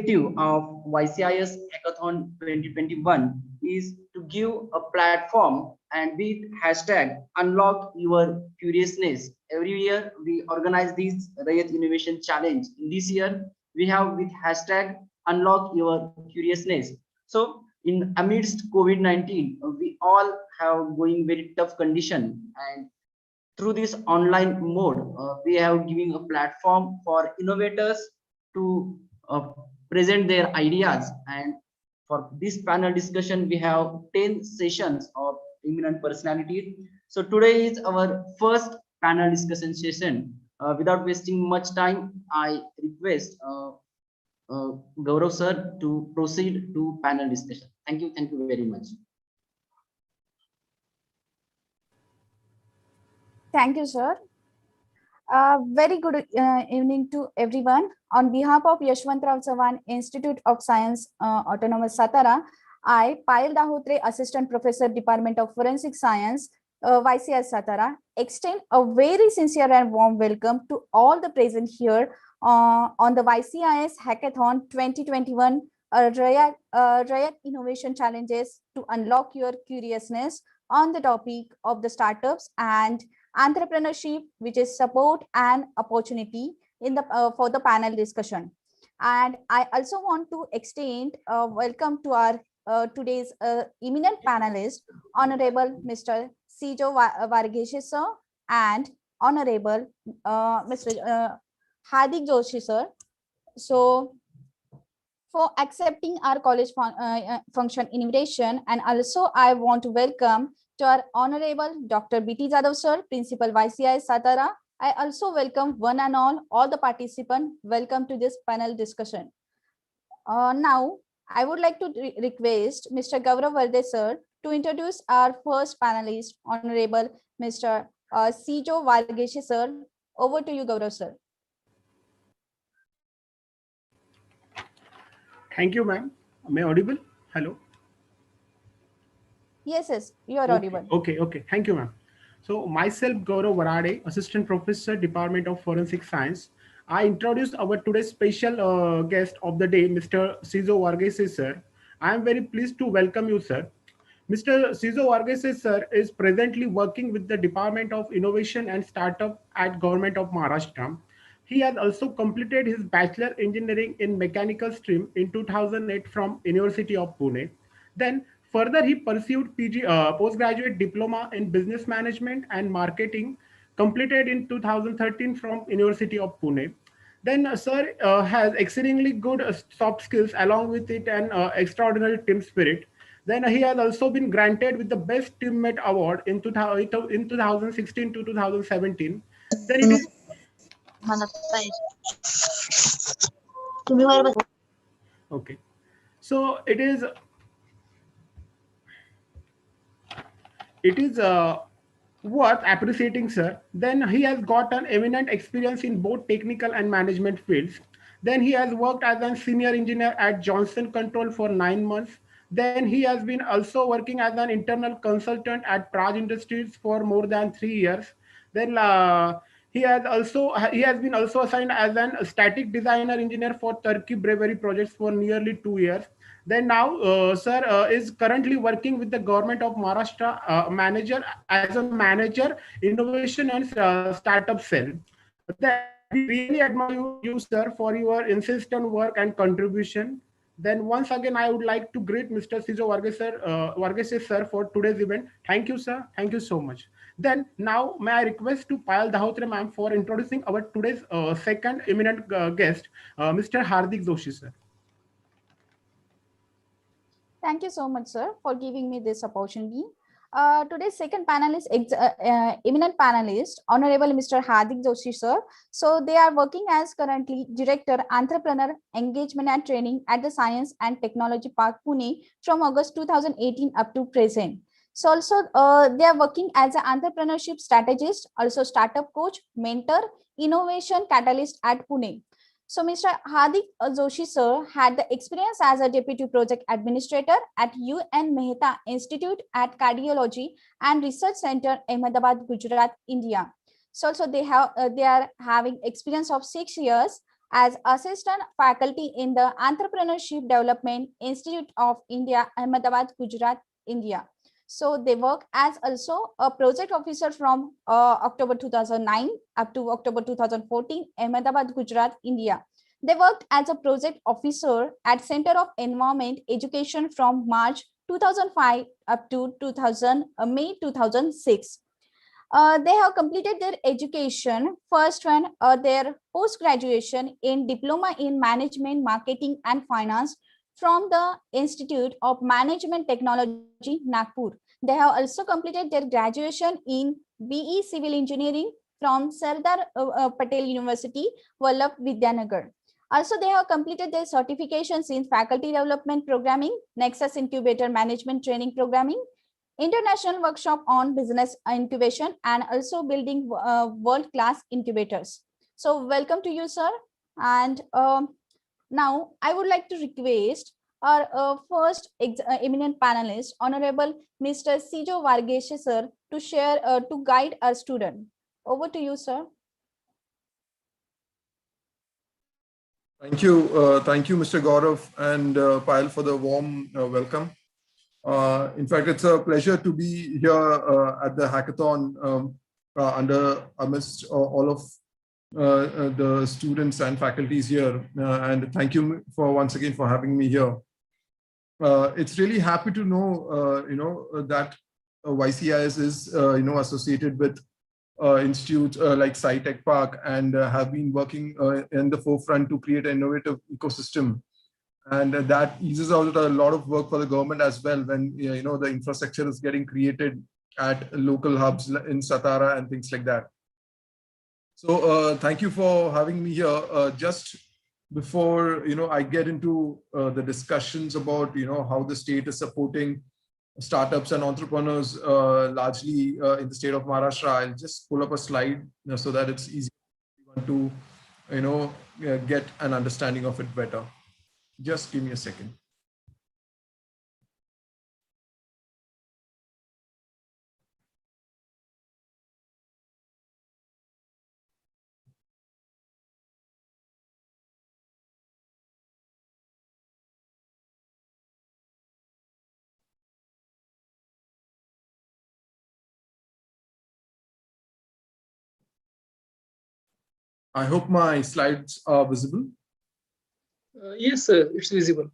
objective of YCIS Hackathon 2021 is to give a platform and with hashtag unlock your curiousness. Every year we organize this Rayat Innovation Challenge. In this year we have with hashtag unlock your curiousness. So in amidst COVID-19, we all have going very tough condition, and through this online mode, we have giving a platform for innovators to present their ideas. And for this panel discussion, we have 10 sessions of eminent personalities. So today is our first panel discussion session. Without wasting much time, I request Gaurav sir to proceed to panel discussion. Thank you very much. Thank you, sir. Very good evening to everyone. On behalf of Yashwantrao Chavan Institute of Science, Autonomous Satara, I, Payal Dahotre, Assistant Professor, Department of Forensic Science, YCIS Satara, extend a very sincere and warm welcome to all the present here on the YCIS Hackathon 2021 Rayat Innovation Challenges to unlock your curiousness on the topic of the startups and entrepreneurship, which is support and opportunity in the for the panel discussion. And I also want to extend welcome to our today's eminent panelist, Honorable Mr. Sijo Varghese sir and Honorable Mr. Hardik Joshi sir. So for accepting our college function invitation, and also I want to welcome to our Honorable Dr. B.T. Jadhav sir, Principal YCIS Satara. I also welcome one and all the participants. Welcome to this panel discussion. Now, I would like to request Mr. Gaurav Varde sir to introduce our first panelist, Honorable Mr. Sijo Varghese sir. Over to you, Gaurav sir. Thank you, ma'am. Am I audible? Hello. Yes, you are audible. Okay. Thank you, ma'am. So myself, Gaurav Varade, Assistant Professor, Department of Forensic Science. I introduce our today's special guest of the day, Mr. Sijo Varghese sir. I am very pleased to welcome you, sir. Mr. Sijo Varghese sir is presently working with the Department of Innovation and Startup at Government of Maharashtra. He has also completed his Bachelor Engineering in Mechanical stream in 2008 from University of Pune. Then further, he pursued postgraduate diploma in business management and marketing, completed in 2013 from University of Pune. Then, sir has exceedingly good soft skills, along with it an extraordinary team spirit. Then he has also been granted with the Best Teammate Award in 2016 to 2017. Then it is. Okay, so it is worth appreciating, sir. Then he has got an eminent experience in both technical and management fields. Then he has worked as a senior engineer at Johnson Control for 9 months. Then he has been also working as an internal consultant at Praj Industries for more than 3 years. Then he has been also assigned as an static designer engineer for Turkey Brewery projects for nearly 2 years. Then now, sir is currently working with the government of Maharashtra as a manager, innovation and startup cell. Then we really admire you, sir, for your insistent work and contribution. Then once again, I would like to greet Mr. Sijo Varghese sir for today's event. Thank you, sir. Thank you so much. Then now, may I request to Payal Dahotre ma'am for introducing our today's second eminent guest, Mr. Hardik Joshi, sir. Thank you so much, sir, for giving me this opportunity. Today's second panelist, eminent panelist, Honorable Mr. Hardik Joshi, sir. So they are working as currently Director, Entrepreneur Engagement and Training at the Science and Technology Park, Pune from August 2018 up to present. So also they are working as an entrepreneurship strategist, also startup coach, mentor, innovation catalyst at Pune. So Mr. Hardik Joshi sir had the experience as a deputy project administrator at UN Mehta Institute at Cardiology and Research Center, Ahmedabad, Gujarat, India. So also they are having experience of 6 years as assistant faculty in the Entrepreneurship Development Institute of India, Ahmedabad, Gujarat, India. So they work as also a project officer from October 2009 up to October 2014, Ahmedabad, Gujarat, India. They worked as a project officer at Center of Environment Education from March 2005 up to May 2006. They have completed their education, first one, their post-graduation in Diploma in Management, Marketing and Finance from the Institute of Management Technology, Nagpur. They have also completed their graduation in BE Civil Engineering from Sardar Patel University, Vallabh Vidyanagar. Also, they have completed their certifications in Faculty Development Programming, Nexus Incubator Management Training Programming, International Workshop on Business Incubation, and also building world-class incubators. So welcome to you, sir. And now I would like to request our first eminent panelist, Honorable Mr. Sijo Varghese, sir, to share, to guide our student. Over to you, sir. Thank you, Mr. Gaurav and Payal, for the warm welcome. In fact, it's a pleasure to be here at the hackathon amidst all of the students and faculties here. And thank you once again for having me here. It's really happy to know, that YCIS is, associated with institutes like SciTech Park and have been working in the forefront to create an innovative ecosystem. And that eases out a lot of work for the government as well when, the infrastructure is getting created at local hubs in Satara and things like that. So thank you for having me here. Just before, I get into the discussions about, how the state is supporting startups and entrepreneurs largely in the state of Maharashtra, I'll just pull up a slide so that it's easy to, get an understanding of it better. Just give me a second. I hope my slides are visible. Yes, sir, it's visible.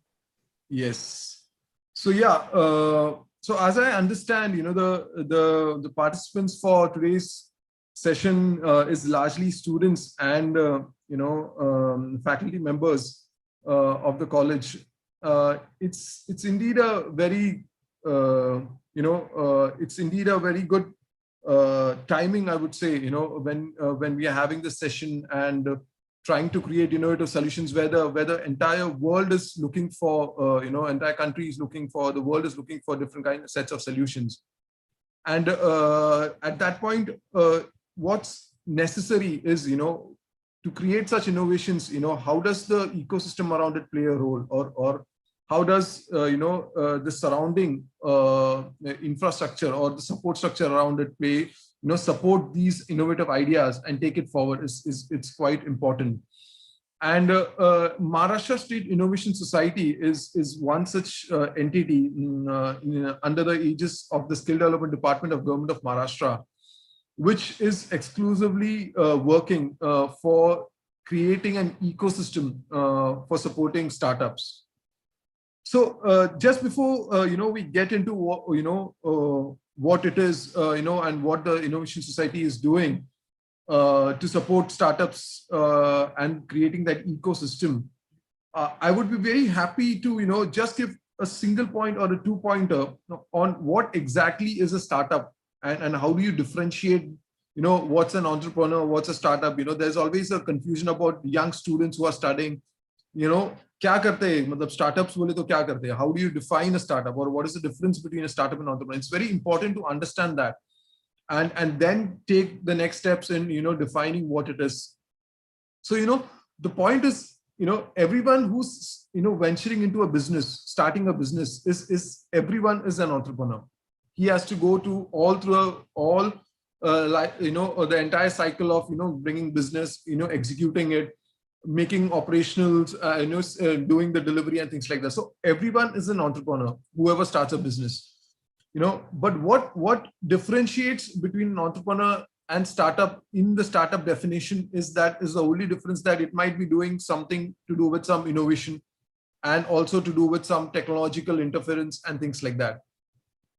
Yes. So yeah. So as I understand, the participants for today's session is largely students and faculty members of the college. It's indeed a very it's indeed a very good timing, I would say, when we are having this session and trying to create innovative solutions where the entire world is looking for, entire country is looking for, the world is looking for different kind of sets of solutions. And at that point, what's necessary is, to create such innovations, how does the ecosystem around it play a role, or how does, the surrounding infrastructure or the support structure around it play, support these innovative ideas and take it forward it's quite important. And Maharashtra State Innovation Society is one such entity under the aegis of the Skill Development Department of Government of Maharashtra, which is exclusively working for creating an ecosystem for supporting startups. So just before we get into what it is, and what the Innovation Society is doing to support startups and creating that ecosystem, I would be very happy to just give a single point or a two-pointer on what exactly is a startup and how do you differentiate, what's an entrepreneur, what's a startup. There's always a confusion about young students who are studying, क्या करते हैं, मतलब startups बोले तो क्या करते हैं? How do you define a startup, or what is the difference between a startup and entrepreneur? It's very important to understand that, and then take the next steps in defining what it is. So the point is, everyone who's venturing into a business, starting a business, is everyone is an entrepreneur. He has to go to the entire cycle of bringing business, executing it, making operationals, doing the delivery and things like that. So everyone is an entrepreneur, whoever starts a business, but what differentiates between an entrepreneur and startup in the startup definition is the only difference that it might be doing something to do with some innovation and also to do with some technological interference and things like that.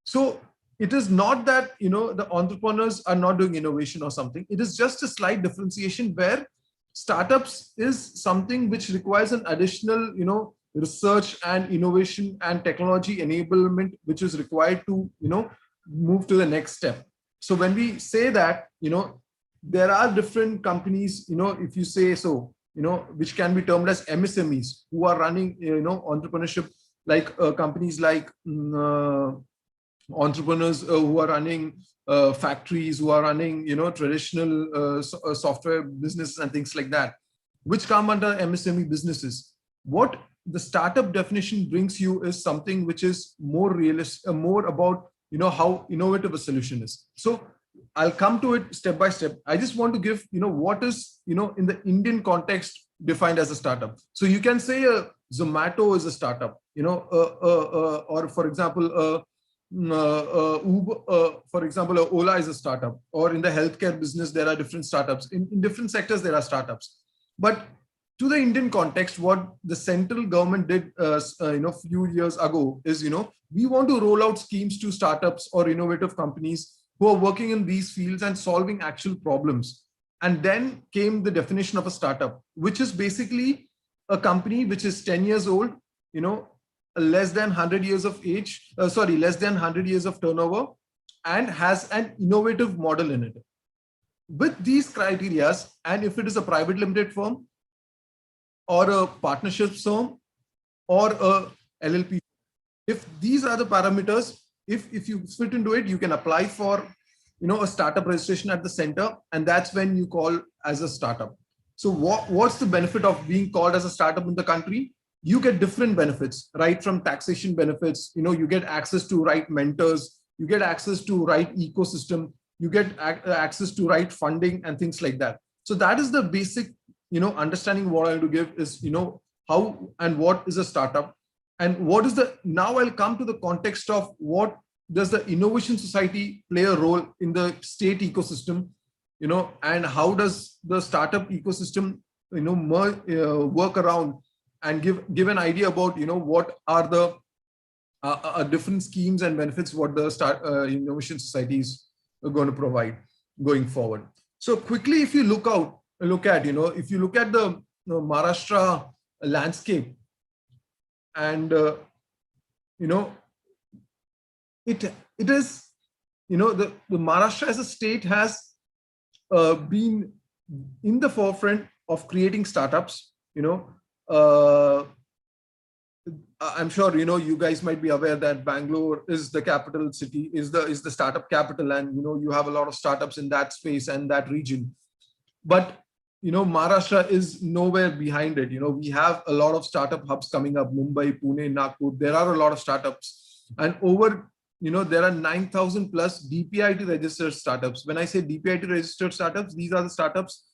So it is not that, the entrepreneurs are not doing innovation or something. It is just a slight differentiation where startups is something which requires an additional, research and innovation and technology enablement, which is required to, move to the next step. So when we say that, there are different companies, if you say so, which can be termed as MSMEs who are running, entrepreneurship, like companies like entrepreneurs who are running factories, who are running, traditional software businesses and things like that, which come under MSME businesses. What the startup definition brings you is something which is more realistic, more about, how innovative a solution is. So I'll come to it step by step. I just want to give, what is, in the Indian context defined as a startup. So you can say a Zomato is a startup, or for example, Uber, for example, Ola is a startup, or in the healthcare business, there are different startups. In different sectors, there are startups. But to the Indian context, what the central government did, few years ago is, we want to roll out schemes to startups or innovative companies who are working in these fields and solving actual problems. And then came the definition of a startup, which is basically a company which is 10 years old, less than 100 years of age, less than 100 years of turnover, and has an innovative model in it. With these criteria, and if it is a private limited firm or a partnership firm or a LLP, if these are the parameters, if you fit into it, you can apply for, a startup registration at the center, and that's when you call as a startup. So what's the benefit of being called as a startup in the country? You get different benefits, right? From taxation benefits, you get access to right mentors, you get access to right ecosystem, you get access to right funding and things like that. So that is the basic, understanding what I want to give is, how and what is a startup, and what is now I'll come to the context of what does the innovation society play a role in the state ecosystem, and how does the startup ecosystem, work around and give an idea about, what are the different schemes and benefits what the innovation societies are going to provide going forward. So quickly, if you look at, if you look at the Maharashtra landscape, and it is, the Maharashtra as a state has been in the forefront of creating startups. I'm sure you guys might be aware that Bangalore is the capital city, is the startup capital, and you have a lot of startups in that space and that region. But Maharashtra is nowhere behind it. We have a lot of startup hubs coming up: Mumbai, Pune, Nagpur. There are a lot of startups, and over there are 9,000 plus DPIT registered startups. When I say DPIT registered startups, these are the startups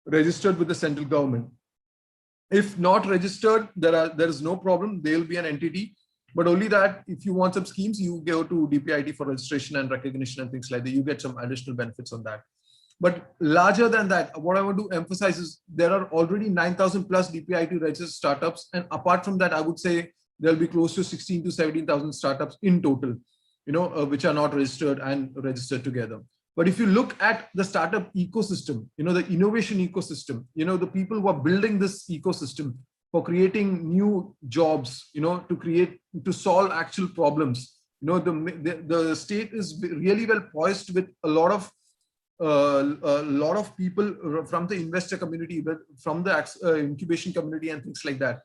registered with the central government. If not registered, there is no problem. There will be an entity, but only that if you want some schemes, you go to DPIT for registration and recognition and things like that. You get some additional benefits on that. But larger than that, what I want to emphasize is there are already 9,000 plus DPIT registered startups, and apart from that, I would say there'll be close to 16 to 17,000 startups in total, which are not registered and registered together. But if you look at the startup ecosystem, the innovation ecosystem, the people who are building this ecosystem for creating new jobs, to solve actual problems, the state is really well poised with a lot of people from the investor community, from the incubation community and things like that.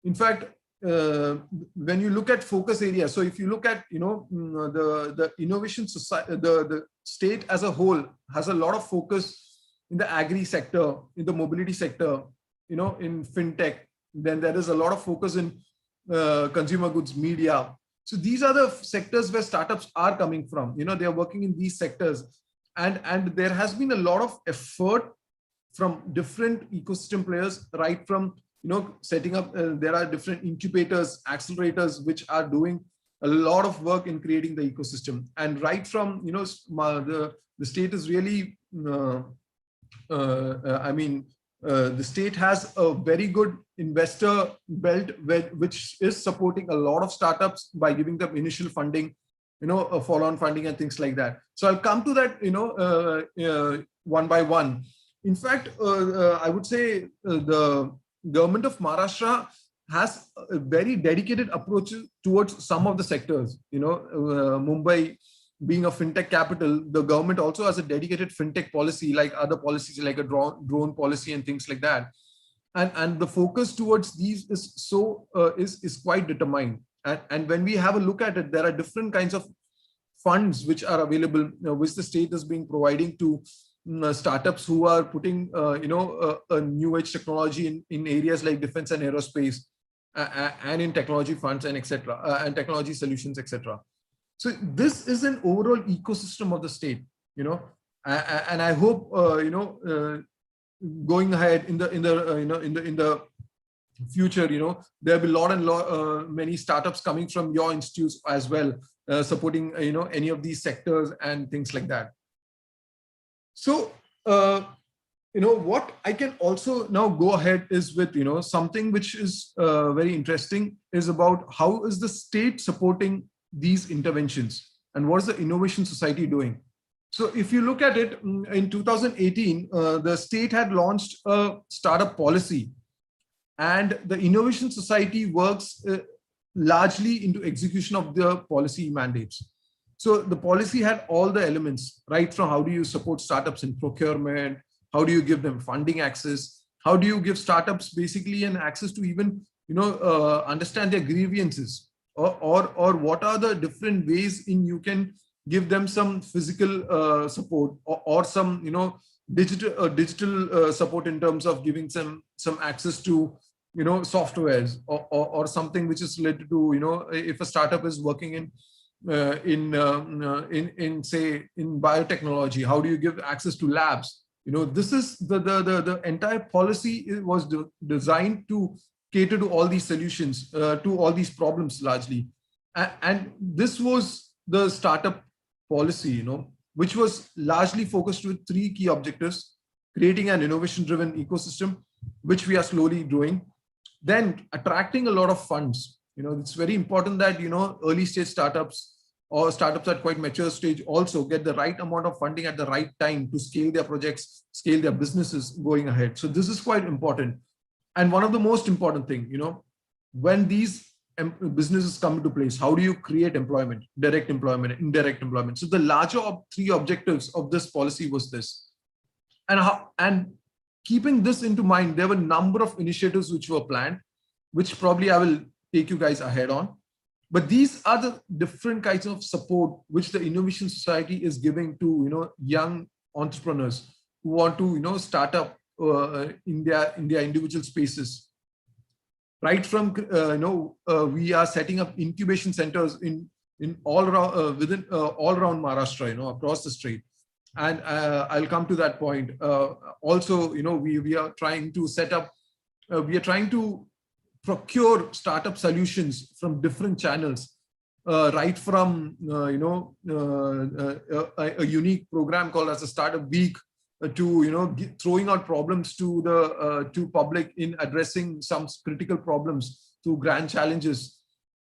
In fact, when you look at focus areas, so if you look at the innovation society, the state as a whole has a lot of focus in the agri sector, in the mobility sector, in fintech. Then there is a lot of focus in consumer goods, media. So these are the sectors where startups are coming from. They are working in these sectors, and there has been a lot of effort from different ecosystem players, right from, setting up, there are different incubators, accelerators, which are doing a lot of work in creating the ecosystem. And right from, the state is really, the state has a very good investor belt, which is supporting a lot of startups by giving them initial funding, follow-on funding and things like that. So I'll come to that, one by one. In fact, I would say the government of Maharashtra has a very dedicated approach towards some of the sectors. Mumbai being a fintech capital, the government also has a dedicated fintech policy, like other policies like a drone policy and things like that. And the focus towards these is quite determined. And when we have a look at it, there are different kinds of funds which are available, which the state is being providing to startups who are putting, a new age technology in areas like defense and aerospace, and in technology funds and etc. And technology solutions, etc. So this is an overall ecosystem of the state, and I hope, going ahead in the future, there'll be many startups coming from your institutes as well, supporting, any of these sectors and things like that. So, what I can also now go ahead is with, something which is very interesting, is about how is the state supporting these interventions and what is the Innovation Society doing. So if you look at it, in 2018, the state had launched a startup policy, and the Innovation Society works largely into execution of the policy mandates. So the policy had all the elements, right from how do you support startups in procurement, how do you give them funding access, how do you give startups basically an access to even, understand their grievances, or what are the different ways in you can give them some physical support, or some, digital support in terms of giving some access to, softwares, or something which is related to, if a startup is working in say in biotechnology, how do you give access to labs? This is the entire policy was designed to cater to all these solutions, to all these problems largely. And this was the startup policy, which was largely focused with three key objectives: creating an innovation-driven ecosystem, which we are slowly doing; then attracting a lot of funds. It's very important that, early stage startups or startups at quite mature stage also get the right amount of funding at the right time to scale their projects, scale their businesses going ahead. So this is quite important. And one of the most important thing, when these businesses come into place, how do you create employment, direct employment, indirect employment? So the larger three objectives of this policy was this. And keeping this into mind, there were a number of initiatives which were planned, which probably I will take you guys ahead on. But these are the different kinds of support which the Innovation Society is giving to, young entrepreneurs who want to, start up in their individual spaces. Right from, we are setting up incubation centers in all around, within all around Maharashtra, across the state. And I'll come to that point. Also, we are trying to set up, we are trying to procure startup solutions from different channels, right from, a unique program called as a Startup Week, to, throwing out problems to the to public in addressing some critical problems through grand challenges.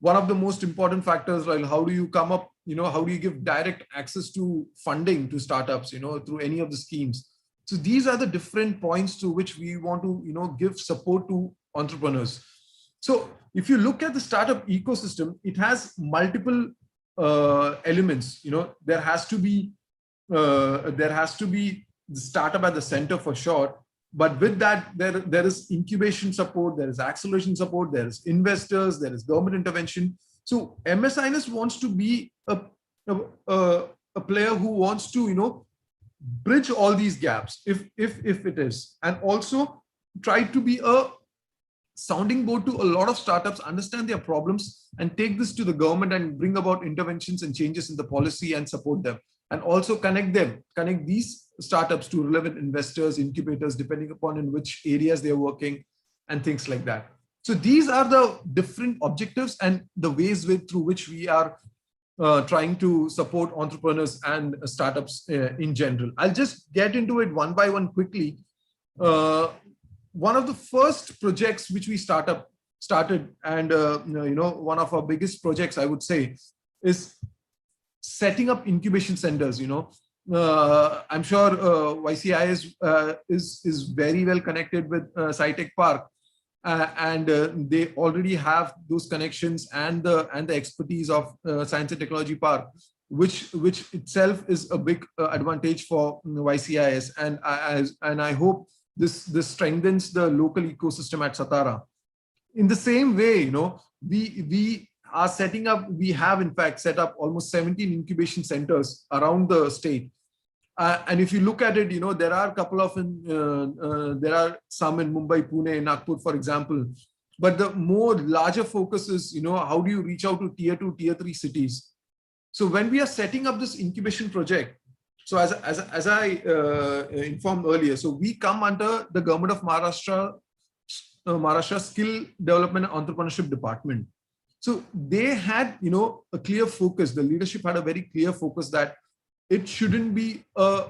One of the most important factors, like how do you come up, how do you give direct access to funding to startups, through any of the schemes. So these are the different points to which we want to, give support to entrepreneurs. So if you look at the startup ecosystem, it has multiple elements. There has to be the startup at the center for sure. But with that, there is incubation support, there is acceleration support, there is investors, there is government intervention. So MSINS wants to be a player who wants to, bridge all these gaps, if it is, and also try to be a sounding board to a lot of startups, understand their problems, and take this to the government and bring about interventions and changes in the policy and support them, and also connect these startups to relevant investors, incubators, depending upon in which areas they're working and things like that. So these are the different objectives and the ways through which we are trying to support entrepreneurs and startups in general. I'll just get into it one by one quickly. One of the first projects which we started, and one of our biggest projects, I would say, is setting up incubation centers. I'm sure YCIS is very well connected with SciTech Park. And they already have those connections and the expertise of Science and Technology Park, which itself is a big advantage for YCIS, and I hope this strengthens the local ecosystem at Satara. In the same way, we are setting up. We have in fact set up almost 17 incubation centers around the state. And if you look at it, there are a couple of, there are some in Mumbai, Pune, Nagpur, for example. But the more larger focus is, how do you reach out to tier 2, tier 3 cities? So when we are setting up this incubation project, so as I informed earlier, so we come under the government of Maharashtra Skill Development and Entrepreneurship Department. So they had, a clear focus. The leadership had a very clear focus that it shouldn't be a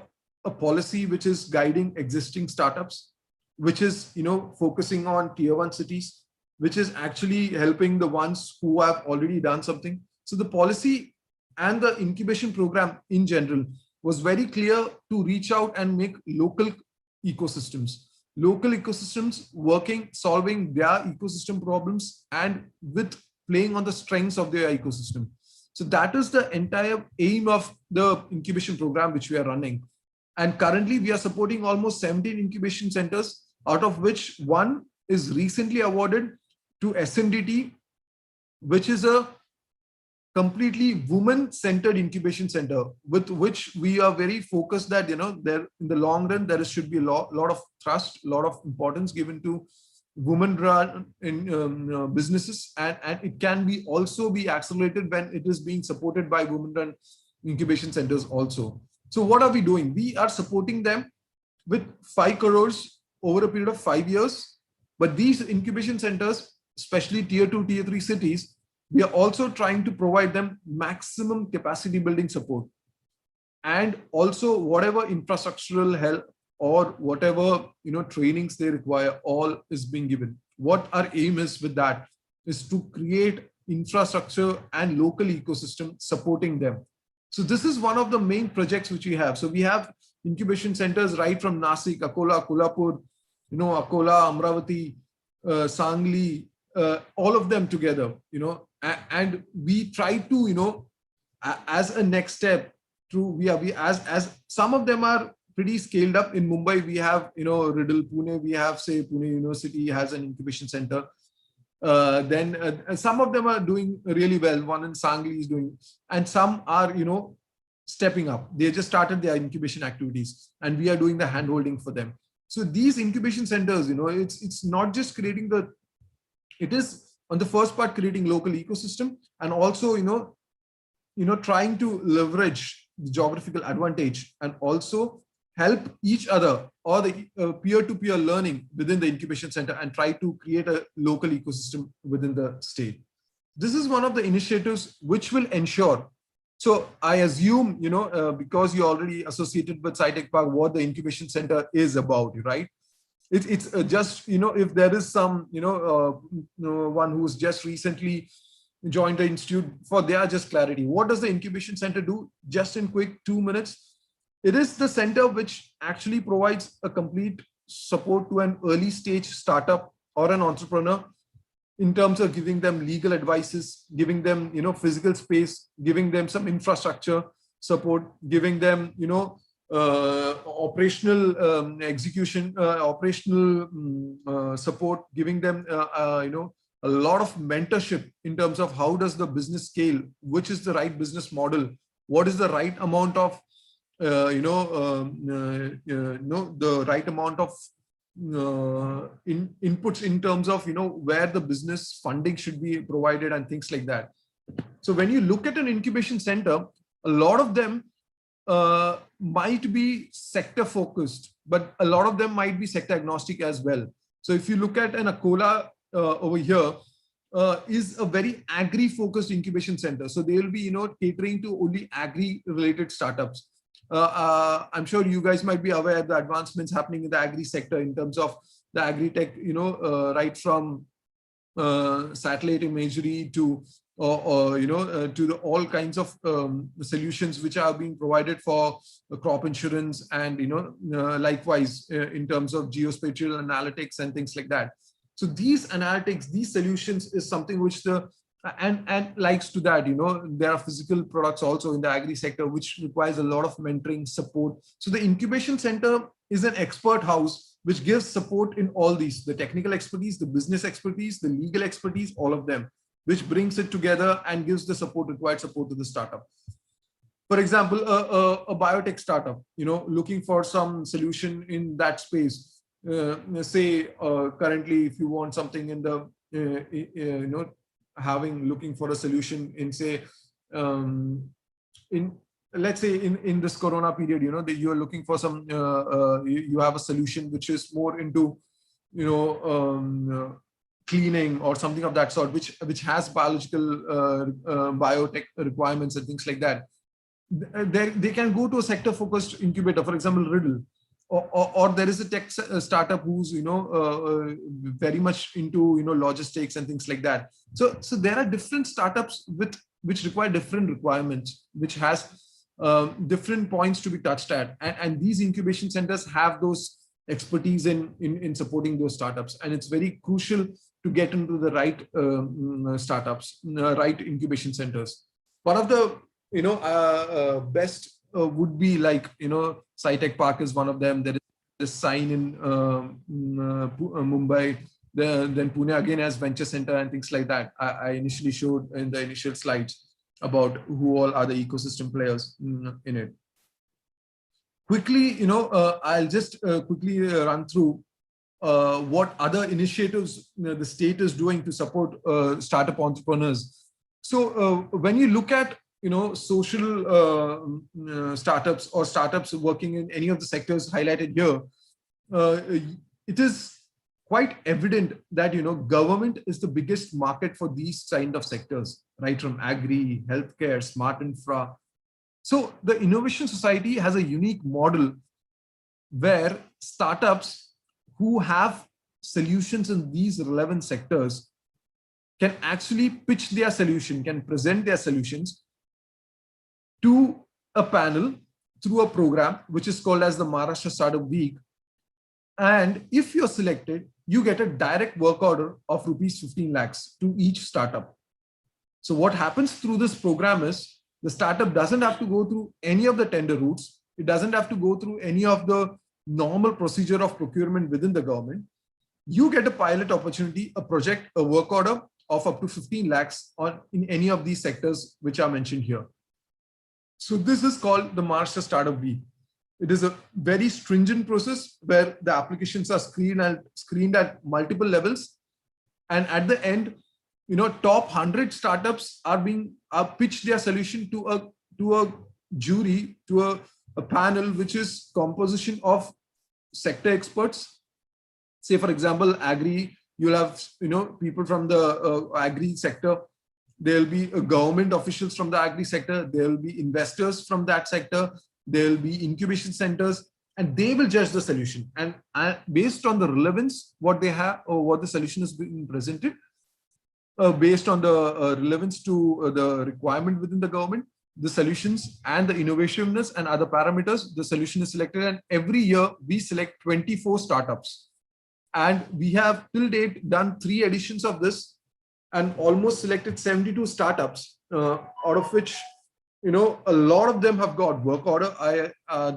policy which is guiding existing startups, which is, focusing on tier 1 cities, which is actually helping the ones who have already done something. So the policy and the incubation program in general was very clear to reach out and make local ecosystems working, solving their ecosystem problems, and with playing on the strengths of their ecosystem. So that is the entire aim of the incubation program which we are running. And currently we are supporting almost 17 incubation centers, out of which one is recently awarded to SMDT, which is a completely woman-centered incubation center, with which we are very focused that, there in the long run, there should be a lot of trust, a lot of importance given to women-run in businesses, and it can be also be accelerated when it is being supported by women-run incubation centers also. So what are we doing? We are supporting them with 5 crores over a period of 5 years. But these incubation centers, especially tier 2, tier 3 cities, we are also trying to provide them maximum capacity building support, and also whatever infrastructural help or whatever trainings they require, all is being given. What our aim is with that is to create infrastructure and local ecosystem supporting them. So this is one of the main projects which we have. So we have incubation centers right from Nasik, Akola, Kolhapur, Akola, Amravati, Sangli, all of them together, and we try to, as a next step, as some of them are pretty scaled up. In Mumbai, we have, Riddle, Pune, we have, say, Pune University has an incubation center. Then some of them are doing really well. One in Sangli is doing, and some are, stepping up. They just started their incubation activities, and we are doing the handholding for them. So these incubation centers, it's not just creating it is on the first part creating local ecosystem, and also, trying to leverage the geographical advantage and also help each other, or the peer-to-peer learning within the incubation center, and try to create a local ecosystem within the state. This is one of the initiatives which will ensure. So I assume, because you're already associated with SciTech Park, what the incubation center is about, right? It's just, if there is some, one who's just recently joined the institute, for their just clarity, what does the incubation center do? Just in quick 2 minutes. It is the center which actually provides a complete support to an early stage startup or an entrepreneur in terms of giving them legal advices, giving them, physical space, giving them some infrastructure support, giving them, operational execution, operational support, giving them, a lot of mentorship in terms of how does the business scale, which is the right business model, what is the right amount of the right amount of inputs in terms of, where the business funding should be provided and things like that. So when you look at an incubation center, a lot of them might be sector focused, but a lot of them might be sector agnostic as well. So if you look at an Akola over here, is a very agri focused incubation center. So they will be, catering to only agri related startups. I'm sure you guys might be aware of the advancements happening in the agri sector in terms of the agri tech, right from satellite imagery to to all kinds of solutions which are being provided for crop insurance, and likewise in terms of geospatial analytics and things like that. So these analytics, these solutions is something which and likes to that, there are physical products also in the agri sector which requires a lot of mentoring support. So the incubation center is an expert house which gives support in all these, the technical expertise, the business expertise, the legal expertise, all of them, which brings it together and gives the required support to the startup. For example, a biotech startup, looking for some solution in that space. Say currently, if you want something in the, looking for a solution in, say, let's say in this Corona period, that you are looking for some, you have a solution which is more into, cleaning or something of that sort, which has biological biotech requirements and things like that. They can go to a sector focused incubator, for example, Riddle, or there is a tech startup who's very much into logistics and things like that. So there are different startups which require different requirements, which has different points to be touched at, and these incubation centers have those expertise in supporting those startups, and it's very crucial to get into the right startups, right incubation centers. One of the best would be like SciTech Park is one of them. There is this sign in Mumbai. Then Pune again has Venture Center and things like that. I initially showed in the initial slides about who all are the ecosystem players in it. Quickly, I'll just quickly run through what other initiatives the state is doing to support startup entrepreneurs. So when you look at social startups or startups working in any of the sectors highlighted here, it is quite evident that government is the biggest market for these kind of sectors, right from agri, healthcare, smart infra. So the Innovation Society has a unique model where startups who have solutions in these relevant sectors can actually pitch their solution, can present their solutions to a panel through a program which is called as the Maharashtra Startup Week. And if you're selected, you get a direct work order of rupees 15 lakhs to each startup. So what happens through this program is the startup doesn't have to go through any of the tender routes. It doesn't have to go through any of the normal procedure of procurement within the government. You get a pilot opportunity, a project, a work order of up to 15 lakhs in any of these sectors which are mentioned here. So this is called the Maharashtra Startup Week. It is a very stringent process where the applications are screened at multiple levels. And at the end, top 100 startups are pitched their solution to a jury, to a panel, which is composition of sector experts. Say, for example, agri, you'll have, people from the agri sector. There'll be government officials from the agri sector. There'll be investors from that sector. There'll be incubation centers, and they will judge the solution. And based on the relevance, what they have or what the solution is being presented, based on the relevance to the requirement within the government, the solutions and the innovativeness and other parameters, the solution is selected. And every year we select 24 startups. And we have till date done 3 editions of this and almost selected 72 startups, out of which, a lot of them have got work order.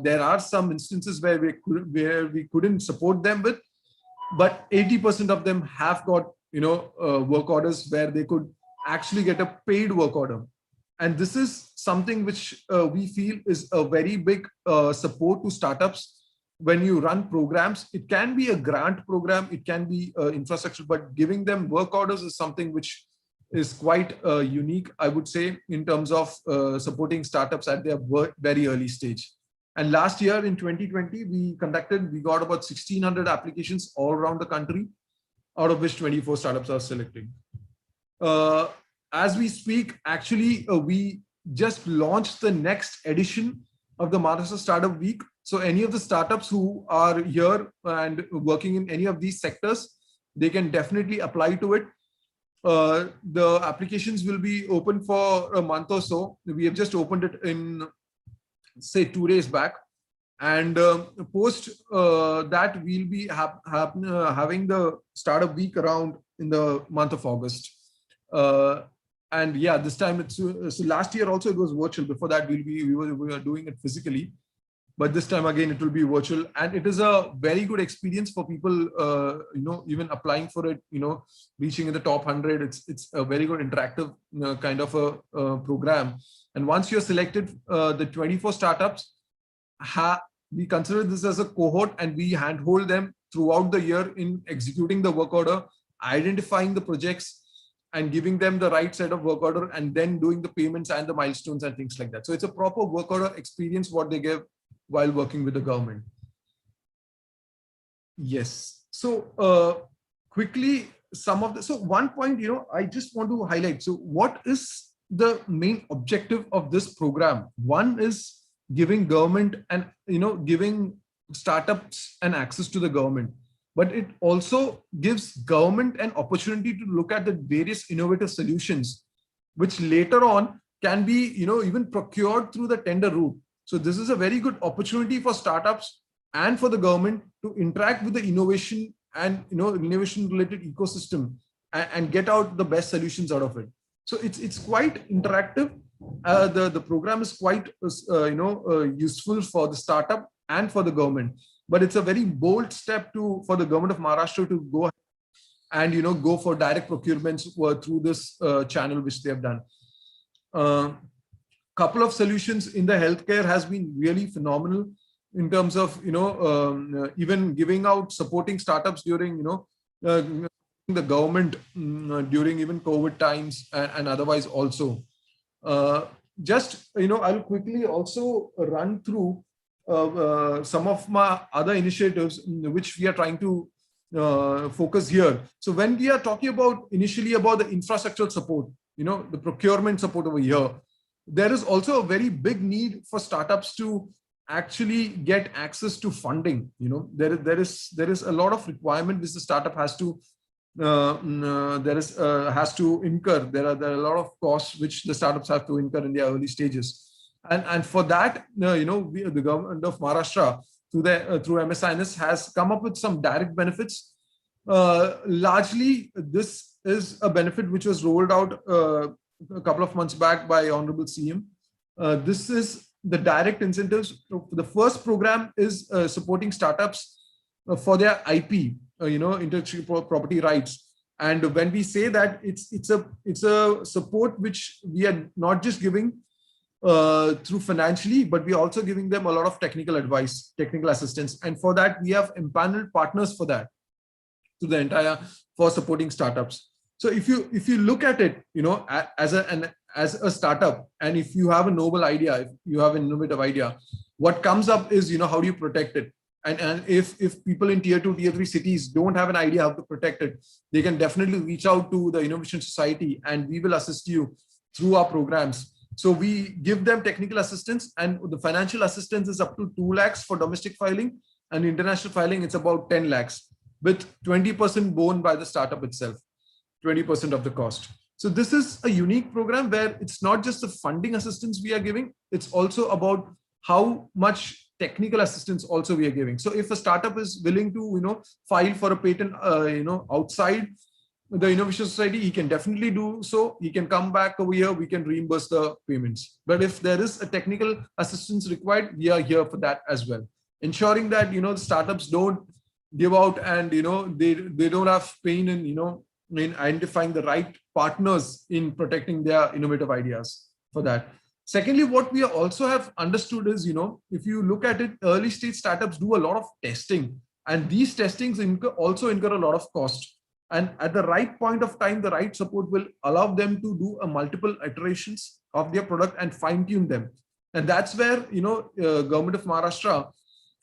There are some instances where we couldn't support them with, but 80% of them have got, work orders where they could actually get a paid work order. And this is something which we feel is a very big support to startups. When you run programs, it can be a grant program, it can be infrastructure, but giving them work orders is something which is quite unique, I would say, in terms of supporting startups at their very early stage. And last year in 2020, we got about 1,600 applications all around the country, out of which 24 startups are selecting. As we speak, actually, we just launched the next edition of the Maharashtra Startup Week. So any of the startups who are here and working in any of these sectors, they can definitely apply to it. The applications will be open for a month or so. We have just opened it in, say, 2 days back. And post that, we'll be having the Startup Week around in the month of August. And yeah, this time it's so last year also it was virtual. Before that, we were doing it physically, but this time again it will be virtual, and it is a very good experience for people. Even applying for it, reaching in the top 100. It's a very good interactive kind of a program. And once you're selected, the 24 startups, we consider this as a cohort, and we handhold them throughout the year in executing the work order, identifying the projects, and giving them the right set of work order, and then doing the payments and the milestones and things like that. So it's a proper work order experience what they give while working with the government. Yes. So quickly, so one point, I just want to highlight. So what is the main objective of this program? One is giving government and, giving startups an access to the government. But it also gives government an opportunity to look at the various innovative solutions, which later on can be, even procured through the tender route. So this is a very good opportunity for startups and for the government to interact with the innovation and, innovation related ecosystem and get out the best solutions out of it. So it's quite interactive. The program is quite, useful for the startup and for the government. But it's a very bold step for the government of Maharashtra to go and go for direct procurements through this channel which they have done. Couple of solutions in the healthcare has been really phenomenal in terms of even giving out supporting startups during the government during even COVID times and otherwise also. I'll quickly also run through some of my other initiatives which we are trying to focus here. So when we are talking about initially about the infrastructural support, the procurement support over here, there is also a very big need for startups to actually get access to funding. There is a lot of requirement which the startup has to incur. There are a lot of costs which the startups have to incur in their early stages. And for that, the government of Maharashtra through MSINS has come up with some direct benefits. Largely, this is a benefit which was rolled out a couple of months back by Honorable CM. This is the direct incentives. The first program is supporting startups for their IP, intellectual property rights. And when we say that, it's a support which we are not just giving through financially, but we're also giving them a lot of technical advice, technical assistance. And for that, we have empaneled partners for that, to the entire, for supporting startups. So if you look at it, as a startup, and if you have a noble idea, if you have an innovative idea, what comes up is, how do you protect it? And if people in tier 2, tier 3 cities don't have an idea how to protect it, they can definitely reach out to the Innovation Society, and we will assist you through our programs. So we give them technical assistance, and the financial assistance is up to 2 lakhs for domestic filing, and international filing, it's about 10 lakhs with 20% borne by the startup itself, 20% of the cost. So this is a unique program where it's not just the funding assistance we are giving, it's also about how much technical assistance also we are giving. So if a startup is willing to, file for a patent, outside the Innovation Society, he can definitely do so. He can come back over here, we can reimburse the payments. But if there is a technical assistance required, we are here for that as well. Ensuring that, the startups don't give out and, they don't have pain in identifying the right partners in protecting their innovative ideas for that. Secondly, what we also have understood is, if you look at it, early stage startups do a lot of testing, and these testings also incur a lot of cost. And at the right point of time, the right support will allow them to do a multiple iterations of their product and fine tune them. And that's where, government of Maharashtra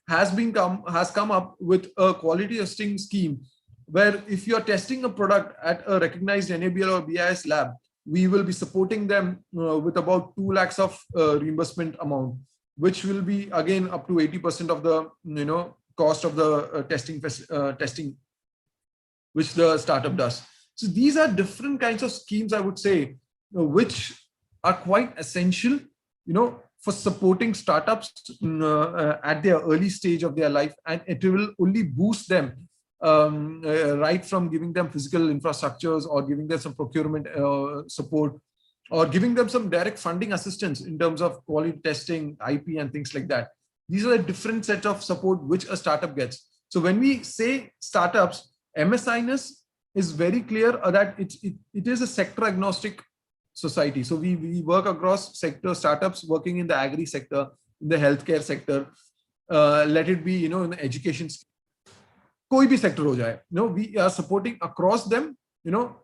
has come up with a quality testing scheme, where if you're testing a product at a recognized NABL or BIS lab, we will be supporting them with about 2 lakhs of reimbursement amount, which will be again up to 80% of the cost of the testing which the startup does. So these are different kinds of schemes, I would say, which are quite essential, for supporting startups at their early stage of their life, and it will only boost them right from giving them physical infrastructures or giving them some procurement support, or giving them some direct funding assistance in terms of quality testing, IP, and things like that. These are a different set of support which a startup gets. So when we say startups, MSINS is very clear that it is a sector agnostic society. So we work across sector, startups working in the agri sector, in the healthcare sector, let it be, in the education, koi bhi sector ho jaye. We are supporting across them.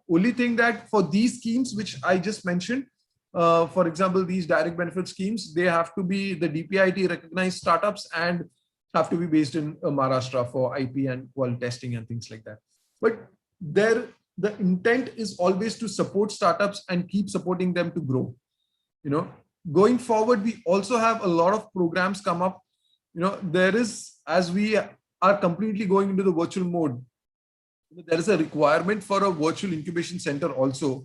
Only thing that for these schemes, which I just mentioned, for example, these direct benefit schemes, they have to be the DPIT recognized startups and have to be based in Maharashtra for IP and quality testing and things like that. But the intent is always to support startups and keep supporting them to grow. Going forward, we also have a lot of programs come up. There is, as we are completely going into the virtual mode, there is a requirement for a virtual incubation center also,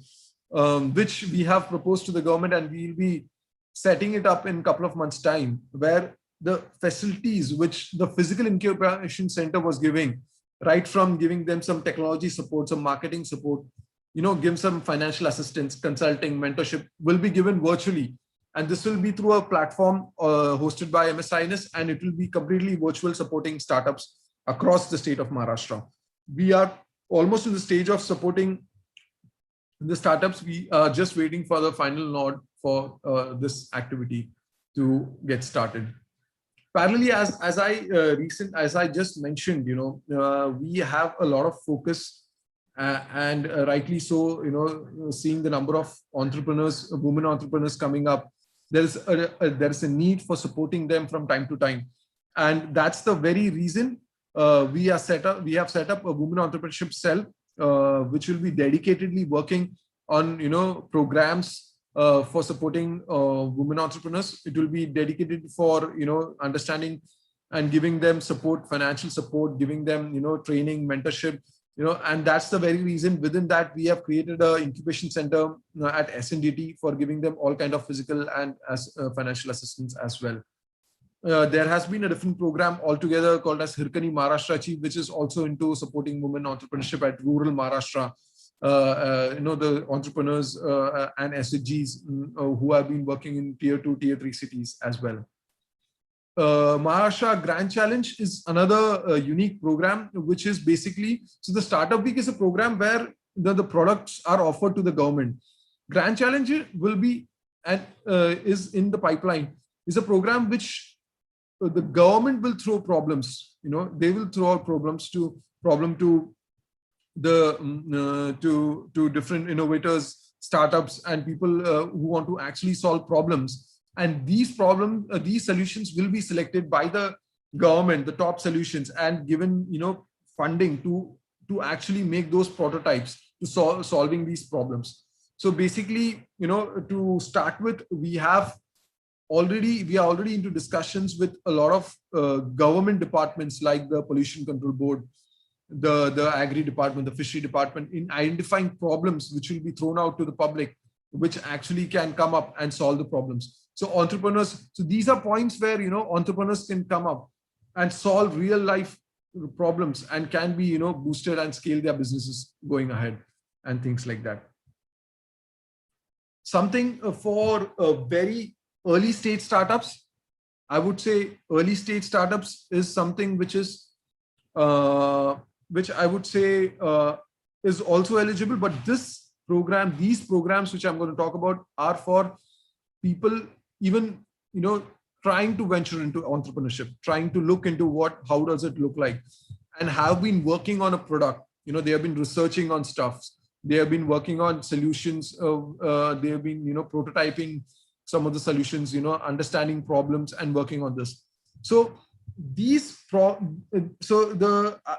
which we have proposed to the government, and we will be setting it up in a couple of months' time, where the facilities which the physical incubation center was giving, right from giving them some technology support, some marketing support, give some financial assistance, consulting, mentorship, will be given virtually. And this will be through a platform hosted by MSINS, and it will be completely virtual, supporting startups across the state of Maharashtra. We are almost in the stage of supporting the startups. We are just waiting for the final nod for this activity to get started. Parallelly, as I just mentioned, we have a lot of focus, and rightly so, seeing the number of entrepreneurs, women entrepreneurs coming up, there is a need for supporting them from time to time, and that's the very reason we have set up a women entrepreneurship cell, which will be dedicatedly working on programs for supporting women entrepreneurs. It will be dedicated for understanding and giving them support, financial support, giving them training, mentorship, and that's the very reason within that we have created a incubation center at SNDT for giving them all kind of physical and financial assistance as well. There has been a different program altogether called as Hirkani Maharashtra Chief, which is also into supporting women entrepreneurship at rural Maharashtra. The entrepreneurs and SHGs who have been working in tier 2, tier 3 cities as well. Maharashtra Grand Challenge is another unique program, which is basically, so the Startup Week is a program where the products are offered to the government. Grand Challenge will be and is in the pipeline, is a program which the government will throw problems. They will throw out problems to the to different innovators, startups, and people who want to actually solve problems. And these solutions will be selected by the government, the top solutions, and given funding to actually make those prototypes to solving these problems. So basically, to start with, we are already into discussions with a lot of government departments like the Pollution Control Board, the Agri Department, the Fishery Department, in identifying problems which will be thrown out to the public, which actually can come up and solve the problems. So entrepreneurs, so these are points where entrepreneurs can come up and solve real life problems and can be boosted and scale their businesses going ahead and things like that. Something for very early stage startups, I would say early stage startups is something which is which I would say is also eligible, but these programs which I'm going to talk about are for people even trying to venture into entrepreneurship, trying to look into how does it look like, and have been working on a product, they have been researching on stuff. They have been working on solutions. They have been, prototyping some of the solutions, understanding problems and working on this. So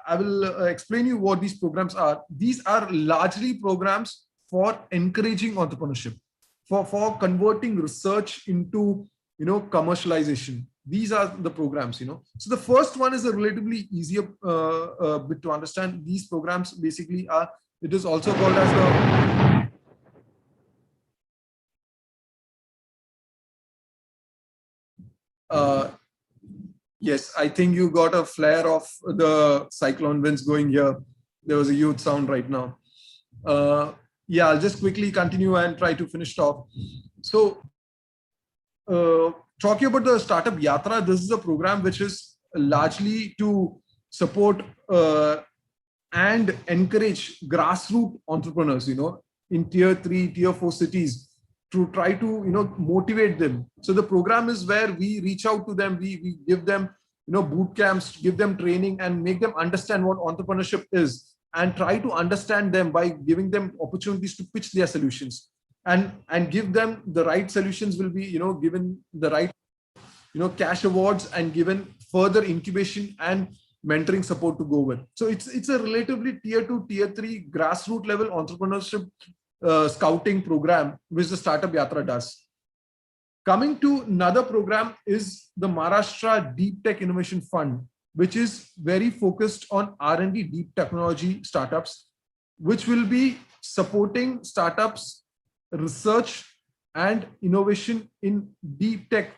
I will explain you what these programs are. These are largely programs for encouraging entrepreneurship, for converting research into, commercialization. These are the programs, So the first one is a relatively easier bit to understand. These programs basically are, it is also called as the yes, I think you got a flare of the cyclone winds going here. There was a huge sound right now. Yeah, I'll just quickly continue and try to finish it off. So, talking about the Startup Yatra, this is a program which is largely to support and encourage grassroots entrepreneurs, in tier 3, tier 4 cities, to try to, motivate them. So the program is where we reach out to them, we give them, boot camps, give them training and make them understand what entrepreneurship is, and try to understand them by giving them opportunities to pitch their solutions, and give them the right solutions will be, given the right, cash awards and given further incubation and mentoring support to go with. So it's a relatively tier 2, tier 3 grassroots level entrepreneurship scouting program, which the Startup Yatra does. Coming to another program is the Maharashtra Deep Tech Innovation Fund, which is very focused on R&D deep technology startups, which will be supporting startups, research and innovation in deep tech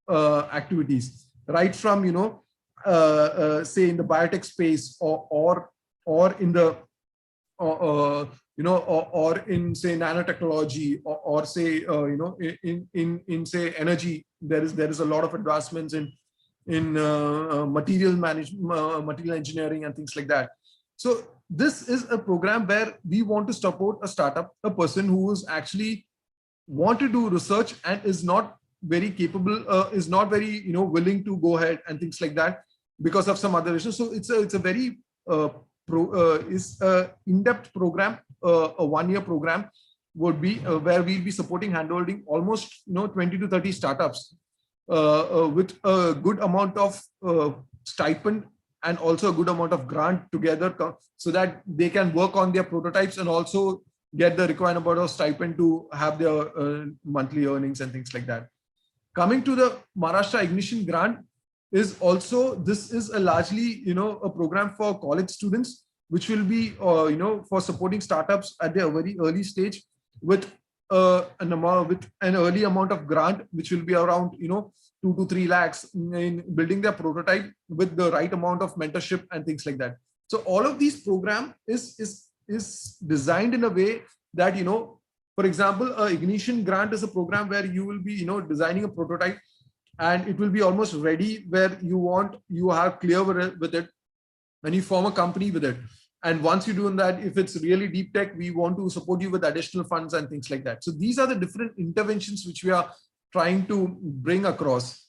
activities, right from, say in the biotech space or in the or in say nanotechnology or say in say energy. There is a lot of advancements in material management, material engineering and things like that. So this is a program where we want to support a startup, a person who is actually want to do research and is not very capable, is not very willing to go ahead and things like that because of some other issues. So it's a very in-depth program, a one-year program would be where we'll be supporting handholding almost 20 to 30 startups with a good amount of stipend and also a good amount of grant together, so that they can work on their prototypes and also get the required amount of stipend to have their monthly earnings and things like that. Coming to the Maharashtra Ignition Grant, is also, this is a largely a program for college students, which will be for supporting startups at their very early stage with an early amount of grant, which will be around 2 to 3 lakhs in building their prototype with the right amount of mentorship and things like that. So all of these program is designed in a way that for example, Ignition Grant is a program where you will be designing a prototype and it will be almost ready, where you are clear with it when you form a company with it. And once you do that, if it's really deep tech, we want to support you with additional funds and things like that. So these are the different interventions which we are trying to bring across,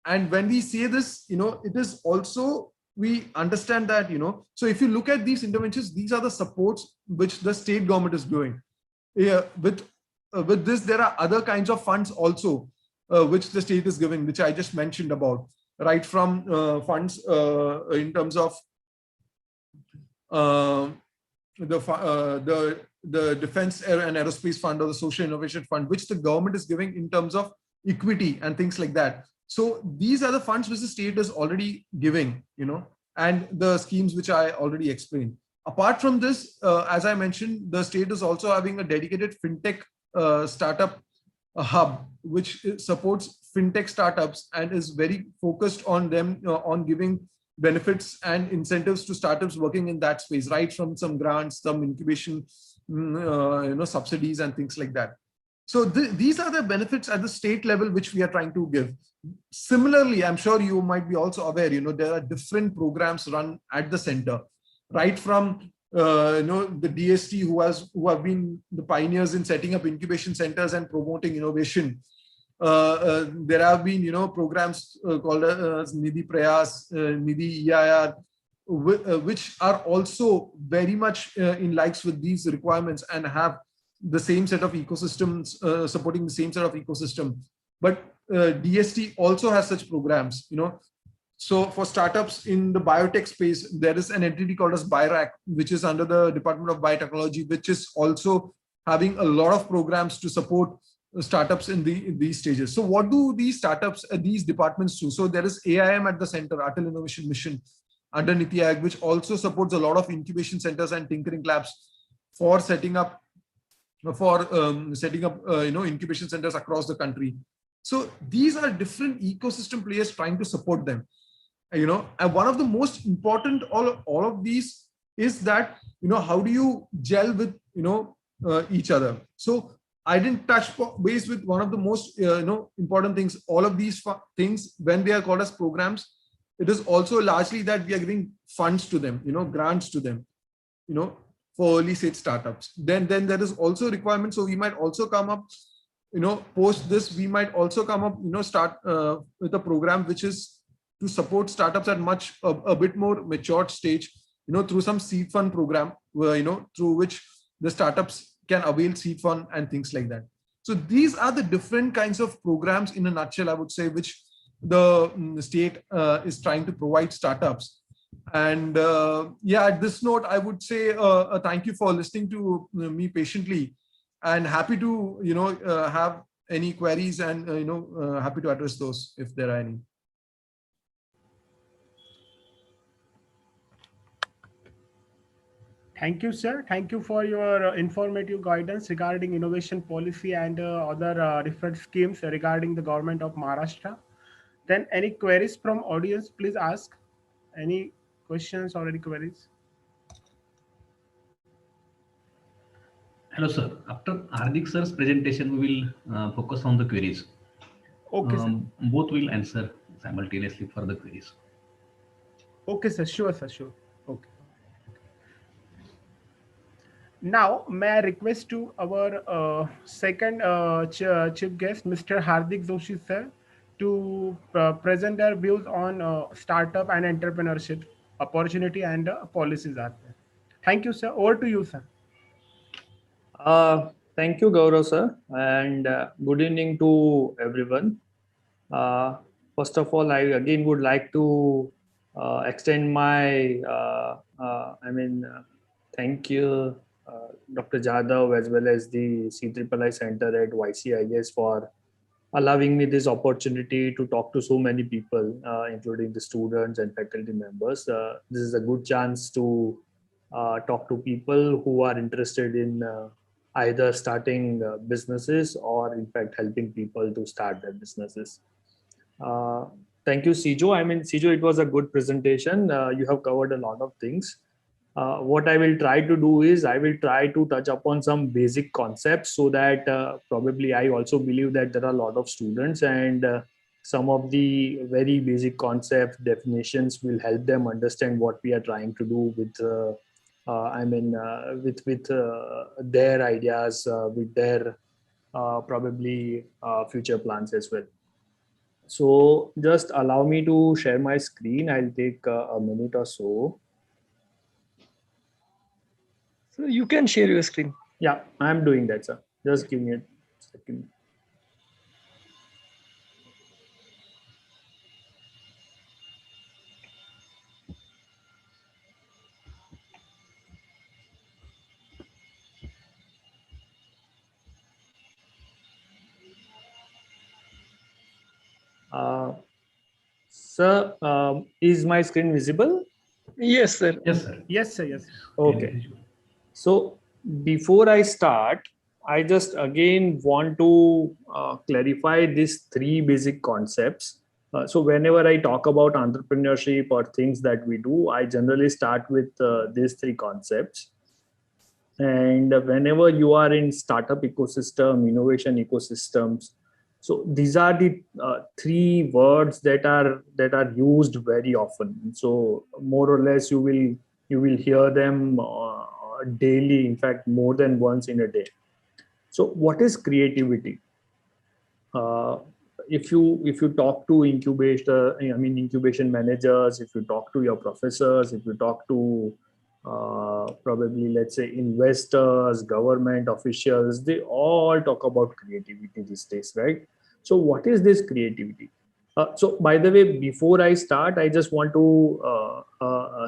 and when we say this, it is also, we understand that, so if you look at these interventions, these are the supports which the state government is doing. Yeah, with this, there are other kinds of funds also, which the state is giving, which I just mentioned about, right from funds in terms of the Defense and Aerospace Fund or the Social Innovation Fund, which the government is giving in terms of equity and things like that. So these are the funds which the state is already giving, and the schemes which I already explained. Apart from this, as I mentioned, the state is also having a dedicated fintech startup hub, which supports fintech startups and is very focused on them, on giving benefits and incentives to startups working in that space, right from some grants, some incubation, subsidies and things like that. So these are the benefits at the state level which we are trying to give. Similarly, I'm sure you might be also aware, there are different programs run at the center, right from the DST who have been the pioneers in setting up incubation centers and promoting innovation. There have been programs called Nidhi Prayas, Nidhi EIR, which are also very much in likes with these requirements and have the same set of ecosystems, supporting the same set of ecosystem. But DST also has such programs, So for startups in the biotech space, there is an entity called as BIRAC, which is under the Department of Biotechnology, which is also having a lot of programs to support startups in these stages. So what do these startups, these departments do? So there is AIM at the center, Atal Innovation Mission, under NITI Aayog, which also supports a lot of incubation centers and tinkering labs for setting up incubation centers across the country. So these are different ecosystem players trying to support them. And one of the most important all of these is that how do you gel with each other. So I didn't touch base with one of the most important things. All of these things, when they are called as programs, it is also largely that we are giving funds to them, grants to them, for early stage startups. Then there is also a requirement. So we might also come up, post this, we might also come up, start with a program which is to support startups at a bit more matured stage, through some seed fund program, where, through which the startups can avail seed fund and things like that. So these are the different kinds of programs in a nutshell, I would say, which the state is trying to provide startups. And at this note, I would say thank you for listening to me patiently, and happy to have any queries, and happy to address those if there are any. Thank you, sir. Thank you for your informative guidance regarding innovation policy and other different schemes regarding the government of Maharashtra. Then any queries from audience, please ask. Any questions or any queries? Hello, sir. After Hardik sir's presentation, we will focus on the queries. Okay, sir. Both will answer simultaneously for the queries. Okay, sir. Sure, sir. Sure. Okay. Now, may I request to our second chief guest, Mr. Hardik Joshi, sir, to present their views on startup and entrepreneurship opportunity and policies are there. Thank you, sir. Over to you, sir. Thank you, Gaurav, sir, and good evening to everyone. First of all, I again would like to extend my, thank you, Dr. Jadhav, as well as the CIII Center at YCIS for allowing me this opportunity to talk to so many people, including the students and faculty members. This is a good chance to talk to people who are interested in either starting businesses or in fact helping people to start their businesses. Thank you, Sijo. Sijo, it was a good presentation. You have covered a lot of things. What I will try to do is I will try to touch upon some basic concepts, so that probably I also believe that there are a lot of students, and some of the very basic concept definitions will help them understand what we are trying to do with their ideas, with their probably future plans as well. So just allow me to share my screen. I'll take a minute or so. So you can share your screen. Yeah, I'm doing that, sir. Just give me a second. Sir, is my screen visible? Yes, sir. Yes, sir. Yes, sir. Yes. Okay. So before I start, I just again want to clarify these three basic concepts. So whenever I talk about entrepreneurship or things that we do, I generally start with these three concepts. And whenever you are in startup ecosystem, innovation ecosystems, so these are the three words that are used very often. So more or less you will hear them daily, in fact more than once in a day. So what is creativity? if you talk to incubation managers, if you talk to your professors, if you talk to probably, let's say, investors, government officials, they all talk about creativity these days, right? So what is this creativity? So by the way, before I start, I just want to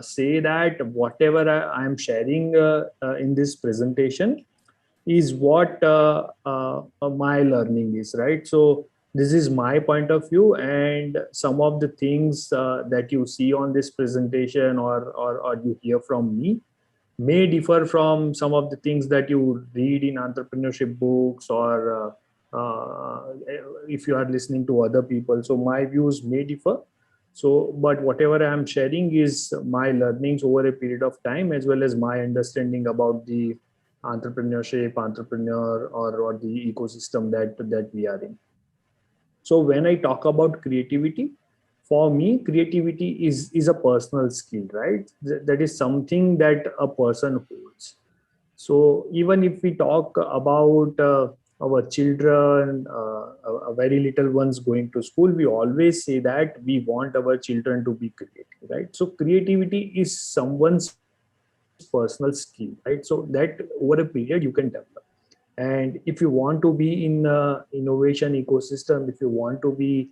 say that whatever I am sharing in this presentation is what my learning is, right? So this is my point of view, and some of the things that you see on this presentation or you hear from me may differ from some of the things that you read in entrepreneurship books, or if you are listening to other people. So my views may differ. So, but whatever I am sharing is my learnings over a period of time, as well as my understanding about the entrepreneurship, entrepreneur, or the ecosystem that we are in. So when I talk about creativity, for me, creativity is a personal skill, right? That is something that a person holds. So even if we talk about our children, a very little ones going to school, we always say that we want our children to be creative, right? So creativity is someone's personal skill, right? So that over a period you can develop. And if you want to be in innovation ecosystem, if you want to be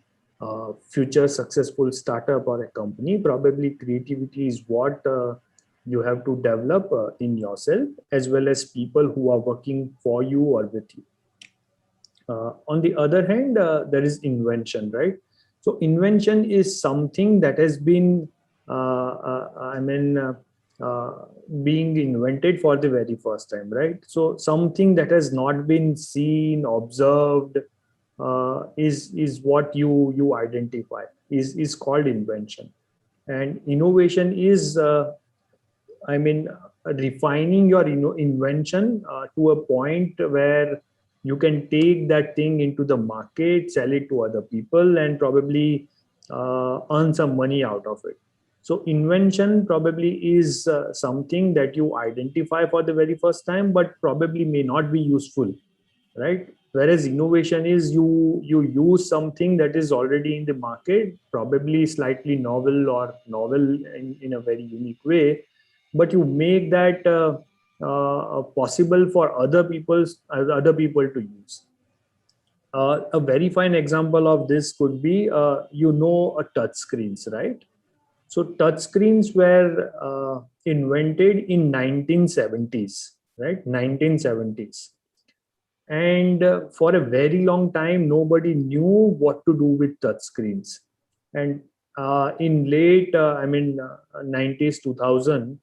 future successful startup or a company, probably creativity is what you have to develop in yourself, as well as people who are working for you or with you. On the other hand, there is invention, right? So invention is something that has been being invented for the very first time, right? So something that has not been seen, observed, is what you identify, is called invention. And innovation is refining your invention to a point where you can take that thing into the market, sell it to other people, and probably earn some money out of it. So invention probably is something that you identify for the very first time, but probably may not be useful, right? Whereas innovation is you use something that is already in the market, probably slightly novel or novel in a very unique way, but you make that possible for other people to use. A very fine example of this could be a touch screens, right? So touch screens were invented in 1970s, right? 1970s. And for a very long time, nobody knew what to do with touch screens. And in late 90s, 2000,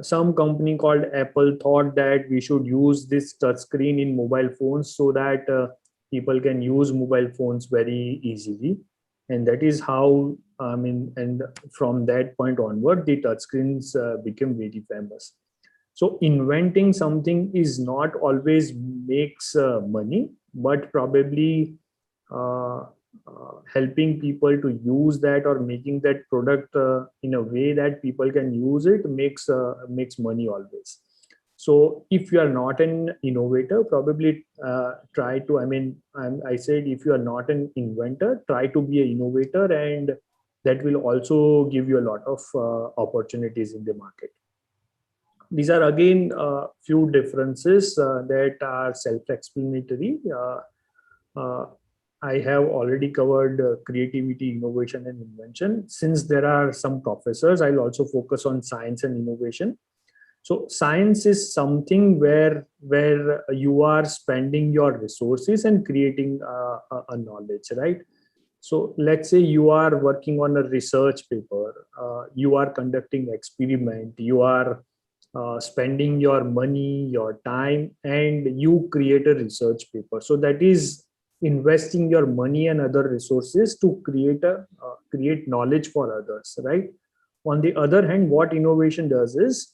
some company called Apple thought that we should use this touch screen in mobile phones so that people can use mobile phones very easily. And that is how, and from that point onward, the touch screens became very famous. So inventing something is not always makes money, but probably helping people to use that or making that product in a way that people can use it makes money always. So if you are not an innovator, probably try to, I said, if you are not an inventor, try to be an innovator, and that will also give you a lot of opportunities in the market. These are again a few differences that are self-explanatory. I have already covered creativity, innovation, and invention. Since there are some professors, I'll also focus on science and innovation. So science is something where you are spending your resources and creating a knowledge, right? So let's say you are working on a research paper, you are conducting experiment, you are spending your money, your time, and you create a research paper. So that is investing your money and other resources to create knowledge for others, right? On the other hand, what innovation does is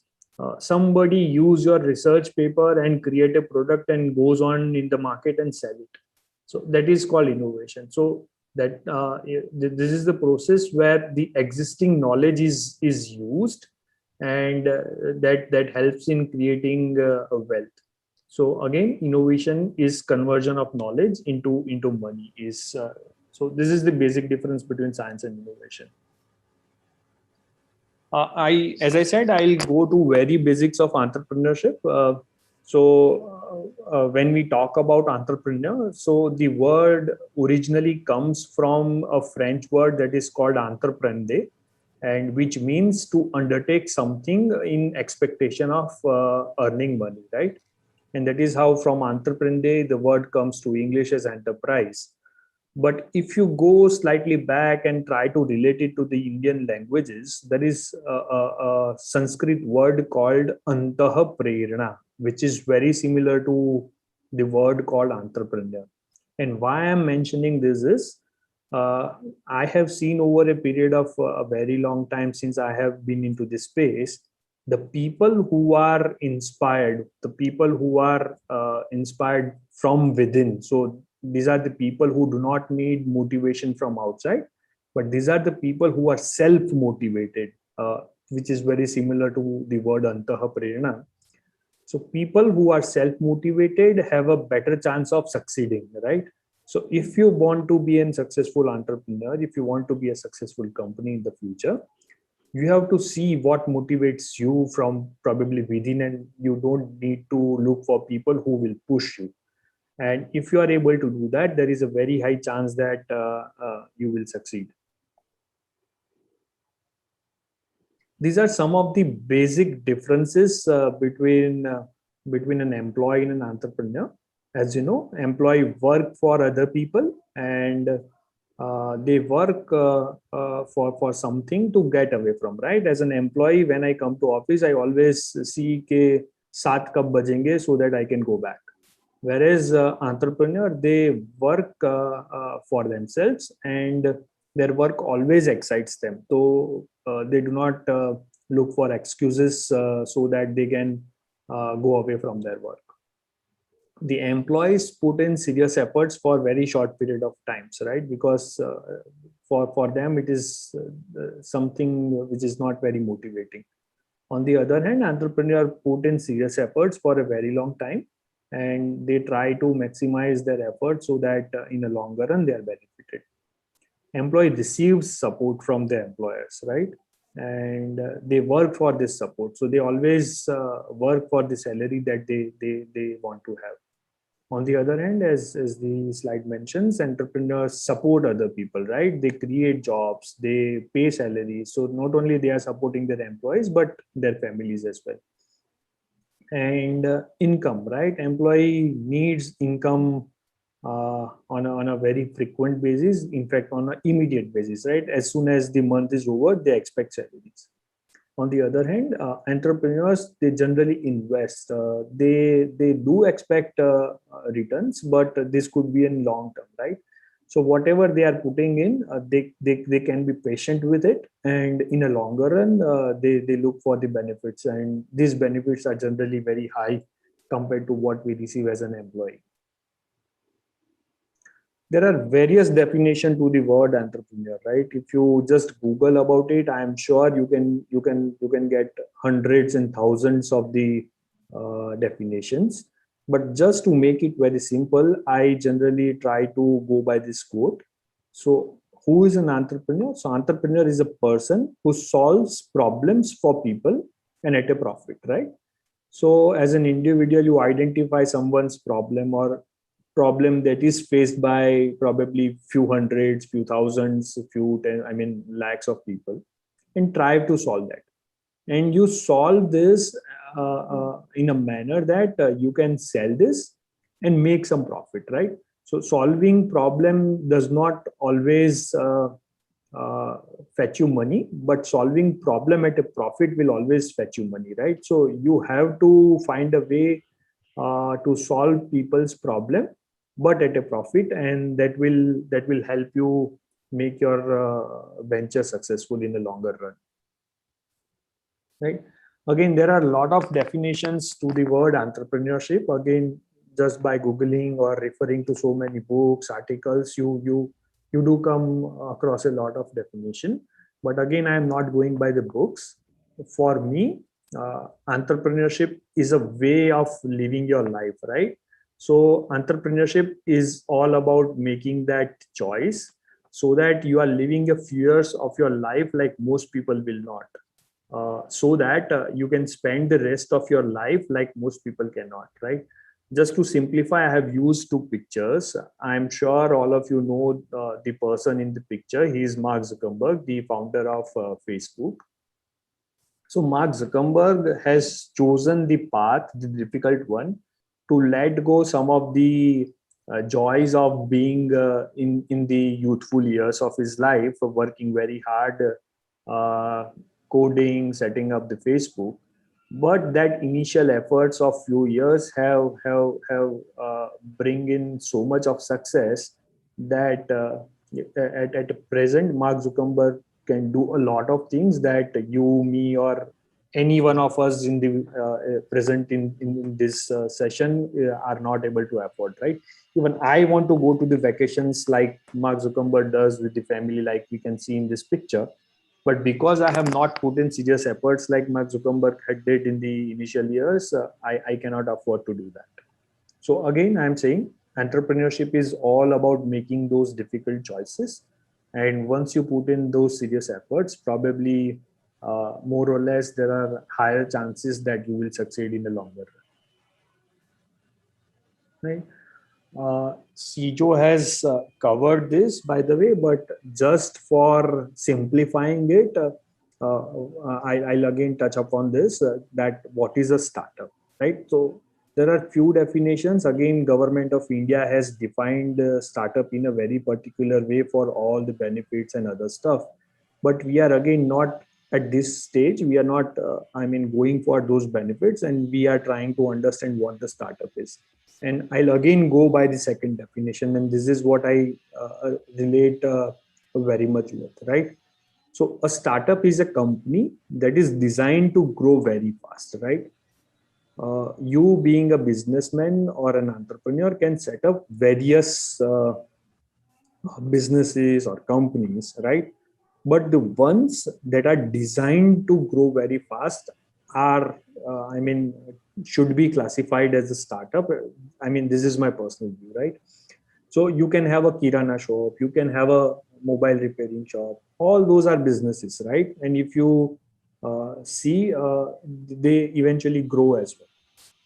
somebody use your research paper and create a product and goes on in the market and sell it. So that is called innovation. So that this is the process where the existing knowledge is used, and that helps in creating a wealth. So again, innovation is conversion of knowledge into money. So this is the basic difference between science and innovation. As I said, I'll go to very basics of entrepreneurship. When we talk about entrepreneur, so the word originally comes from a French word that is called entreprendre, and which means to undertake something in expectation of earning money, right? And that is how from entreprendre the word comes to English as enterprise. But if you go slightly back and try to relate it to the Indian languages, there is a Sanskrit word called antah prerna, which is very similar to the word called entrepreneur. And why I'm mentioning this is, I have seen over a period of a very long time since I have been into this space, the people who are inspired, the people who are inspired from within. So these are the people who do not need motivation from outside, but these are the people who are self-motivated, which is very similar to the word antah prerna. So people who are self-motivated have a better chance of succeeding, right? So if you want to be a successful entrepreneur, if you want to be a successful company in the future, you have to see what motivates you from probably within, and you don't need to look for people who will push you. And if you are able to do that, there is a very high chance that you will succeed. These are some of the basic differences between an employee and an entrepreneur. As you know, employee work for other people, and they work for something to get away from, right? As an employee, when I come to office, I always see ke 7 kab bajenge so that I can go back. Whereas entrepreneur, they work for themselves, and their work always excites them. So they do not look for excuses so that they can go away from their work. The employees put in serious efforts for very short period of times, right? Because for them it is something which is not very motivating. On the other hand, entrepreneur put in serious efforts for a very long time, and they try to maximize their efforts so that in the longer run they are benefited. Employee receives support from their employers, right? And they work for this support, so they always work for the salary that they want to have. On the other hand, as the slide mentions, entrepreneurs support other people, right? They create jobs, they pay salaries. So not only they are supporting their employees, but their families as well. And income, right? Employee needs income on a very frequent basis, in fact, on an immediate basis, right? As soon as the month is over, they expect salaries. On the other hand, entrepreneurs, they generally invest. They do expect returns, but this could be in long term, right? So whatever they are putting in, they can be patient with it, and in a longer run, they look for the benefits, and these benefits are generally very high compared to what we receive as an employee. There are various definitions to the word entrepreneur, right? If you just Google about it, I am sure you can get hundreds and thousands of the definitions. But just to make it very simple, I generally try to go by this quote. So who is an entrepreneur? So entrepreneur is a person who solves problems for people and at a profit, right? So as an individual, you identify someone's problem or problem that is faced by probably few hundreds, few thousands, lakhs of people, and try to solve that. And you solve this in a manner that you can sell this and make some profit, right? So solving problem does not always fetch you money, but solving problem at a profit will always fetch you money, right? So you have to find a way to solve people's problem, but at a profit, and that will help you make your venture successful in the longer run, right? Again, there are a lot of definitions to the word entrepreneurship. Again, just by googling or referring to so many books, articles, you do come across a lot of definition. But again, I am not going by the books. For me, entrepreneurship is a way of living your life, right? So entrepreneurship is all about making that choice so that you are living a few years of your life like most people will not. So that you can spend the rest of your life like most people cannot, right? Just to simplify, I have used two pictures. I'm sure all of you know the person in the picture. He is Mark Zuckerberg, the founder of Facebook. So Mark Zuckerberg has chosen the path, the difficult one, to let go some of the joys of being in the youthful years of his life, working very hard, uh, coding, setting up the Facebook. But that initial efforts of few years have bring in so much of success that at present Mark Zuckerberg can do a lot of things that you, me, or any one of us in the present in this session are not able to afford, right? Even I want to go to the vacations like Mark Zuckerberg does with the family, like we can see in this picture. But because I have not put in serious efforts like Mark Zuckerberg had did in the initial years, I cannot afford to do that. So again, I'm saying entrepreneurship is all about making those difficult choices. And once you put in those serious efforts, probably more or less there are higher chances that you will succeed in the longer run. Right? Sijo has covered this, by the way, but just for simplifying it, I'll again touch upon this, that what is a startup, right? So there are few definitions. Again, Government of India has defined startup in a very particular way for all the benefits and other stuff. But we are again not at this stage. We are not, going for those benefits, and we are trying to understand what the startup is. And I'll again go by the second definition, and this is what I relate very much with, right? So a startup is a company that is designed to grow very fast, right? You being a businessman or an entrepreneur can set up various businesses or companies, right? But the ones that are designed to grow very fast are, should be classified as a startup. This is my personal view, right? So you can have a kirana shop, you can have a mobile repairing shop. All those are businesses, right? And if you see, they eventually grow as well.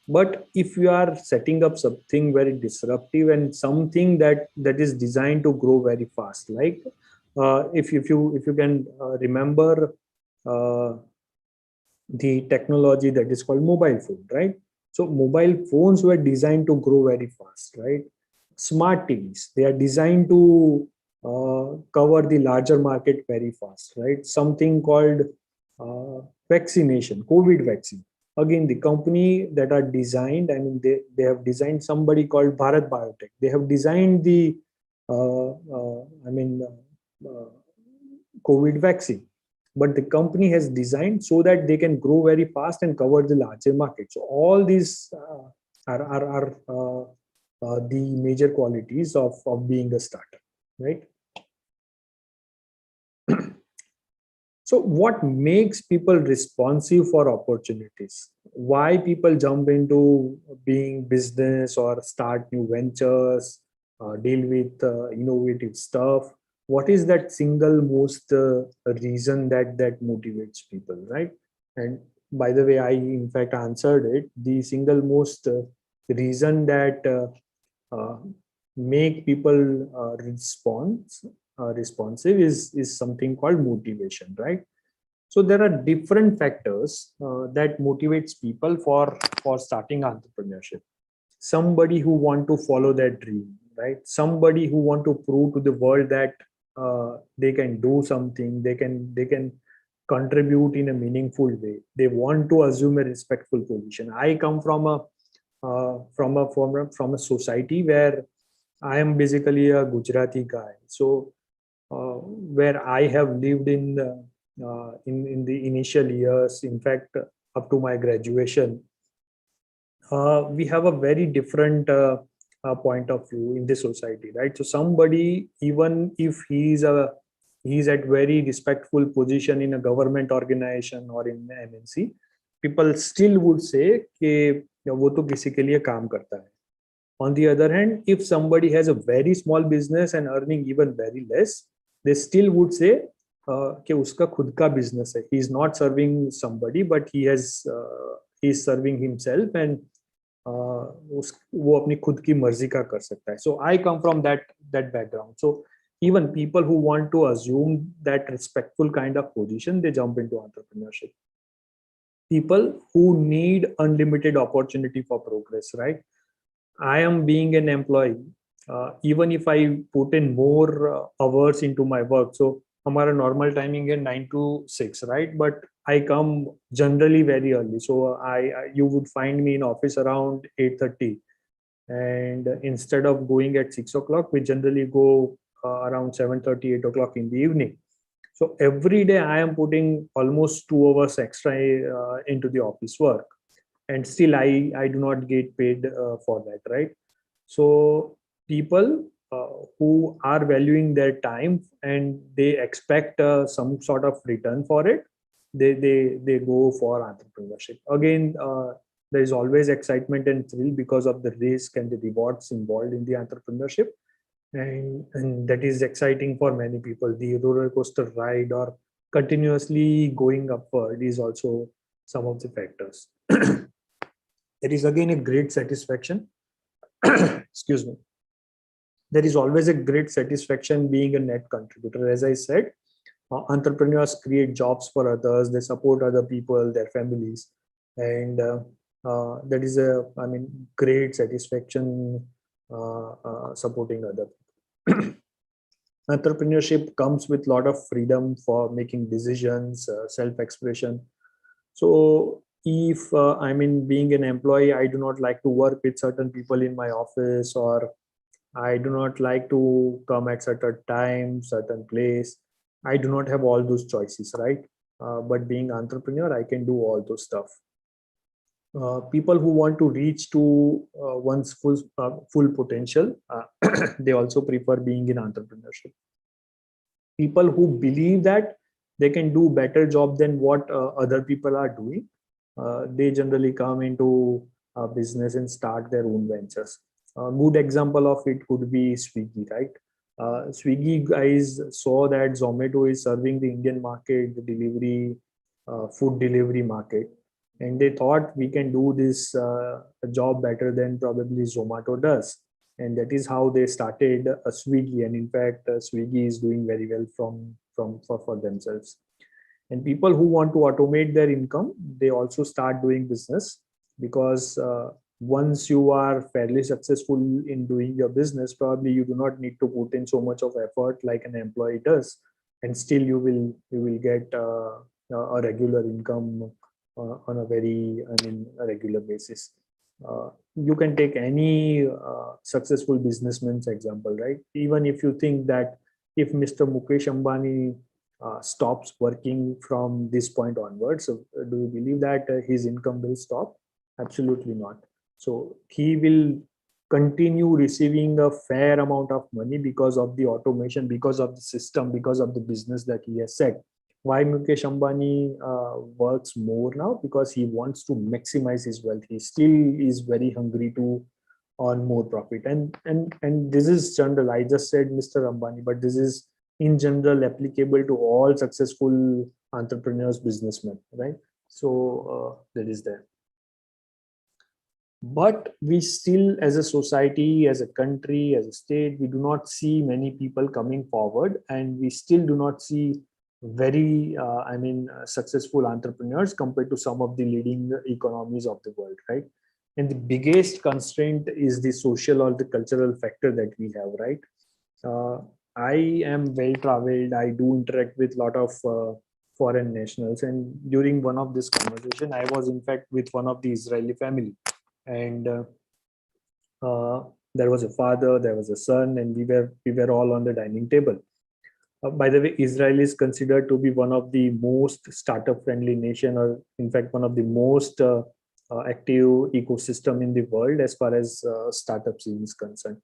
But if you are setting up something very disruptive and something that is designed to grow very fast, like if you can remember uh, the technology that is called mobile phone, right? So mobile phones were designed to grow very fast, right? Smart TVs, they are designed to cover the larger market very fast, right? Something called vaccination, COVID vaccine. Again, the company that are designed, they have designed, somebody called Bharat Biotech. They have designed the COVID vaccine, but the company has designed so that they can grow very fast and cover the larger market. So all these are the major qualities of being a startup, right? So what makes people responsive for opportunities? Why people jump into being business or start new ventures, deal with innovative stuff? What is that single most reason that motivates people, right? And by the way, I in fact answered it. The single most reason that make people responsive is something called motivation, right? So there are different factors that motivates people for starting entrepreneurship. Somebody who want to follow their dream, right? Somebody who want to prove to the world that they can do something, they can contribute in a meaningful way. They want to assume a respectful position. I come from a society where I am basically a Gujarati guy. So where I have lived in the initial years, in fact, up to my graduation, we have a very different point of view in the society, right? So somebody, even if he's at very respectful position in a government organization or in MNC, people still would say कि वो तो किसी के लिए काम करता है. On the other hand, if somebody has a very small business and earning even very less, they still would say कि उसका खुद का business है. He is not serving somebody, but he is serving himself, and वो अपनी खुद की मर्जी का कर सकता है. So I come from that background. So even people who want to assume that respectful kind of position, they jump into entrepreneurship. People who need unlimited opportunity for progress, right? I am being an employee, even if I put in more hours into my work. So हमारा normal timing is 9 to 6, right? But I come generally very early. So you would find me in office around 8:30. And instead of going at 6 o'clock, we generally go around 7:30, 8 o'clock in the evening. So every day I am putting almost 2 hours extra into the office work. And still I do not get paid for that, right? So people who are valuing their time and they expect some sort of return for it, they go for entrepreneurship. Again, there is always excitement and thrill because of the risk and the rewards involved in the entrepreneurship, and that is exciting for many people. The roller coaster ride or continuously going upward is also some of the factors. There is again a great satisfaction. Excuse me. There is always a great satisfaction being a net contributor. As I said, entrepreneurs create jobs for others. They support other people, their families, and that is great satisfaction supporting other people. Entrepreneurship comes with a lot of freedom for making decisions, self-expression. So if being an employee, I do not like to work with certain people in my office, or I do not like to come at certain time, certain place. I do not have all those choices, right? But being entrepreneur, I can do all those stuff. People who want to reach to one's full potential, they also prefer being in entrepreneurship. People who believe that they can do better job than what other people are doing, they generally come into business and start their own ventures. A good example of it could be Swiggy, right? Swiggy guys saw that Zomato is serving the Indian market, the delivery, food delivery market, and they thought we can do this job better than probably Zomato does. And that is how they started a Swiggy. And in fact, Swiggy is doing very well for themselves. And people who want to automate their income, they also start doing business, because once you are fairly successful in doing your business, probably you do not need to put in so much of effort like an employee does, and still you will get a regular income on a very a regular basis. You can take any successful businessman's example, right? Even if you think that if Mr. Mukesh Ambani stops working from this point onwards, so do you believe that his income will stop? Absolutely not. So he will continue receiving a fair amount of money because of the automation, because of the system, because of the business that he has set. Why Mukesh Ambani works more now? Because he wants to maximize his wealth. He still is very hungry to earn more profit. And this is general. I just said Mr. Ambani, but this is in general applicable to all successful entrepreneurs, businessmen, right? So that is there. But we still, as a society, as a country, as a state, we do not see many people coming forward, and we still do not see very successful entrepreneurs compared to some of the leading economies of the world, right? And the biggest constraint is the social or the cultural factor that we have, right? I am well traveled. I do interact with a lot of foreign nationals, and during one of this conversation, I was in fact with one of the Israeli family, and there was a father, there was a son, and we were all on the dining table. By the way, Israel is considered to be one of the most startup-friendly nation, or in fact, one of the most active ecosystem in the world as far as startups is concerned.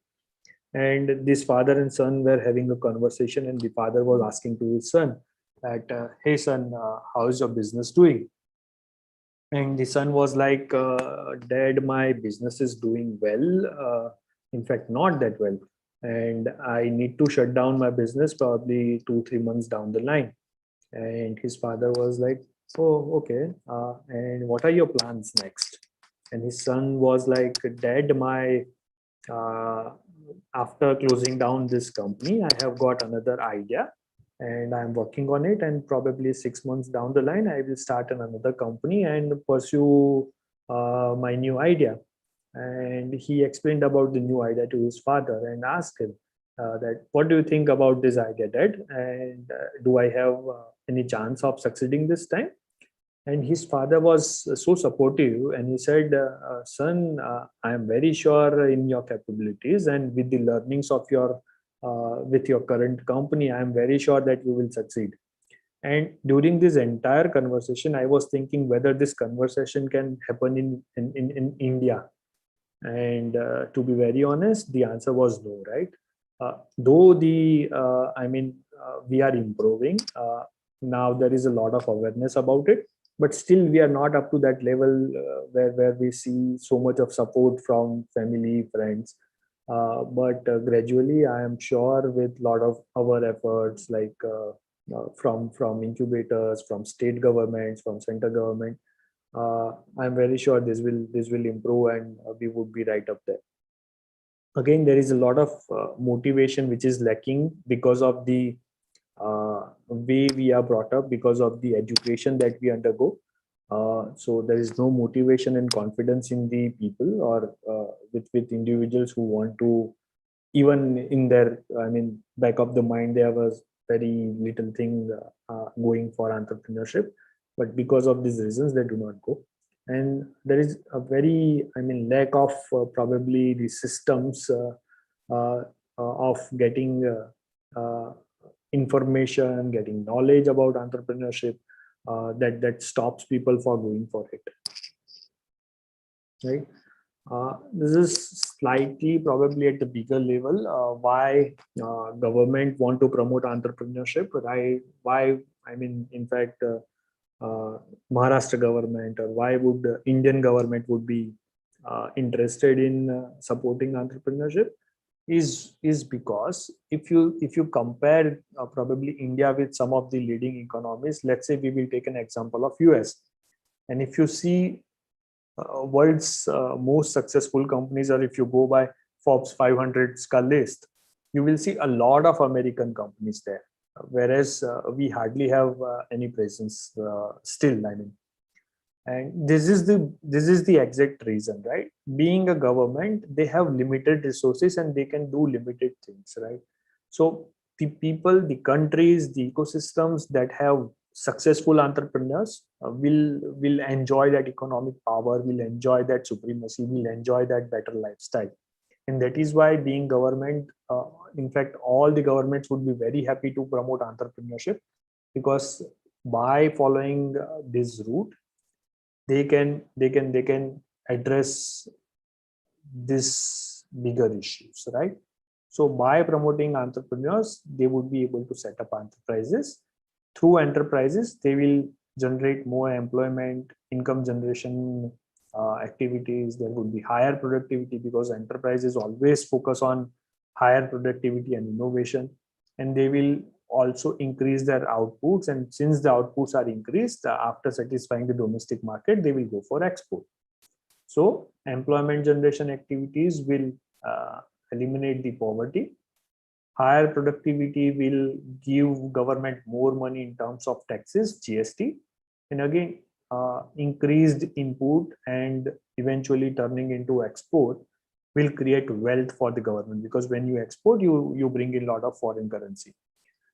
And this father and son were having a conversation, and the father was asking to his son that, "Hey son, how is your business doing?" And the son was like, Dad, my business is doing well. In fact, not that well. And I need to shut down my business probably 2-3 months down the line. And his father was like, oh, okay. And what are your plans next? And his son was like, Dad, my after closing down this company, I have got another idea and I'm working on it. And probably 6 months down the line, I will start another company and pursue my new idea. And he explained about the new idea to his father and asked him that, what do you think about this idea, Dad? And do I have any chance of succeeding this time? And his father was so supportive, and he said, son, I am very sure in your capabilities, and with the learnings of your with your current company, I am very sure that you will succeed. And during this entire conversation, I was thinking whether this conversation can happen in India. And to be very honest, the answer was no, right? Though we are improving. Now there is a lot of awareness about it, but still we are not up to that level where we see so much of support from family, friends. But gradually, I am sure with a lot of our efforts, like from incubators, from state governments, from central government, I'm very sure this will improve, and we would be right up there. Again, there is a lot of motivation which is lacking because of the way we are brought up, because of the education that we undergo. So there is no motivation and confidence in the people, or with individuals who want to, even in their, back of the mind, there was very little thing going for entrepreneurship, but because of these reasons, they do not go. And there is a very, lack of probably the systems of getting information, getting knowledge about entrepreneurship that stops people for going for it, right? This is slightly probably at the bigger level why government want to promote entrepreneurship, right? Why, in fact, Maharashtra government, or why would the Indian government would be interested in supporting entrepreneurship is because if you compare probably India with some of the leading economies, let's say we will take an example of US, and if you see world's most successful companies, or if you go by Forbes 500 list, you will see a lot of American companies there, whereas we hardly have any presence still. And this is the exact reason, right? Being a government, they have limited resources and they can do limited things, right? So the people, the countries, the ecosystems that have successful entrepreneurs will enjoy that economic power, will enjoy that supremacy, will enjoy that better lifestyle. And that is why being government, in fact, all the governments would be very happy to promote entrepreneurship, because by following this route, they can address this bigger issues, right? So by promoting entrepreneurs, they would be able to set up enterprises. Through enterprises, they will generate more employment, income generation activities. There would be higher productivity, because enterprises always focus on higher productivity and innovation, and they will also increase their outputs. And since the outputs are increased, after satisfying the domestic market, they will go for export. So employment generation activities will eliminate the poverty. Higher productivity will give government more money in terms of taxes, GST, and again, increased input and eventually turning into export will create wealth for the government, because when you export, you bring in a lot of foreign currency.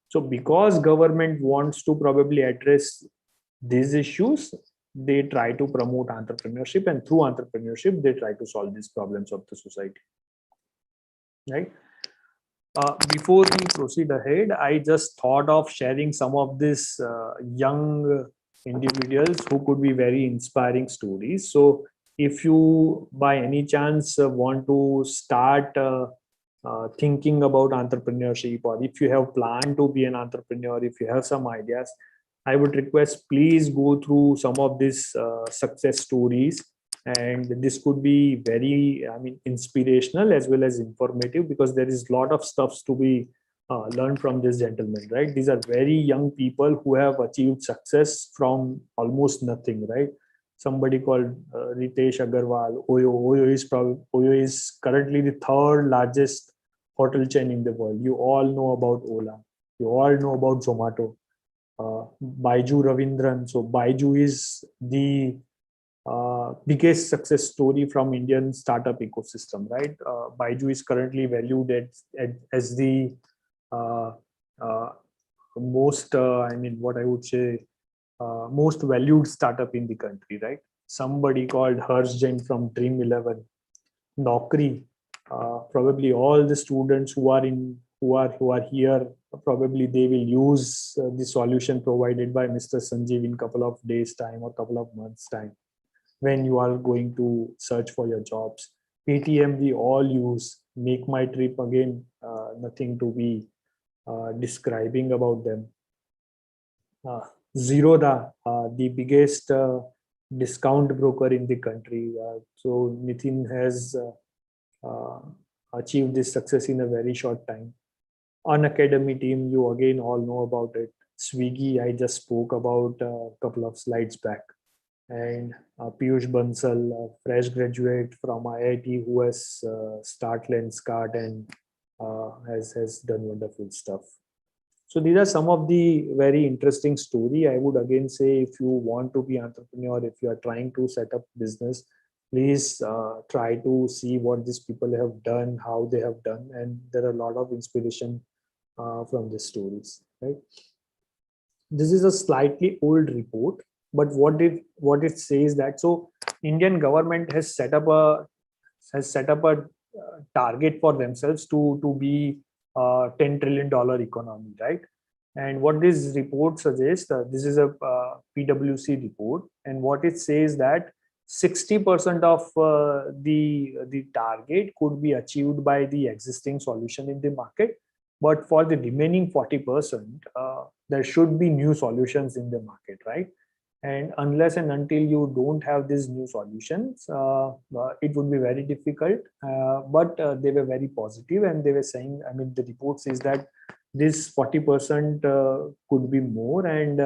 So because government wants to probably address these issues, they try to promote entrepreneurship, and through entrepreneurship, they try to solve these problems of the society, right? Before we proceed ahead, I just thought of sharing some of these young individuals who could be very inspiring stories. So if you by any chance want to start thinking about entrepreneurship, or if you have planned to be an entrepreneur, if you have some ideas, I would request, please go through some of these success stories, and this could be very, inspirational as well as informative, because there is a lot of stuffs to be learned from this gentleman, right? These are very young people who have achieved success from almost nothing, right? Somebody called Ritesh Agarwal, Oyo is currently the third largest hotel chain in the world. You all know about Ola. You all know about Zomato. Baiju Ravindran. So Baiju is the biggest success story from Indian startup ecosystem, right? Baiju is currently valued as the uh, uh, most, what I would say, most valued startup in the country, right? Somebody called Harsh Jain from Dream 11, Naukri. Probably all the students who are here, probably they will use the solution provided by Mr. Sanjeev in couple of days time or couple of months time, when you are going to search for your jobs. Paytm we all use. Make My Trip, again, nothing to be describing about them. Zerodha, the biggest discount broker in the country. So Nitin has uh, achieved this success in a very short time. Unacademy team, you again all know about it. Swiggy, I just spoke about a couple of slides back. And Piyush Bansal, a fresh graduate from IIT, who has start Lenskart and has done wonderful stuff. So these are some of the very interesting story. I would again say, if you want to be entrepreneur, if you are trying to set up business, please try to see what these people have done, how they have done, and there are a lot of inspiration from these stories, right? This is a slightly old report, but what it says that, so Indian government has set up a target for themselves to be $10 trillion economy, right? And what this report suggests, this is a PwC report, and what it says that 60% of the target could be achieved by the existing solution in the market, but for the remaining 40%, there should be new solutions in the market, right? And unless and until you don't have these new solutions, it would be very difficult. But they were very positive, and they were saying, the report says that this 40% could be more, and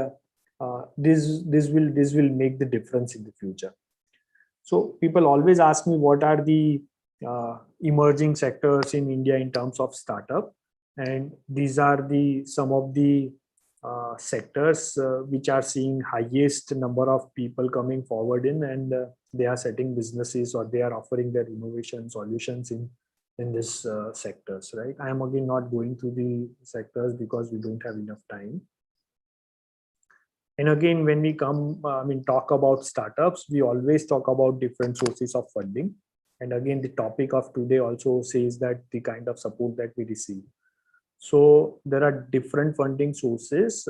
this will make the difference in the future. So people always ask me, what are the emerging sectors in India in terms of startup, and these are the some of the sectors which are seeing highest number of people coming forward in, and they are setting businesses, or they are offering their innovation solutions in this sectors, right? I am again not going through the sectors because we don't have enough time. And again, when we come, talk about startups, we always talk about different sources of funding. And again, the topic of today also says that the kind of support that we receive. So there are different funding sources.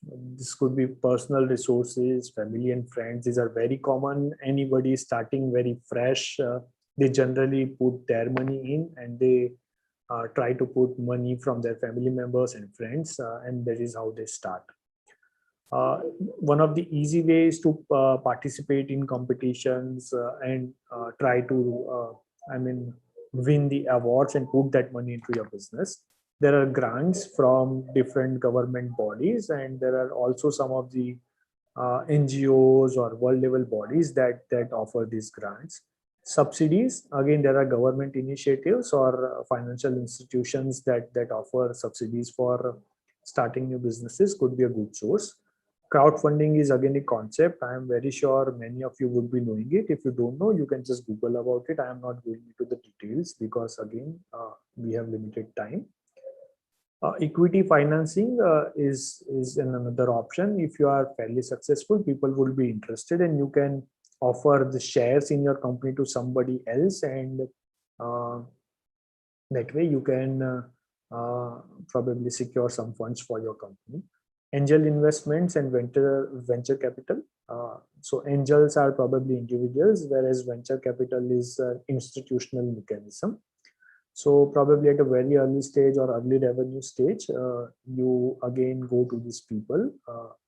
This could be personal resources, family and friends. These are very common. Anybody starting very fresh, they generally put their money in, and they try to put money from their family members and friends, and that is how they start. One of the easy ways to participate in competitions and try to, win the awards and put that money into your business. There are grants from different government bodies, and there are also some of the NGOs or world level bodies that offer these grants. Subsidies, again, there are government initiatives or financial institutions that offer subsidies for starting new businesses, could be a good source. Crowdfunding is again a concept. I am very sure many of you would be knowing it. If you don't know, you can just Google about it. I am not going into the details because again, we have limited time. Equity financing is another option. If you are fairly successful, people will be interested, and you can offer the shares in your company to somebody else, and that way you can probably secure some funds for your company. Angel investments and venture capital. So angels are probably individuals, whereas venture capital is an institutional mechanism. So probably at a very early stage or early revenue stage, you again go to these people,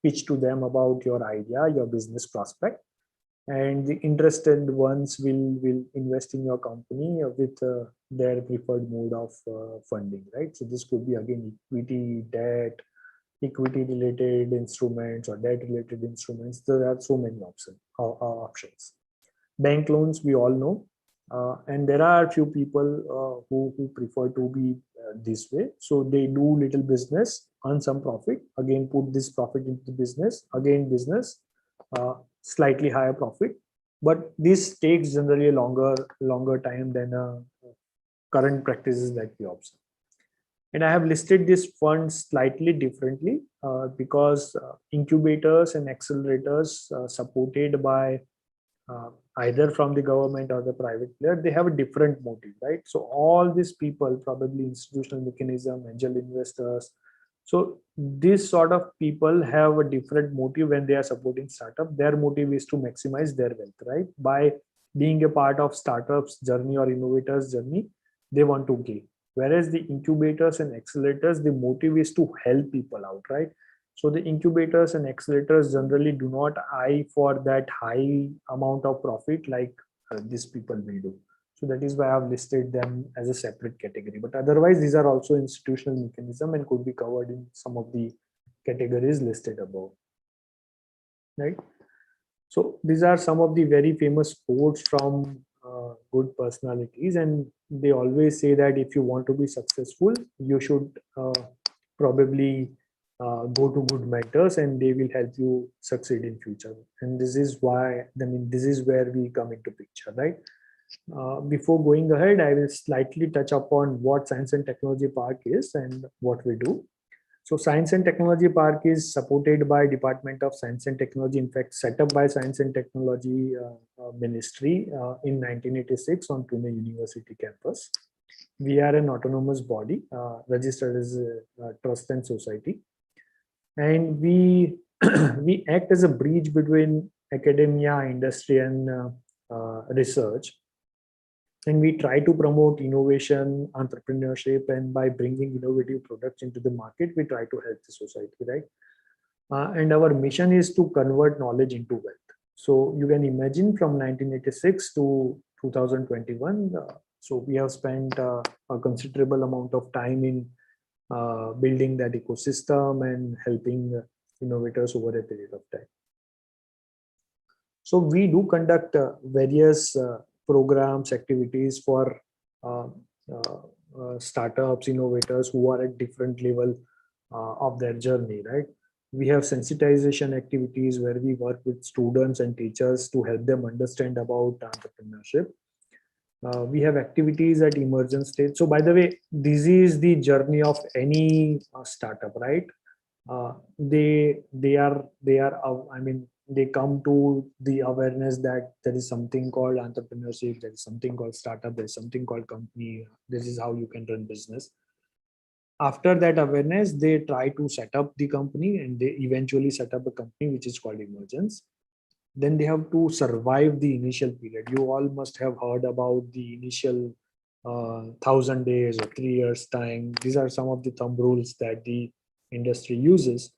pitch to them about your idea, your business prospect, and the interested ones will invest in your company with their preferred mode of funding, right? So this could be again equity, debt, equity related instruments or debt related instruments. There are so many options. Bank loans, we all know, and there are a few people who prefer to be this way. So they do little business, earn some profit, again put this profit into the business, again business, slightly higher profit. But this takes generally a longer time than current practices that we observe. And I have listed this fund slightly differently because incubators and accelerators supported by either from the government or the private player, they have a different motive, right? So all these people, probably institutional mechanism, angel investors. So this sort of people have a different motive when they are supporting startup. Their motive is to maximize their wealth, right? By being a part of startups journey or innovators journey, they want to gain. Whereas the incubators and accelerators, the motive is to help people out, right? So the incubators and accelerators generally do not eye for that high amount of profit like these people will do. So that is why I've listed them as a separate category. But otherwise, these are also institutional mechanism and could be covered in some of the categories listed above. Right. So these are some of the very famous quotes from good personalities, and they always say that if you want to be successful, you should probably go to good mentors, and they will help you succeed in future. And this is why, I mean, this is where we come into picture, right? Before going ahead, I will slightly touch upon what Science and Technology Park is and what we do. So Science and Technology Park is supported by Department of Science and Technology, in fact, set up by Science and Technology Ministry in 1986 on Pune University campus. We are an autonomous body registered as a trust and society. And we, we act as a bridge between academia, industry, and research. And we try to promote innovation, entrepreneurship, and by bringing innovative products into the market, we try to help the society, right? And our mission is to convert knowledge into wealth. So you can imagine from 1986 to 2021, so we have spent a considerable amount of time in building that ecosystem and helping innovators over a period of time. So we do conduct various programs, activities for startups, innovators who are at different level of their journey, right? We have sensitization activities where we work with students and teachers to help them understand about entrepreneurship. We have activities at emergence stage. So by the way, this is the journey of any startup, right? They are I mean, they come to the awareness that there is something called entrepreneurship, there is something called startup, there is something called company. This is how you can run business. After that awareness, they try to set up the company, and they eventually set up a company which is called emergence. Then they have to survive the initial period. You all must have heard about the initial 1,000 days or 3 years time. These are some of the thumb rules that the industry uses.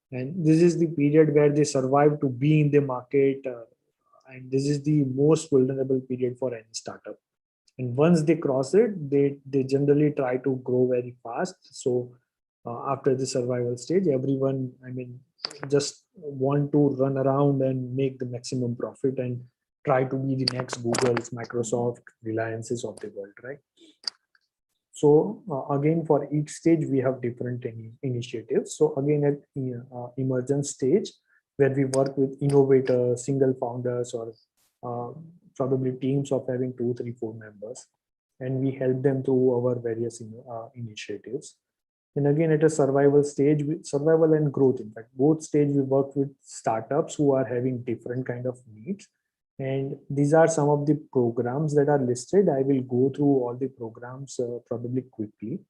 And this is the period where they survive to be in the market. And this is the most vulnerable period for any startup. And once they cross it, they generally try to grow very fast. So after the survival stage, everyone, I mean, just want to run around and make the maximum profit and try to be the next Google's, Microsoft, Reliance's of the world, right? So again, for each stage, we have different initiatives. So again, at emergence stage, where we work with innovators, single founders, or probably teams of having 2, 3, 4 members, and we help them through our various initiatives. And again, at a survival stage, survival and growth, in fact, both stage, we work with startups who are having different kind of needs. And these are some of the programs that are listed. I will go through all the programs probably quickly.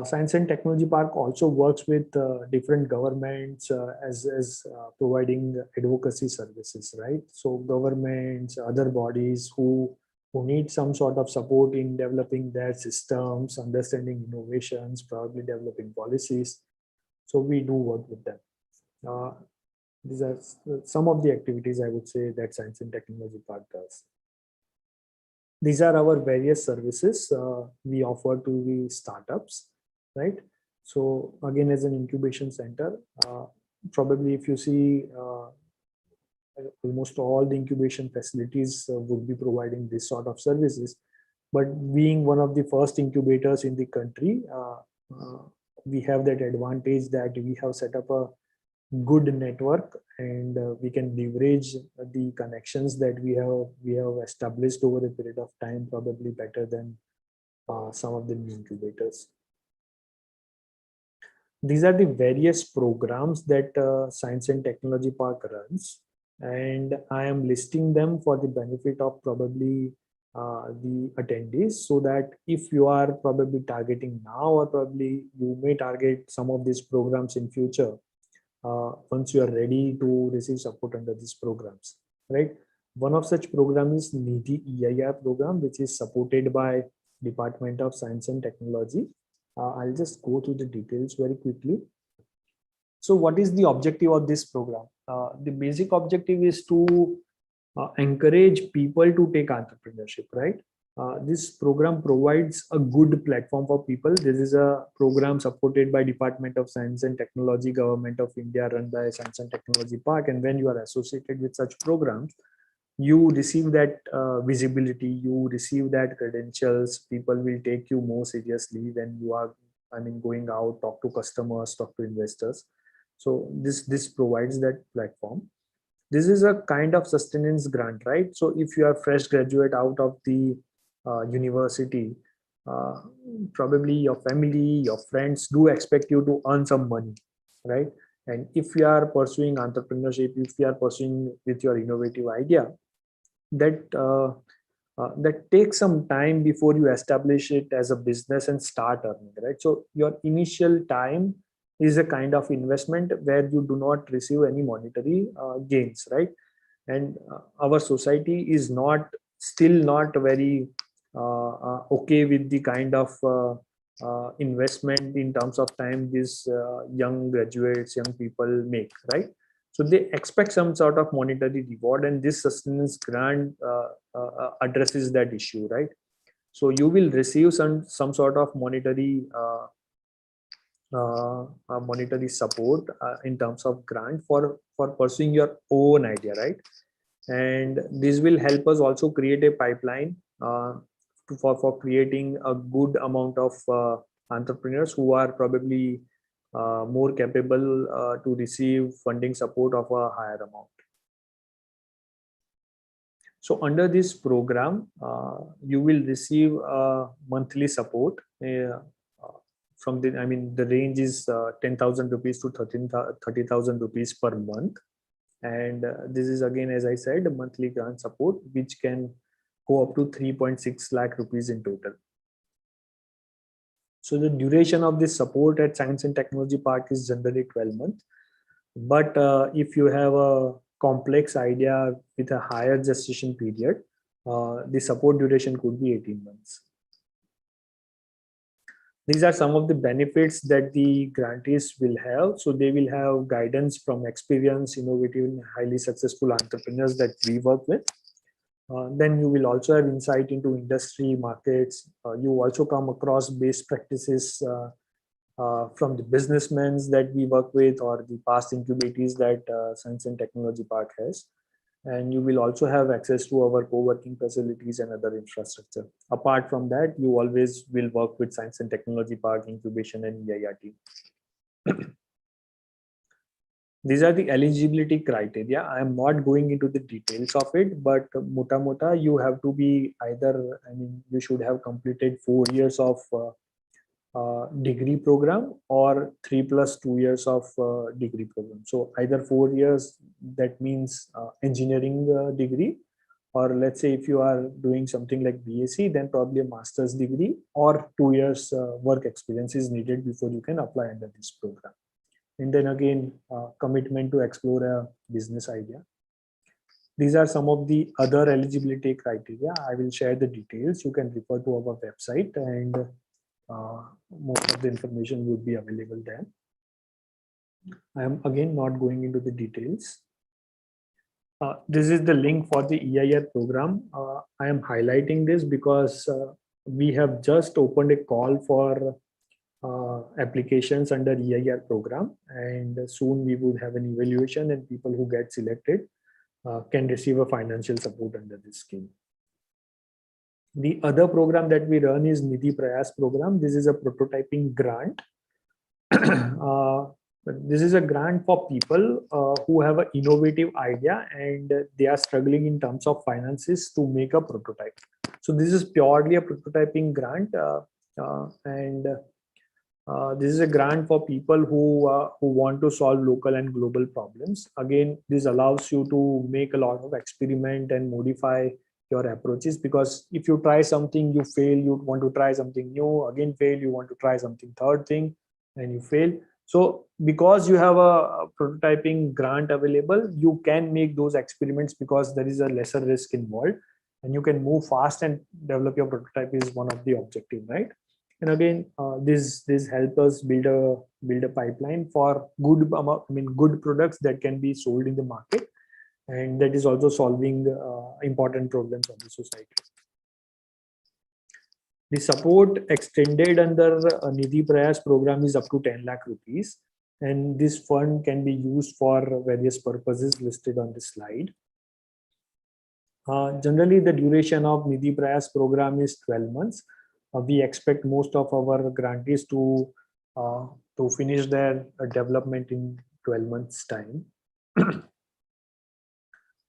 Science and Technology Park also works with different governments as providing advocacy services, right? So governments, other bodies who who need some sort of support in developing their systems, understanding innovations, probably developing policies. So we do work with them. These are some of the activities I would say that Science and Technology Park does. These are our various services we offer to the startups, right? So again, as an incubation center, probably if you see almost all the incubation facilities would be providing this sort of services. But being one of the first incubators in the country, we have that advantage that we have set up a good network, and we can leverage the connections that we have established over a period of time, probably better than some of the new incubators. These are the various programs that Science and Technology Park runs, and I am listing them for the benefit of probably the attendees, so that if you are probably targeting now, or probably you may target some of these programs in future, once you are ready to receive support under these programs, right? One of such programs is Nidhi EIR program, which is supported by Department of Science and Technology. I'll just go through the details very quickly. So what is the objective of this program? The basic objective is to encourage people to take entrepreneurship, right? This program provides a good platform for people. This is a program supported by Department of Science and Technology, Government of India, run by Science and Technology Park. And when you are associated with such programs, you receive that visibility, you receive that credentials. People will take you more seriously when you are, going out, talk to customers, talk to investors. So this provides that platform. This is a kind of sustenance grant, right? So if you are fresh graduate out of the university, probably your family, your friends do expect you to earn some money, right? And if you are pursuing entrepreneurship, if you are pursuing with your innovative idea, that takes some time before you establish it as a business and start earning, right? So your initial time is a kind of investment where you do not receive any monetary gains, right? And our society is still not very okay with the kind of investment in terms of time these young graduates, young people make, right? So they expect some sort of monetary reward, and this sustenance grant addresses that issue, right? So you will receive some sort of monetary support in terms of grant for pursuing your own idea, right? And this will help us also create a pipeline for creating a good amount of entrepreneurs who are probably more capable to receive funding support of a higher amount. So under this program, you will receive monthly support from the range is 10,000 rupees to 30,000 rupees per month. And this is again, as I said, a monthly grant support, which can go up to 3.6 lakh rupees in total. So the duration of this support at Science and Technology Park is generally 12 months. But if you have a complex idea with a higher gestation period, the support duration could be 18 months. These are some of the benefits that the grantees will have. So they will have guidance from experienced, innovative, and highly successful entrepreneurs that we work with. Then you will also have insight into industry markets. You also come across best practices from the businessmen that we work with, or the past incubators that Science and Technology Park has. And you will also have access to our co-working facilities and other infrastructure. Apart from that, you always will work with Science and Technology Park, Incubation, and EIR team. These are the eligibility criteria. I am not going into the details of it, but mota you have to be either, you should have completed 4 years of degree program, or 3 + 2 years of degree program. So either 4 years, that means engineering degree, or let's say if you are doing something like BSc, then probably a master's degree, or 2 years work experience is needed before you can apply under this program. And then again, commitment to explore a business idea. These are some of the other eligibility criteria. I will share the details. You can refer to our website, and most of the information would be available there. I am again not going into the details. This is the link for the EIR program. I am highlighting this because we have just opened a call for applications under EIR program, and soon we would have an evaluation, and people who get selected can receive a financial support under this scheme. The other program that we run is Nidhi Prayas program. This is a prototyping grant. This is a grant for people who have an innovative idea and they are struggling in terms of finances to make a prototype. So this is purely a prototyping grant, and this is a grant for people who want to solve local and global problems. Again, this allows you to make a lot of experiment and modify your approaches, because if you try something, you fail, you want to try something new, again fail, you want to try something third thing, and you fail. So because you have a prototyping grant available, you can make those experiments because there is a lesser risk involved, and you can move fast and develop your prototype is one of the objective, right? And again, this helps us build a pipeline for good products that can be sold in the market, and that is also solving important problems of the society. The support extended under Nidhi Prayas program is up to 10 lakh rupees, and this fund can be used for various purposes listed on the slide. Generally, the duration of Nidhi Prayas program is 12 months. We expect most of our grantees to finish their development in 12 months time.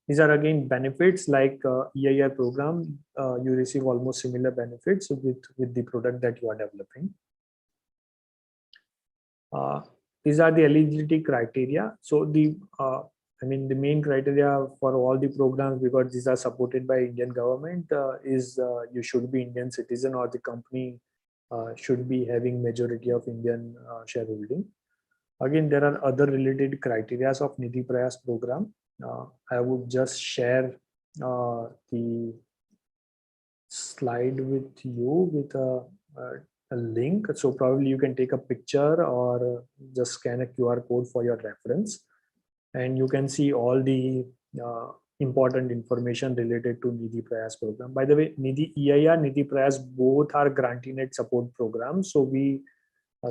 These are again benefits like EIR program. You receive almost similar benefits with the product that you are developing. These are the eligibility criteria. So the main criteria for all the programs, because these are supported by Indian government, is you should be Indian citizen, or the company should be having majority of Indian shareholding. Again, there are other related criteria of Nidhi Prayas program. I would just share the slide with you with a link. So probably you can take a picture or just scan a QR code for your reference, and you can see all the important information related to Nidhi Prayas program. By the way, Nidhi EIR, Nidhi Prayas, both are grantee-net support programs. So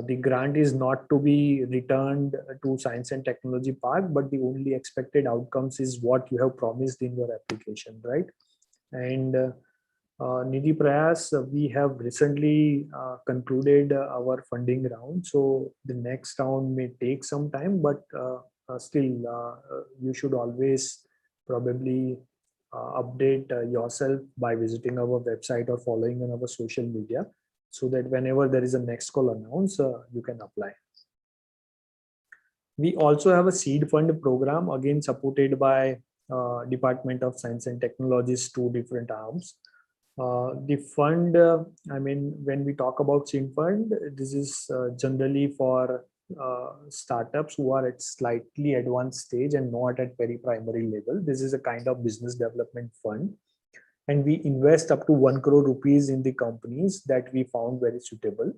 the grant is not to be returned to Science and Technology Park, but the only expected outcomes is what you have promised in your application, right? And Nidhi Prayas, we have recently concluded our funding round. So the next round may take some time, but still you should always probably update yourself by visiting our website or following on our social media, so that whenever there is a next call announced, you can apply. We also have a seed fund program, again supported by Department of Science and Technology's two different arms. The fund, when we talk about seed fund, this is generally for startups who are at slightly advanced stage and not at very primary level. This is a kind of business development fund, and we invest up to 1 crore rupees in the companies that we found very suitable.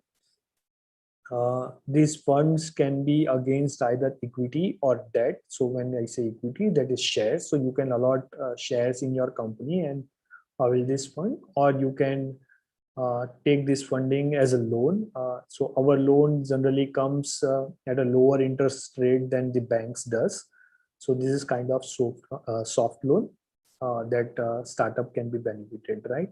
These funds can be against either equity or debt. So when I say equity, that is shares. So you can allot shares in your company and avail this fund, or you can take this funding as a loan. So our loan generally comes at a lower interest rate than the banks does. So this is kind of soft loan that startup can be benefited, right?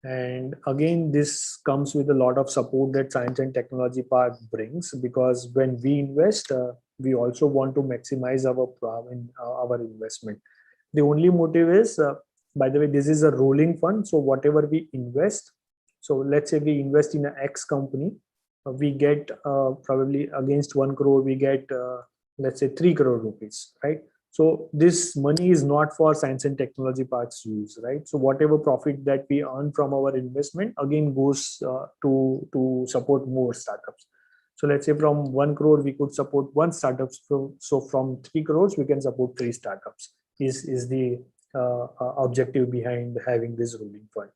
And again, this comes with a lot of support that Science and Technology Park brings, because when we invest, we also want to maximize our investment. The only motive is, by the way, this is a rolling fund. So whatever we invest, so let's say we invest in an X company, we get probably against 1 crore, we get let's say 3 crore rupees, right? So this money is not for Science and Technology Park's use, right? So whatever profit that we earn from our investment again goes to support more startups. So let's say from 1 crore we could support one startup. So from 3 crores we can support 3 startups. Is the objective behind having this rolling fund.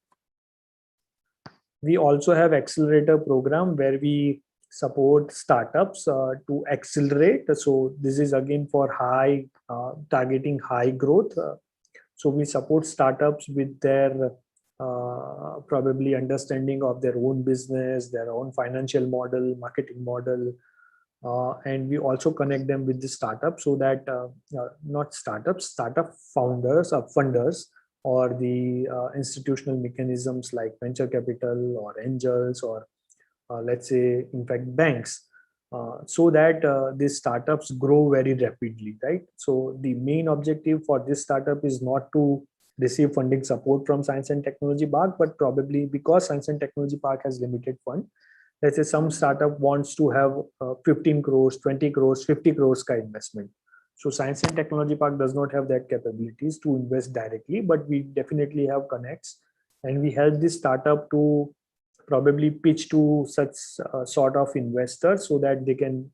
We also have accelerator program where we support startups to accelerate. So this is again for high targeting high growth. So we support startups with their probably understanding of their own business, their own financial model, marketing model, and we also connect them with the startup so that not startups, startup founders or funders, or the institutional mechanisms like venture capital or angels, or let's say in fact banks, so that these startups grow very rapidly, right? So the main objective for this startup is not to receive funding support from Science and Technology Park, but probably because Science and Technology Park has limited fund, let's say some startup wants to have 15 crores, 20 crores, 50 crores kind investment. So Science and Technology Park does not have that capabilities to invest directly, but we definitely have connects, and we help this startup to probably pitch to such sort of investors so that they can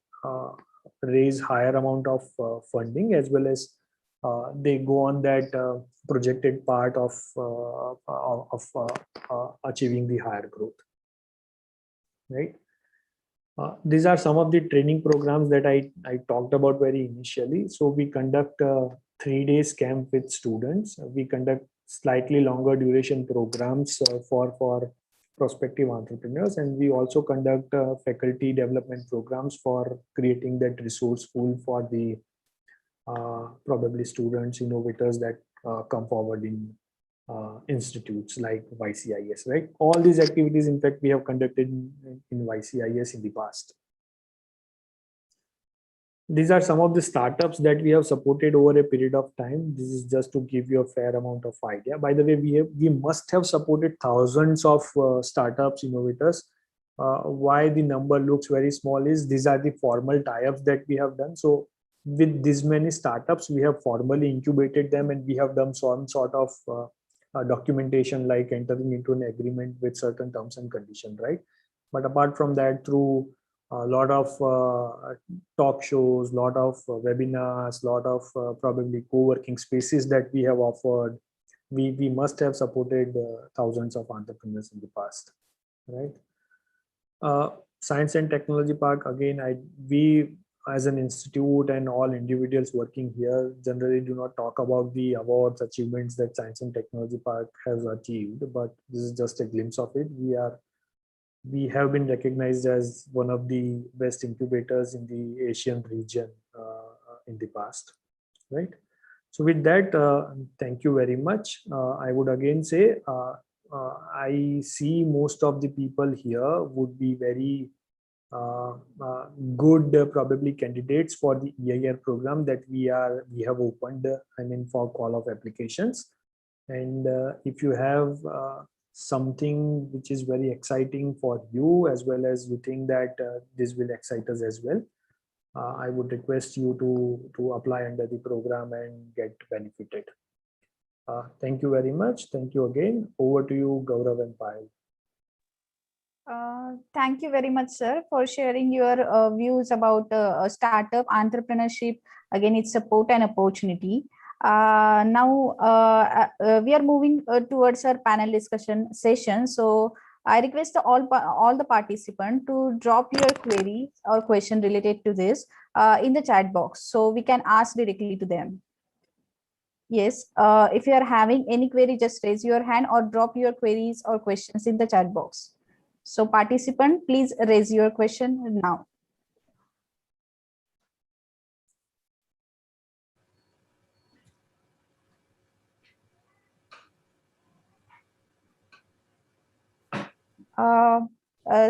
raise higher amount of funding, as well as they go on that projected part of achieving the higher growth, right? These are some of the training programs that I talked about very initially. So we conduct 3 days camp with students. We conduct slightly longer duration programs for prospective entrepreneurs, and we also conduct faculty development programs for creating that resource pool for the probably students, innovators that come forward in institutes like YCIS, right? All these activities, in fact, we have conducted in YCIS in the past. These are some of the startups that we have supported over a period of time. This is just to give you a fair amount of idea. By the way, we must have supported thousands of startups, innovators. Why the number looks very small is these are the formal tie-ups that we have done. So with this many startups, we have formally incubated them, and we have done some sort of documentation like entering into an agreement with certain terms and conditions, right? But apart from that, through a lot of talk shows, lot of webinars, lot of probably co-working spaces that we have offered, we must have supported thousands of entrepreneurs in the past, right? Science and Technology Park, again, we as an institute and all individuals working here generally do not talk about the awards, achievements that Science and Technology Park has achieved, but this is just a glimpse of it. We have been recognized as one of the best incubators in the Asian region in the past, right? So with that, thank you very much. I would again say, I see most of the people here would be very good probably candidates for the EIR program that we have opened, for call of applications. And if you have something which is very exciting for you, as well as you think that this will excite us as well, I would request you to apply under the program and get benefited. Thank you very much. Thank you again. Over to you, Gaurav and Payal. Thank you very much, sir, for sharing your views about startup entrepreneurship, again, its support and opportunity. Now we are moving towards our panel discussion session. So I request all the participants to drop your query or question related to this in the chat box, so we can ask directly to them. Yes, if you are having any query, just raise your hand or drop your queries or questions in the chat box. So participant, please raise your question now.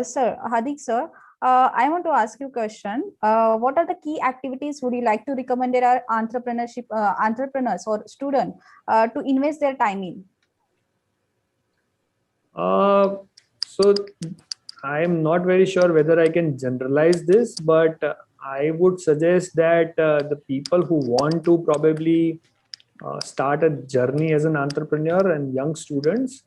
Sir, Hadik sir, I want to ask you a question. What are the key activities would you like to recommend our entrepreneurs or students to invest their time in? So I'm not very sure whether I can generalize this, but I would suggest that the people who want to probably start a journey as an entrepreneur and young students,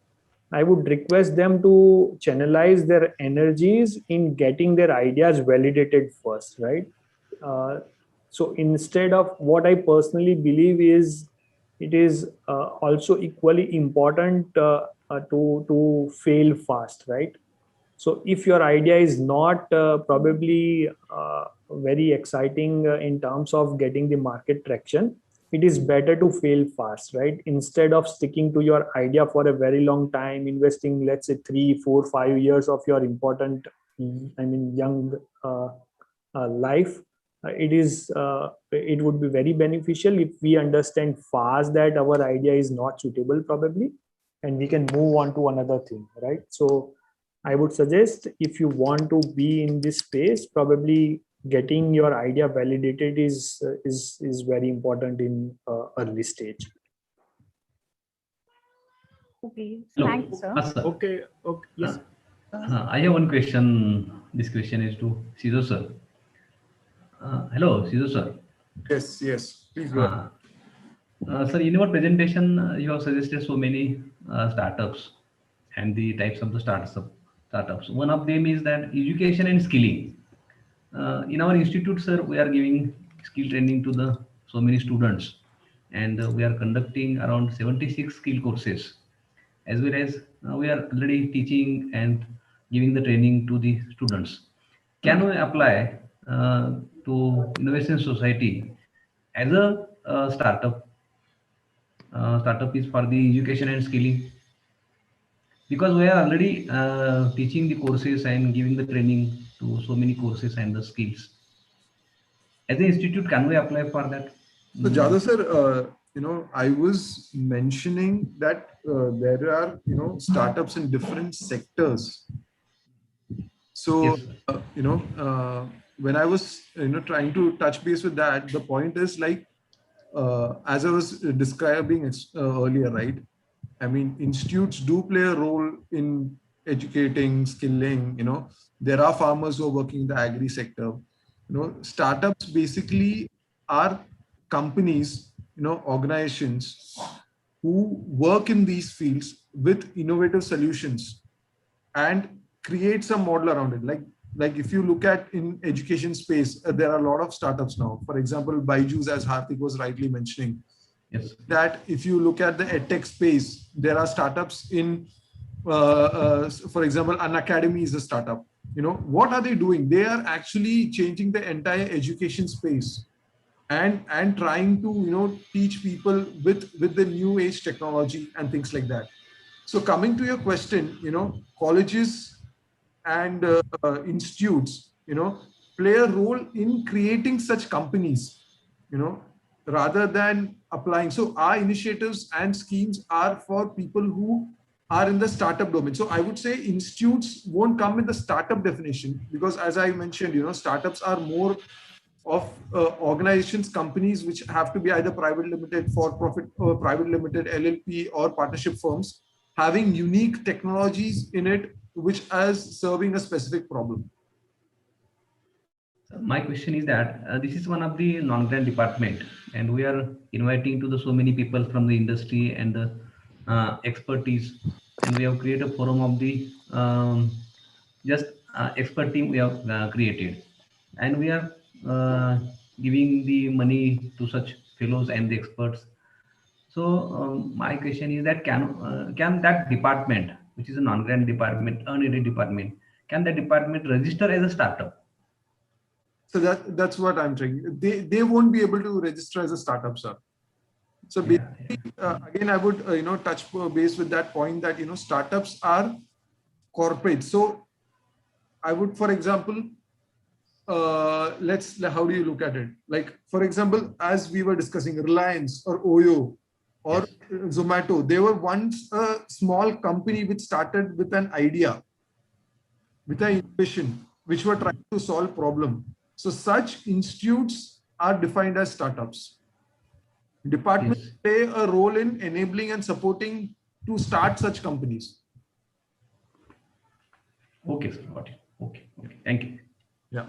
I would request them to channelize their energies in getting their ideas validated first, right? So instead of, what I personally believe is, it is also equally important to fail fast, right? So if your idea is not probably very exciting in terms of getting the market traction, it is better to fail fast, right? Instead of sticking to your idea for a very long time, investing, let's say 3, 4, 5 years of your important, young life, it would be very beneficial if we understand fast that our idea is not suitable probably, and we can move on to another thing, right? So I would suggest, if you want to be in this space, probably getting your idea validated is very important in early stage. Okay, Hello. thanks, sir. Sir. Okay. Yes. I have one question. This question is to Sido sir. Hello, Sido sir. Yes. Please go ahead. Sir, in your presentation, you have suggested so many startups and the types of the startups. One of them is that education and skilling. In our institute, sir, we are giving skill training to the so many students, and we are conducting around 76 skill courses, as well as we are already teaching and giving the training to the students. Can we apply to Innovation Society as a startup? Startup is for the education and skilling, because we are already teaching the courses and giving the training to so many courses and the skills. As an institute, can we apply for that? So Jadhav sir, I was mentioning that there are, startups in different sectors. So, Yes. When I was, trying to touch base with that, the point is like, as I was describing earlier, right? I mean, institutes do play a role in educating, skilling, there are farmers who are working in the agri sector. Startups basically are companies, organizations who work in these fields with innovative solutions and create some model around it. Like if you look at in education space, there are a lot of startups now. For example, Byju's, as Hardik was rightly mentioning, Yes. that if you look at the edtech space, there are startups in, for example, an academy is a startup. What are they doing? They are actually changing the entire education space and trying to, teach people with the new age technology and things like that. So coming to your question, colleges and institutes, play a role in creating such companies, rather than applying. So our initiatives and schemes are for people who are in the startup domain. So I would say institutes won't come in the startup definition, because as I mentioned, startups are more of organizations, companies which have to be either private limited, for profit, or private limited, LLP, or partnership firms having unique technologies in it which is serving a specific problem. My question is that this is one of the non-grant department, and we are inviting to the so many people from the industry and the expertise, and we have created a forum of the just expert team we have created, and we are giving the money to such fellows and the experts. So my question is that can that department, which is a non-grant department, unaided department, can that department register as a startup? So that's what I'm trying. They won't be able to register as a startup, sir. So basically, again, I would touch base with that point that startups are corporate. So I would, for example, how do you look at it? Like, for example, as we were discussing, Reliance or Oyo or Zomato, they were once a small company which started with an idea, with an innovation, which were trying to solve problem. So such institutes are defined as startups. Departments play a role in enabling and supporting to start such companies. Okay, sir. Got it. Okay. Thank you. Yeah.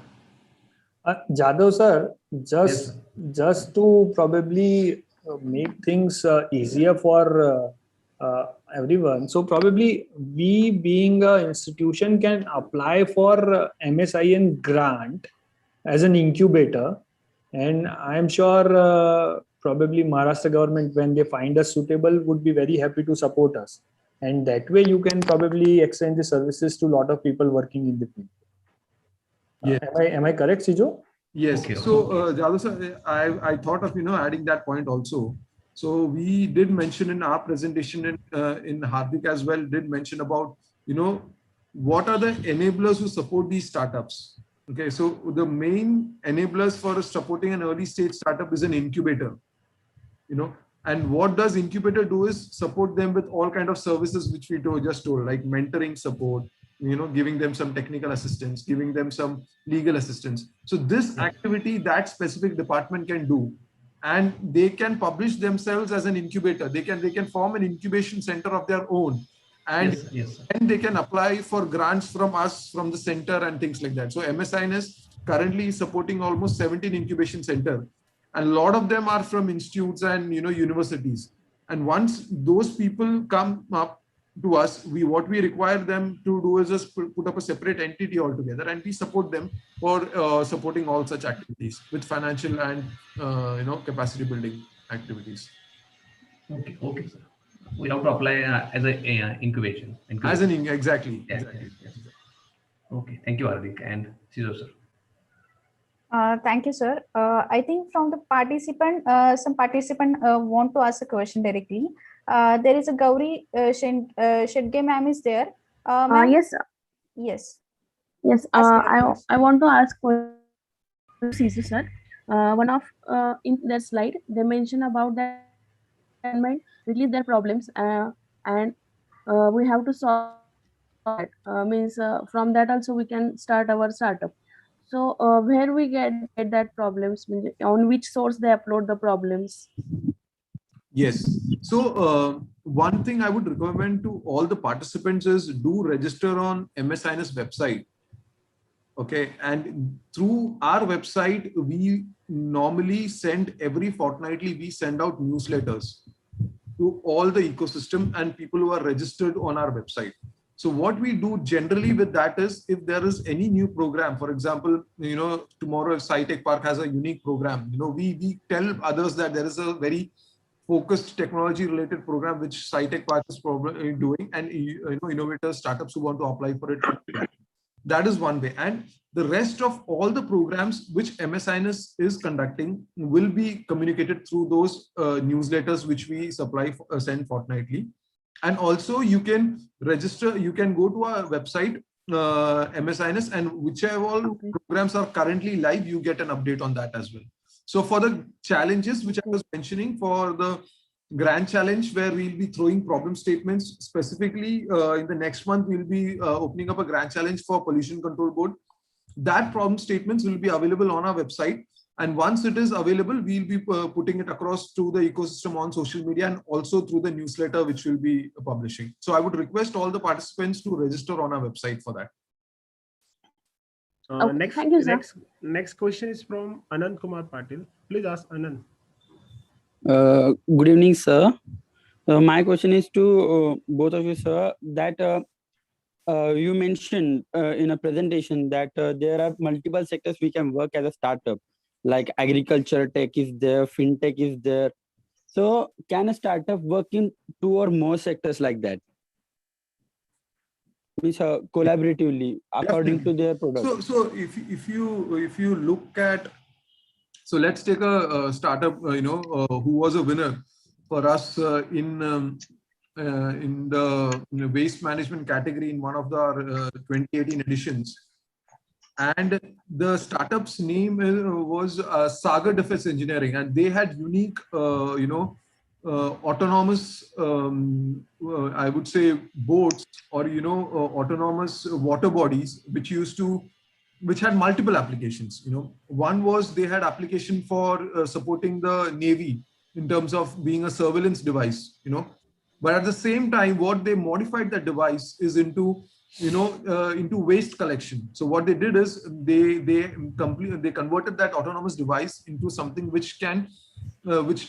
Jadhav sir, Yes, sir. just to probably make things easier for everyone. So probably we, being an institution, can apply for MSIN grant as an incubator, and I am sure probably Maharashtra government, when they find us suitable, would be very happy to support us. And that way you can probably extend the services to a lot of people working in the field. Yes. Am I correct, Sijo? Yes. Okay, So, okay. Jadhav sir, I thought of, adding that point also. So we did mention in our presentation in Hardik as well, did mention about, what are the enablers who support these startups? Okay. So the main enablers for supporting an early stage startup is an incubator, and what does incubator do is support them with all kind of services, which we just told, like mentoring support, giving them some technical assistance, giving them some legal assistance. So this activity that specific department can do, and they can publish themselves as an incubator. They can form an incubation center of their own, and Yes. then they can apply for grants from us, from the center, and things like that. So MSINS currently is supporting almost 17 incubation center, and a lot of them are from institutes and universities. And once those people come up to us, what we require them to do is just put up a separate entity altogether, and we support them for supporting all such activities with financial and capacity building activities. Okay, sir. We have to apply as a incubation. As an exactly. Yes. Okay, thank you, Hardik and Sijo sir. Thank you, sir. I think from the participant, some participant want to ask a question directly. There is a Gauri Shedge ma'am is there. Ma'am? Yes. Yes. Yes. Ask your question. I want to ask CC sir. One of in their slide they mention about that release their problems and we have to solve that. Means from that also we can start our startup. So where we get that problems, on which source they upload the problems? Yes. So one thing I would recommend to all the participants is do register on MSINS website. Okay. And through our website, we normally every fortnightly, we send out newsletters to all the ecosystem and people who are registered on our website. So what we do generally with that is, if there is any new program, for example, tomorrow if SciTech Park has a unique program, we tell others that there is a very focused technology related program which SciTech Park is doing, and innovators, startups who want to apply for it. That is one way. And the rest of all the programs which MSINS is conducting will be communicated through those newsletters which we send fortnightly. And also you can register, you can go to our website, MSINS, and whichever all programs are currently live, you get an update on that as well. So for the challenges which I was mentioning, for the grand challenge where we'll be throwing problem statements, specifically in the next month, we'll be opening up a grand challenge for Pollution Control Board. That problem statements will be available on our website. And once it is available, we'll be putting it across to the ecosystem on social media and also through the newsletter, which we'll be publishing. So I would request all the participants to register on our website for that. Okay, thank you, sir. Next question is from Anand Kumar Patil. Please ask Anand. Good evening, sir. My question is to both of you, sir, that you mentioned in a presentation that there are multiple sectors we can work as a startup, like agriculture tech is there, fintech is there. So can a startup work in 2 or more sectors like that? Means collaboratively according to their product. So if you look at, so let's take a startup who was a winner for us in the waste management category in one of the 2018 editions, and the startup's name was Sagar Defense Engineering, and they had unique autonomous I would say boats, or autonomous water bodies which had multiple applications. One was they had application for supporting the Navy in terms of being a surveillance device, but at the same time, what they modified that device is into waste collection. So what they did is they converted that autonomous device into something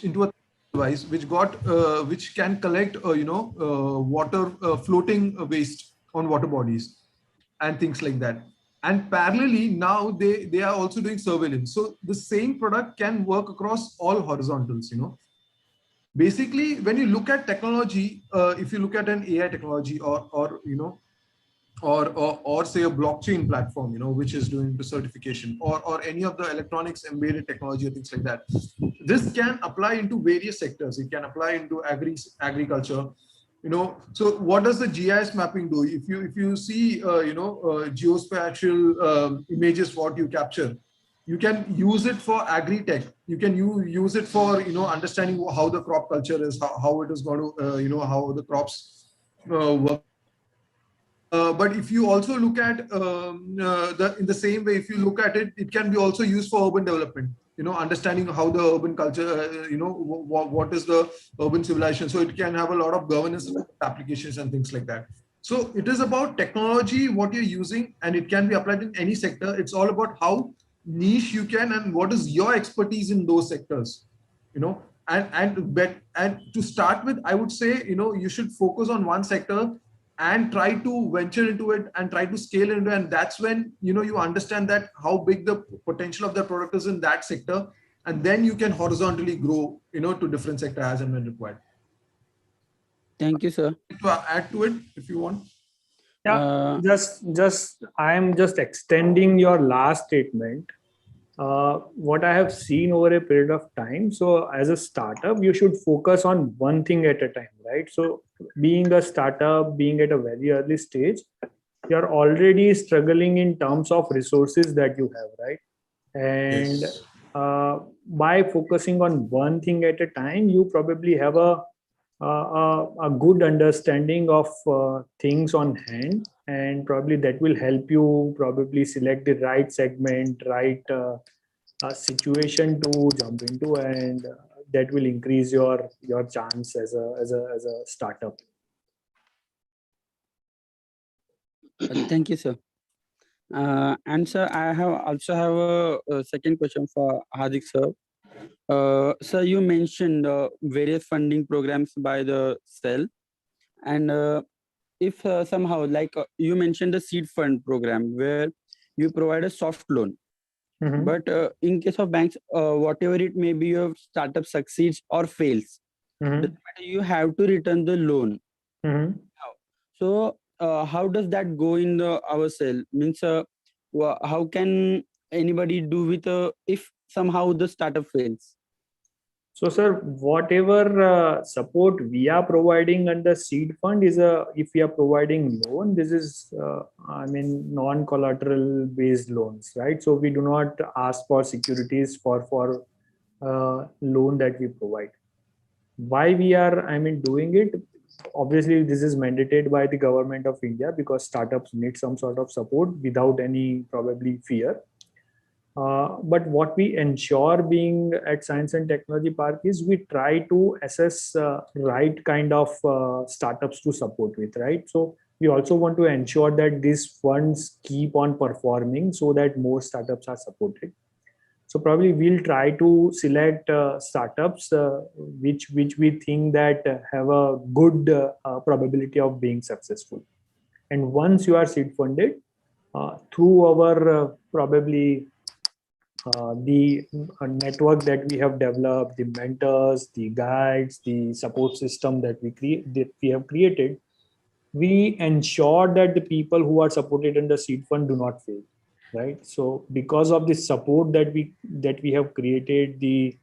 into a device which can collect water floating waste on water bodies and things like that. And parallelly, now they are also doing surveillance. So the same product can work across all horizontals, Basically, when you look at technology, if you look at an AI technology or say a blockchain platform, which is doing the certification, or any of the electronics embedded technology or things like that, this can apply into various sectors. It can apply into agriculture. So what does the GIS mapping do? If you see geospatial images, what you capture, you can use it for agri-tech. You can use it for understanding how the crop culture is, how it is going to how the crops work. But if you also look at in the same way, if you look at it, it can be also used for urban development. Understanding how the urban culture, what is the urban civilization. So it can have a lot of governance applications and things like that. So it is about technology, what you're using, and it can be applied in any sector. It's all about how niche you can and what is your expertise in those sectors. And to start with, I would say you should focus on one sector and try to venture into it and try to scale into it. And that's when you understand that how big the potential of the product is in that sector, and then you can horizontally grow to different sector as and when required. Thank you, sir. To add to it if you want. Yeah, just I am just extending your last statement. What I have seen over a period of time. So as a startup, you should focus on one thing at a time, right? So being a startup, being at a very early stage, you're already struggling in terms of resources that you have, right? And Yes. By focusing on one thing at a time, you probably have a good understanding of things on hand, and probably that will help you probably select the right segment, right situation to jump into, and that will increase your chance as a startup. Thank you, sir. And sir, I also have a second question for Hardik sir. Sir, you mentioned various funding programs by the cell, and if somehow, like you mentioned the seed fund program where you provide a soft loan, but in case of banks, whatever it may be, your startup succeeds or fails, you have to return the loan. So how does that go in our cell? Means how can anybody do with if somehow the startup fails? So, sir, whatever support we are providing under seed fund is if we are providing loan, this is non-collateral based loans, right? So we do not ask for securities for loan that we provide. Why we are doing it? Obviously, this is mandated by the government of India because startups need some sort of support without any probably fear. But what we ensure being at Science and Technology Park is we try to assess right kind of startups to support with, right? So we also want to ensure that these funds keep on performing so that more startups are supported. So probably we'll try to select startups which we think that have a good probability of being successful. And once you are seed funded, through our probably the network that we have developed, the mentors, the guides, the support system that we have created, we ensure that the people who are supported under seed fund do not fail, right? So because of the support that we have created, the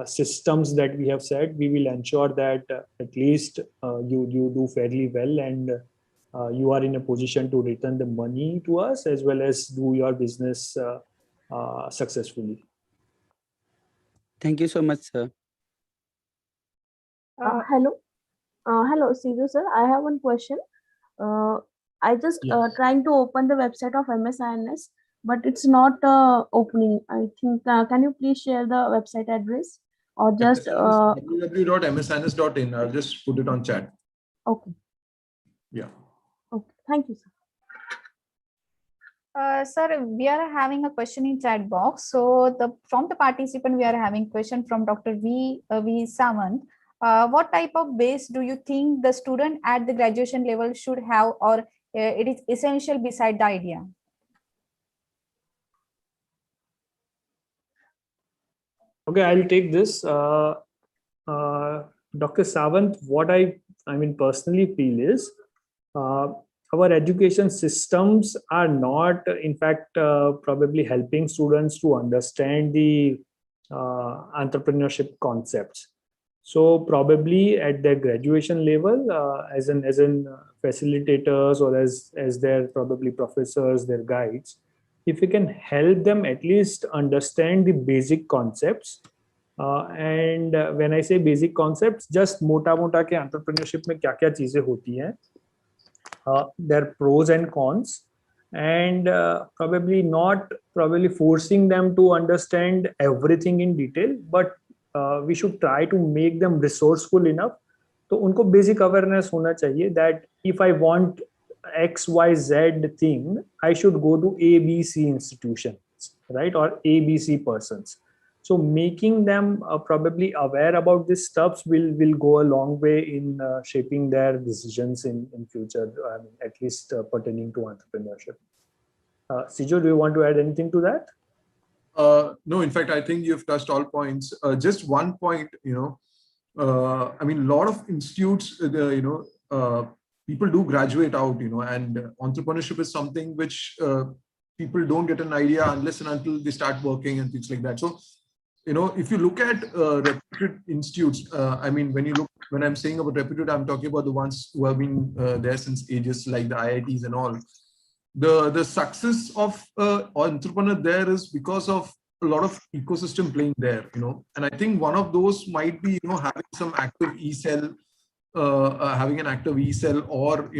systems that we have set, we will ensure that at least you do fairly well, and you are in a position to return the money to us as well as do your business successfully. Thank you so much, sir. Hello, Sidhu sir. I have one question. I just trying to open the website of MSINS, but it's not opening. I think. Can you please share the website address or just www.msins.in. I'll just put it on chat. Okay. Yeah. Okay. Thank you, sir. Sir, we are having a question in chat box. So from the participant, we are having question from Dr. V. Samant. What type of base do you think the student at the graduation level should have, or it is essential beside the idea? Okay, I'll take this. Dr. Sawant, what I mean personally feel is our education systems are not, in fact, probably helping students to understand the entrepreneurship concepts. So probably at their graduation level, as in facilitators or as their probably professors, their guides, if we can help them at least understand the basic concepts. And when I say basic concepts, just mota mota ke entrepreneurship में क्या क्या चीजें होती हैं, their pros and cons, and probably forcing them to understand everything in detail, but we should try to make them resourceful enough. तो उनको basic awareness होना चाहिए that if I want XYZ thing, I should go to ABC institutions, right, or ABC persons. So making them probably aware about these stuffs will go a long way in shaping their decisions in future, at least pertaining to entrepreneurship. Sijo, do you want to add anything to that? No, in fact, I think you've touched all points. Just one point, I mean, a lot of institutes, people do graduate out, and entrepreneurship is something which people don't get an idea unless and until they start working and things like that. So, if you look at reputed institutes, I mean, when I'm saying about reputed, I'm talking about the ones who have been there since ages, like the IITs and all. The success of entrepreneur there is because of a lot of ecosystem playing there, and I think one of those might be, having some active e-cell, having an active e-cell, or,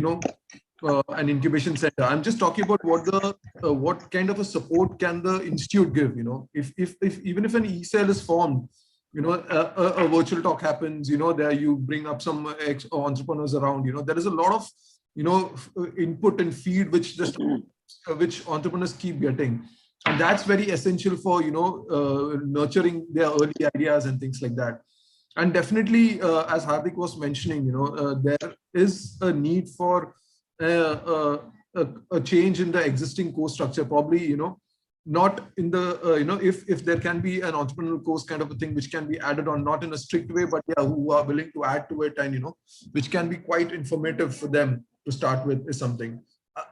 an incubation center. I'm just talking about what kind of a support can the institute give, if even if an e-cell is formed, a virtual talk happens, there you bring up some entrepreneurs around, there is a lot of, input and feed which entrepreneurs keep getting. And that's very essential for, nurturing their early ideas and things like that. And definitely, as Hardik was mentioning, there is a need for a change in the existing course structure, probably, not in the, if there can be an entrepreneurial course kind of a thing which can be added on, not in a strict way, but yeah, who are willing to add to it, and, which can be quite informative for them to start with, is something.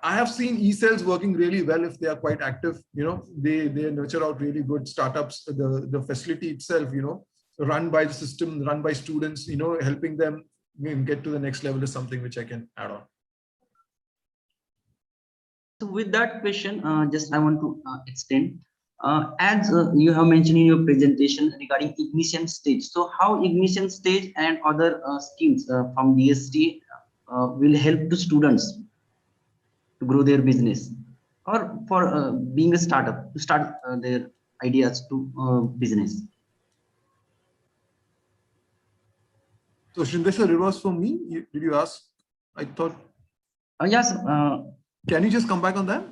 I have seen e-cells working really well if they are quite active. They nurture out really good startups. The facility itself, run by the system, run by students, helping them get to the next level is something which I can add on. So with that question, just I want to extend, as you have mentioned in your presentation regarding ignition stage. So how ignition stage and other schemes from DST will help the students to grow their business, or for being a startup to start their ideas to business? So Shindesha, it was for me. Did you ask? I thought. Yes. Can you just come back on that?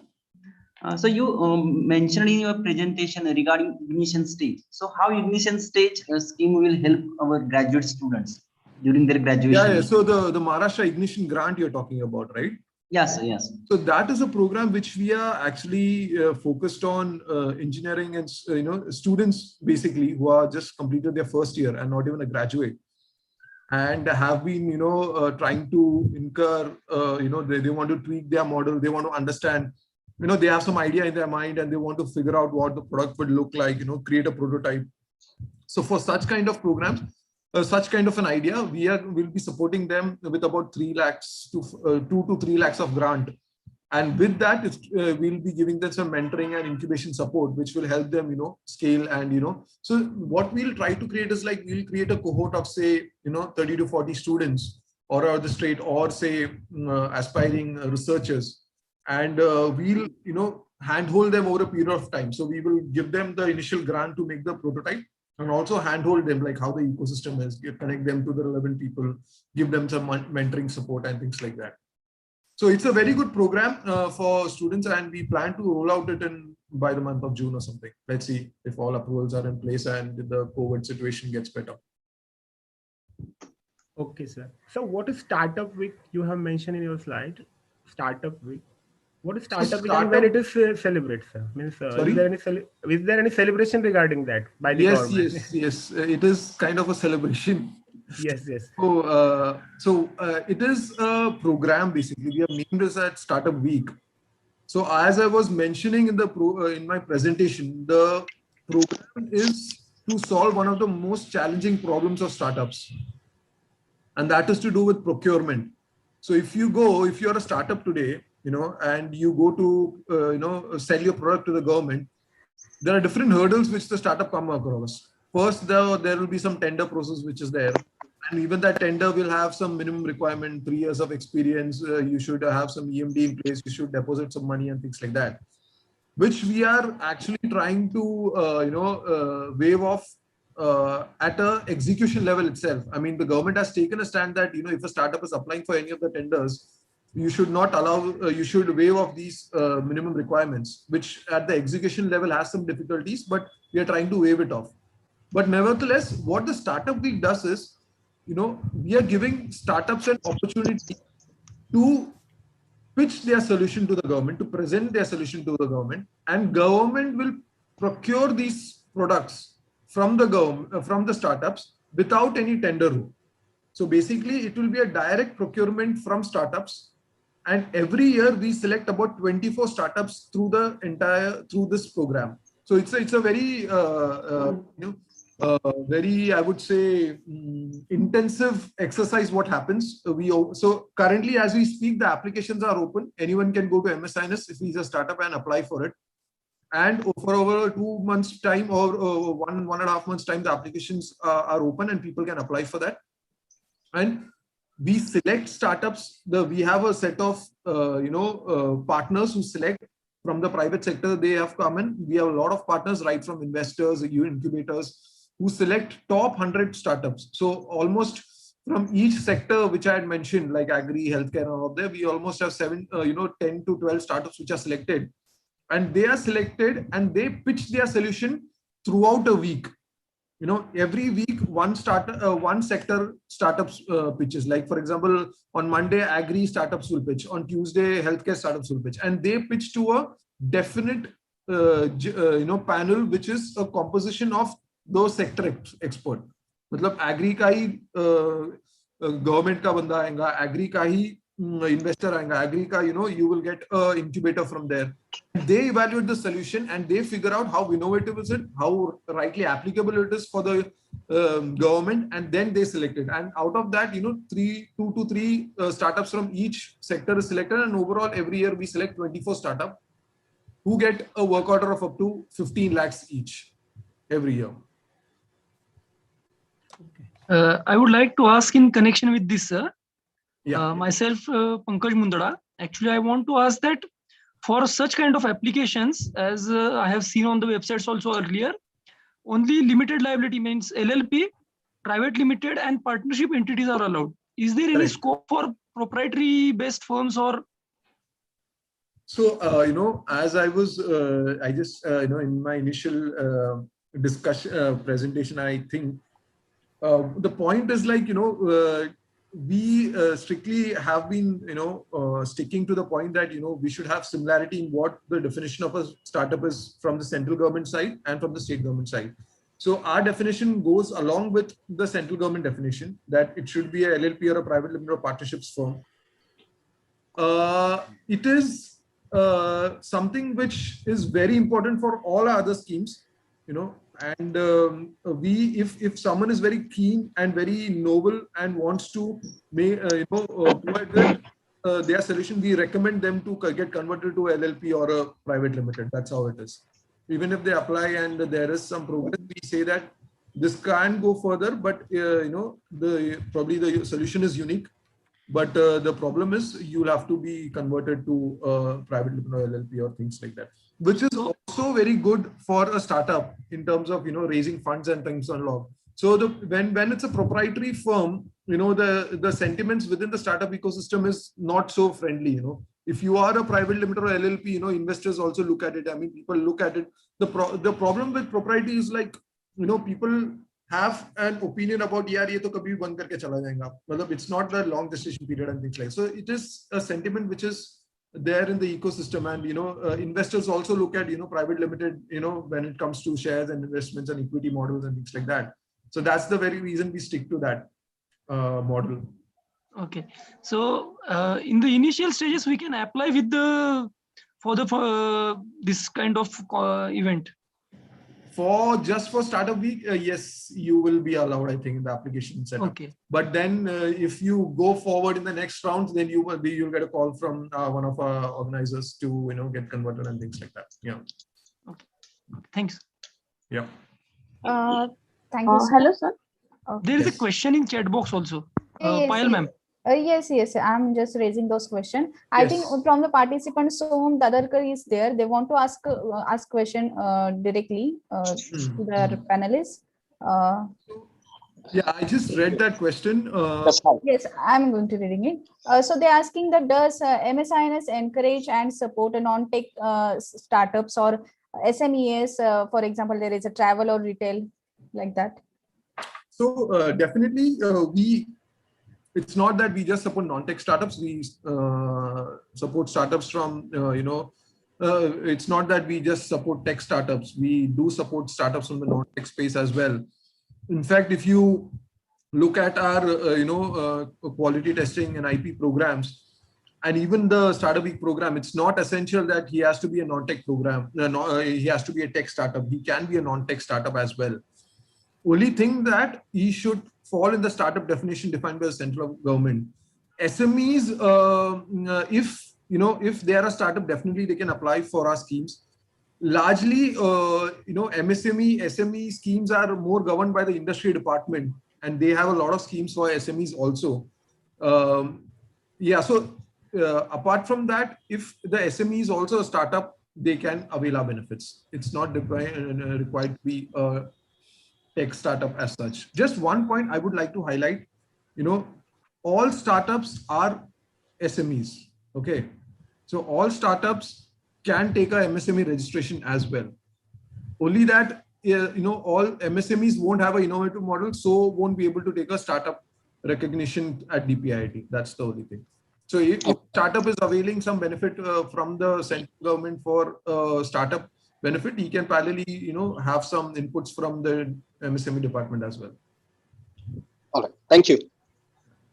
So you mentioned in your presentation regarding ignition stage. So how ignition stage scheme will help our graduate students during their graduation? Yeah. So the Maharashtra Ignition Grant you're talking about, right? Yes, yes. So that is a program which we are actually focused on engineering and students basically who are just completed their first year and not even a graduate, and have been trying to incur, they want to tweak their model, they want to understand, they have some idea in their mind and they want to figure out what the product would look like, create a prototype. So for such kind of programs, such kind of an idea, will be supporting them with about 3 lakhs to 2 to 3 lakhs of grant. And with that, we'll be giving them some mentoring and incubation support, which will help them, scale. And, so what we'll try to create is like, we'll create a cohort of, say, 30 to 40 students, or the straight, or say, aspiring researchers. And we'll, handhold them over a period of time. So we will give them the initial grant to make the prototype, and also handhold them like how the ecosystem is, connect them to the relevant people, give them some mentoring support and things like that. So it's a very good program for students, and we plan to roll out it by the month of June or something. Let's see if all approvals are in place and the COVID situation gets better. Okay, sir. So what is Startup Week? You have mentioned in your slide, Startup Week. What is startup week and startup- when it is celebrated, sir? Means, Sorry? is there any celebration regarding that by the Yes, government? yes. It is kind of a celebration. Yes. So it is a program basically. We have named this at Startup Week. So as I was mentioning in the in my presentation, the program is to solve one of the most challenging problems of startups, and that is to do with procurement. So if you're a startup today, and you go to sell your product to the government, there are different hurdles which the startup come across. First, there will be some tender process which is there, and even that tender will have some minimum requirement, 3 years of experience. You should have some EMD in place. You should deposit some money and things like that, which we are actually trying to waive off at a execution level itself. I mean, the government has taken a stand that if a startup is applying for any of the tenders, you should not allow, you should waive off these minimum requirements, which at the execution level has some difficulties, but we are trying to waive it off. But nevertheless, what the Startup Week does is, we are giving startups an opportunity to pitch their solution to the government, to present their solution to the government, and government will procure these products from the government, from the startups without any tender route. So basically, it will be a direct procurement from startups. And every year we select about 24 startups through this program. So it's a very very, I would say, intensive exercise. What happens? So currently, as we speak, the applications are open. Anyone can go to MSINS if he's a startup and apply for it. And for over 2 months' time or 1.5 months' time, the applications are open and people can apply for that. And we select startups. We have a set of partners who select from the private sector. They have come in. We have a lot of partners, right from investors, incubators, who select top 100 startups. So almost from each sector which I had mentioned, like agri, healthcare, and all of that, we almost have 10 to 12 startups which are selected, and they are selected and they pitch their solution throughout a week. Every week one sector startups pitches. Like, for example, on Monday agri startups will pitch, on Tuesday healthcare startups will pitch, and they pitch to a definite panel which is a composition of those sector expert. मतलब agri का ही government का बंदा आएगा, agri का ही investor आएगा, agri का you will get a incubator from there. They evaluate the solution and they figure out how innovative is it, how rightly applicable it is for the government, and then they select it. And out of that, 2 to 3 startups from each sector is selected, and overall every year we select 24 startups who get a work order of up to 15 lakhs each every year. I would like to ask in connection with this, sir. Yeah. Myself, Pankaj Mundada. Actually, I want to ask that for such kind of applications, as I have seen on the websites also earlier, only limited liability means LLP, private limited, and partnership entities are allowed. Is there any scope for proprietary based firms or? So, as I was, I just, in my initial discussion, presentation, I think the point is like, we strictly have been, sticking to the point that, we should have similarity in what the definition of a startup is from the central government side and from the state government side. So our definition goes along with the central government definition that it should be a LLP or a private limited or partnerships firm. It is something which is very important for all our other schemes, and if someone is very keen and very noble and wants to provide their solution, we recommend them to get converted to LLP or a private limited. That's how it is. Even if they apply and there is some progress, we say that this can go further, but probably the solution is unique. But the problem is you'll have to be converted to private limited or LLP or things like that, which is also very good for a startup in terms of raising funds and things on law. So when it's a proprietary firm, the sentiments within the startup ecosystem is not so friendly. If you are a private limited or LLP, investors also look at it. I mean, people look at it. The problem with propriety is like, people have an opinion about yaar ye to kabhi bhi band karke chala jayega. It's not the long gestation period and things like that. So it is a sentiment which is there in the ecosystem, and investors also look at private limited when it comes to shares and investments and equity models and things like that. So that's the very reason we stick to that model. Okay, so in the initial stages we can apply with the for this kind of event. Just for startup week, yes, you will be allowed, I think, in the application setup. Okay. But then if you go forward in the next round, then you'll get a call from one of our organizers to get converted and things like that. Yeah. Okay. Thanks. Yeah. Thank you, sir. Hello, sir. There is a Yes. question in chat box also. Yes, Payal ma'am. yes. I'm just raising those questions. I Yes. think from the participants, whom Dadarkar is there, they want to ask question directly to their panelists. Yeah, I just read that question. Yes, I'm going to reading it. So they're asking that does MSINS encourage and support a non-tech startups or SMEs? For example, there is a travel or retail like that. So definitely it's not that we just support non-tech startups. We support startups from, it's not that we just support tech startups. We do support startups from the non-tech space as well. In fact, if you look at our, quality testing and IP programs, and even the Startup Week program, it's not essential that he has to be a non-tech program. He has to be a tech startup. He can be a non-tech startup as well. Only thing that he should fall in the startup definition defined by the central government. SMEs, if they are a startup, definitely they can apply for our schemes. Largely, MSME, SME schemes are more governed by the industry department, and they have a lot of schemes for SMEs also. So apart from that, if the SME is also a startup, they can avail our benefits. It's not required to be tech startup as such. Just one point I would like to highlight, all startups are SMEs. Okay. So all startups can take a MSME registration as well. Only that, all MSMEs won't have an innovative model, so won't be able to take a startup recognition at DPIIT. That's the only thing. So if startup is availing some benefit from the central government for startup benefit, he can parallelly, have some inputs from the MSME department as well. All right. Thank you.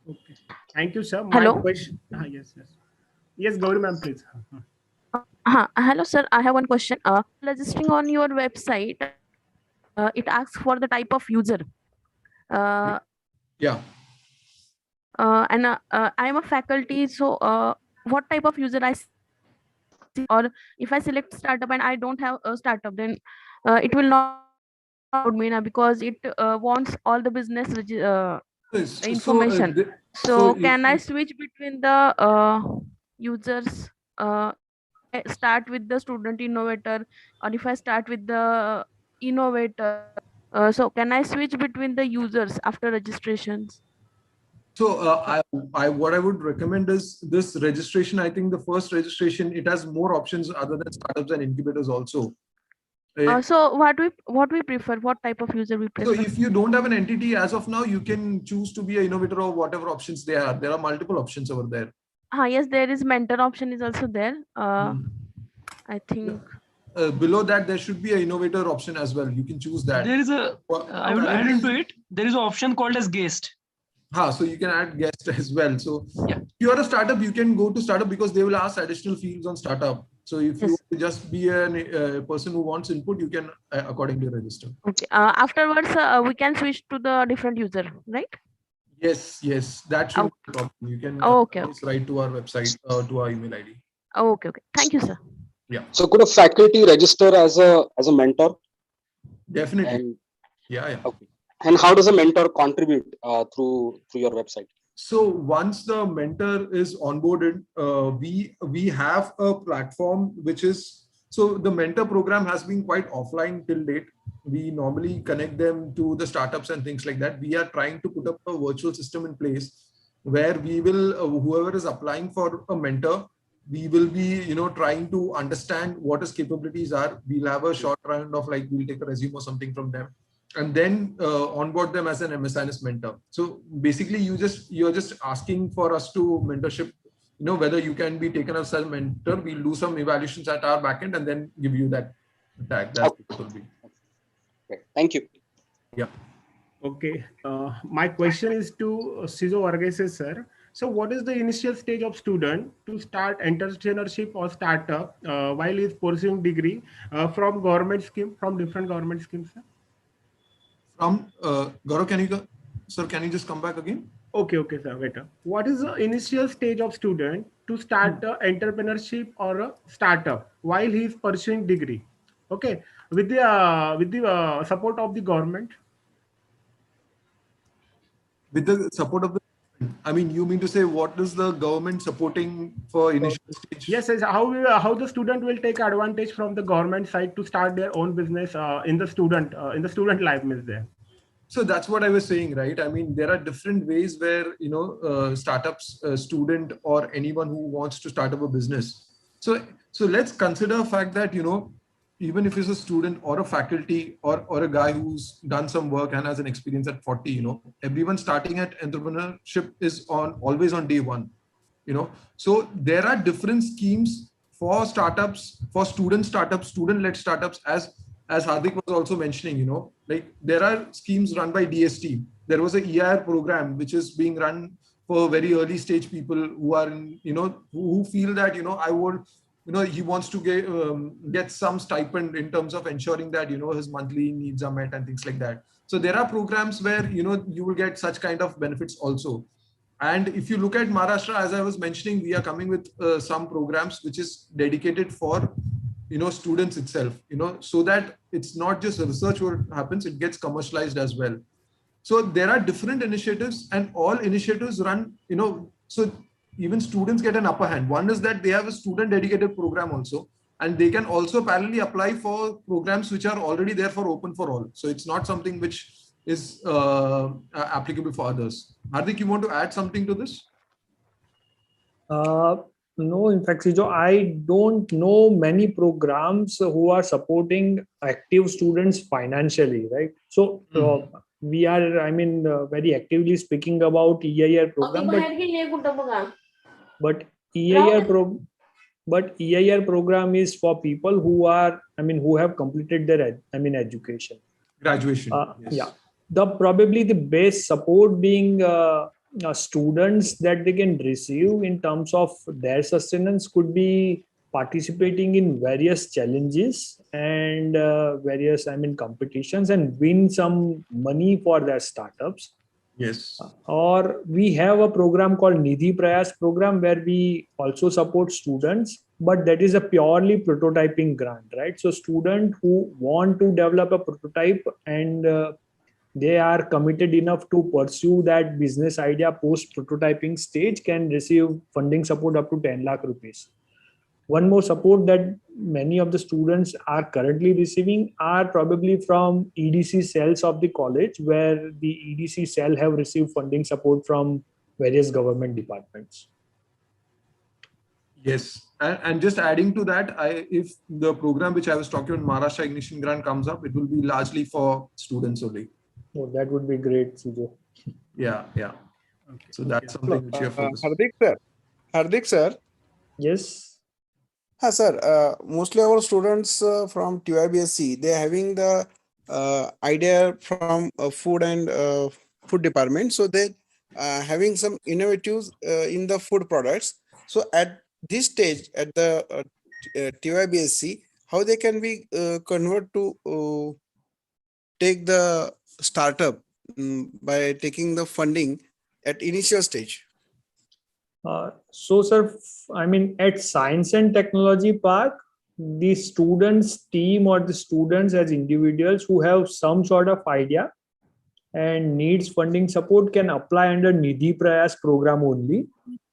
Okay. Thank you, sir. Hello? My question. Yes, Gauri ma'am, please. Hello, sir. I have one question. Registering on your website, it asks for the type of user. Yeah. And I'm a faculty, so what type of user I see, or if I select startup and I don't have a startup, then it will not me now because it wants all the business information. So can I switch between the users? Start with the student innovator, or if I start with the innovator, so can I switch between the users after registrations? So what I would recommend is this registration. I think the first registration, it has more options other than startups and incubators also. So what we prefer, what type of user we prefer? So if you don't have an entity as of now, you can choose to be an innovator or whatever options there are. There are multiple options over there. Yes, there is mentor option is also there. I think below that there should be an innovator option as well. You can choose that. There is a I will add into it. There is an option called as guest. So you can add guest as well. So if you are a startup, you can go to startup because they will ask additional fields on startup. So if you just be a person who wants input, you can accordingly register. Okay. Afterwards, we can switch to the different user, right? Yes, that should be a problem. You can write to our website, to our email ID. Okay. Thank you, sir. Yeah. So could a faculty register as a mentor? Definitely. And, yeah. Okay. And how does a mentor contribute through your website? So once the mentor is onboarded, we have a platform which is, so the mentor program has been quite offline till date. We normally connect them to the startups and things like that. We are trying to put up a virtual system in place where we will, whoever is applying for a mentor, we will be, trying to understand what his capabilities are. We'll have a short round of we'll take a resume or something from them, and then onboard them as an MSINS mentor. So basically, you're just asking for us to mentorship, whether you can be taken as a mentor. We'll do some evaluations at our backend and then give you that tag. That's what it will be. Okay. Thank you. Yeah. Okay. My question is to Sizo Varghese, sir. So what is the initial stage of student to start entrepreneurship or startup while he's pursuing degree from government scheme, from different government schemes, sir? From Gaurav, sir, can you just come back again? Okay, sir. Wait. What is the initial stage of student to start entrepreneurship or a startup while he is pursuing degree? Okay, with the support of the government. With the support of the, I mean, you mean to say what is the government supporting for initial stage? Yes, how the student will take advantage from the government side to start their own business in the student life is there. So that's what I was saying, right? I mean, there are different ways where, startups, student or anyone who wants to start up a business. So let's consider the fact that, even if it's a student or a faculty or a guy who's done some work and has an experience at 40, everyone starting at entrepreneurship is always on day one, So there are different schemes for startups, for student-led startups, as Hardik was also mentioning, like there are schemes run by DST. There was a EIR program which is being run for very early stage people who are in, who feel that, I would, he wants to get some stipend in terms of ensuring that, his monthly needs are met and things like that. So there are programs where, you will get such kind of benefits also. And if you look at Maharashtra, as I was mentioning, we are coming with some programs which is dedicated for, students itself, so that it's not just research what happens, it gets commercialized as well. So there are different initiatives and all initiatives run, so even students get an upper hand. One is that they have a student dedicated program also, and they can also parallelly apply for programs which are already there for open for all. So it's not something which is applicable for others. Hardik, you want to add something to this? No, in fact, Sijo, I don't know many programs who are supporting active students financially, right? So we are, very actively speaking about EIR program, but EIR program is for people who are, who have completed their, education. Graduation. Yes. Yeah. Probably the best support being students that they can receive in terms of their sustenance could be participating in various challenges and various competitions and win some money for their startups. Yes. Or we have a program called Nidhi Prayas program where we also support students, but that is a purely prototyping grant, right? So students who want to develop a prototype and they are committed enough to pursue that business idea post prototyping stage can receive funding support up to 10 lakh rupees. One more support that many of the students are currently receiving are probably from EDC cells of the college, where the EDC cell have received funding support from various government departments. Yes, and just adding to that, if the program which I was talking about, Maharashtra Ignition Grant, comes up, it will be largely for students only. Oh, that would be great, Sijo. Yeah. Okay. So that's something which you have focused. Hardik sir. Yes. Sir, mostly our students from TYBSC, they are having the idea from food and food department. So they having some innovatives in the food products. So at this stage, at the TYBSC, how they can be convert to take the startup by taking the funding at initial stage? So, sir, at Science and Technology Park, the students team or the students as individuals who have some sort of idea and needs funding support can apply under Nidhi Prayas program only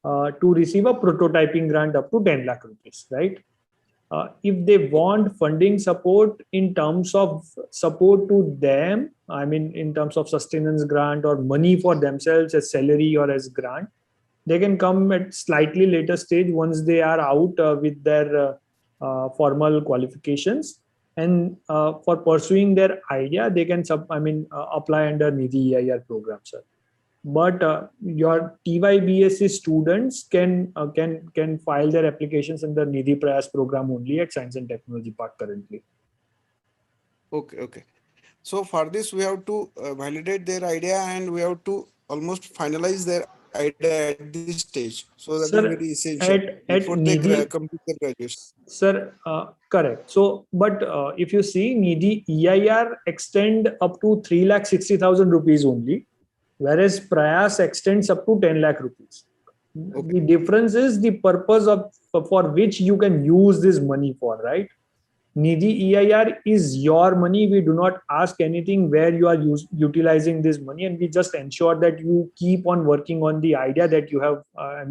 to receive a prototyping grant up to 10 lakh rupees, right? If they want funding support in terms of support to them, in terms of sustenance grant or money for themselves as salary or as grant, they can come at slightly later stage once they are out with their formal qualifications. And for pursuing their idea, they can apply under Nidhi EIR program, sir. but your TYBSc students can file their applications in the Nidhi Prayas program only at Science and Technology Park currently. Okay. So for this, we have to validate their idea and we have to almost finalize their idea at this stage. So that is very Sir, essential before at they Nidhi, complete their graduation. sir, correct. So, but if you see, Nidhi EIR extend up to 3,60,000 rupees only, whereas Prayas extends up to 10 lakh rupees. Okay. The difference is the purpose of for which you can use this money for, right? Nidhi EIR is your money. We do not ask anything where you are utilizing this money, and we just ensure that you keep on working on the idea that you have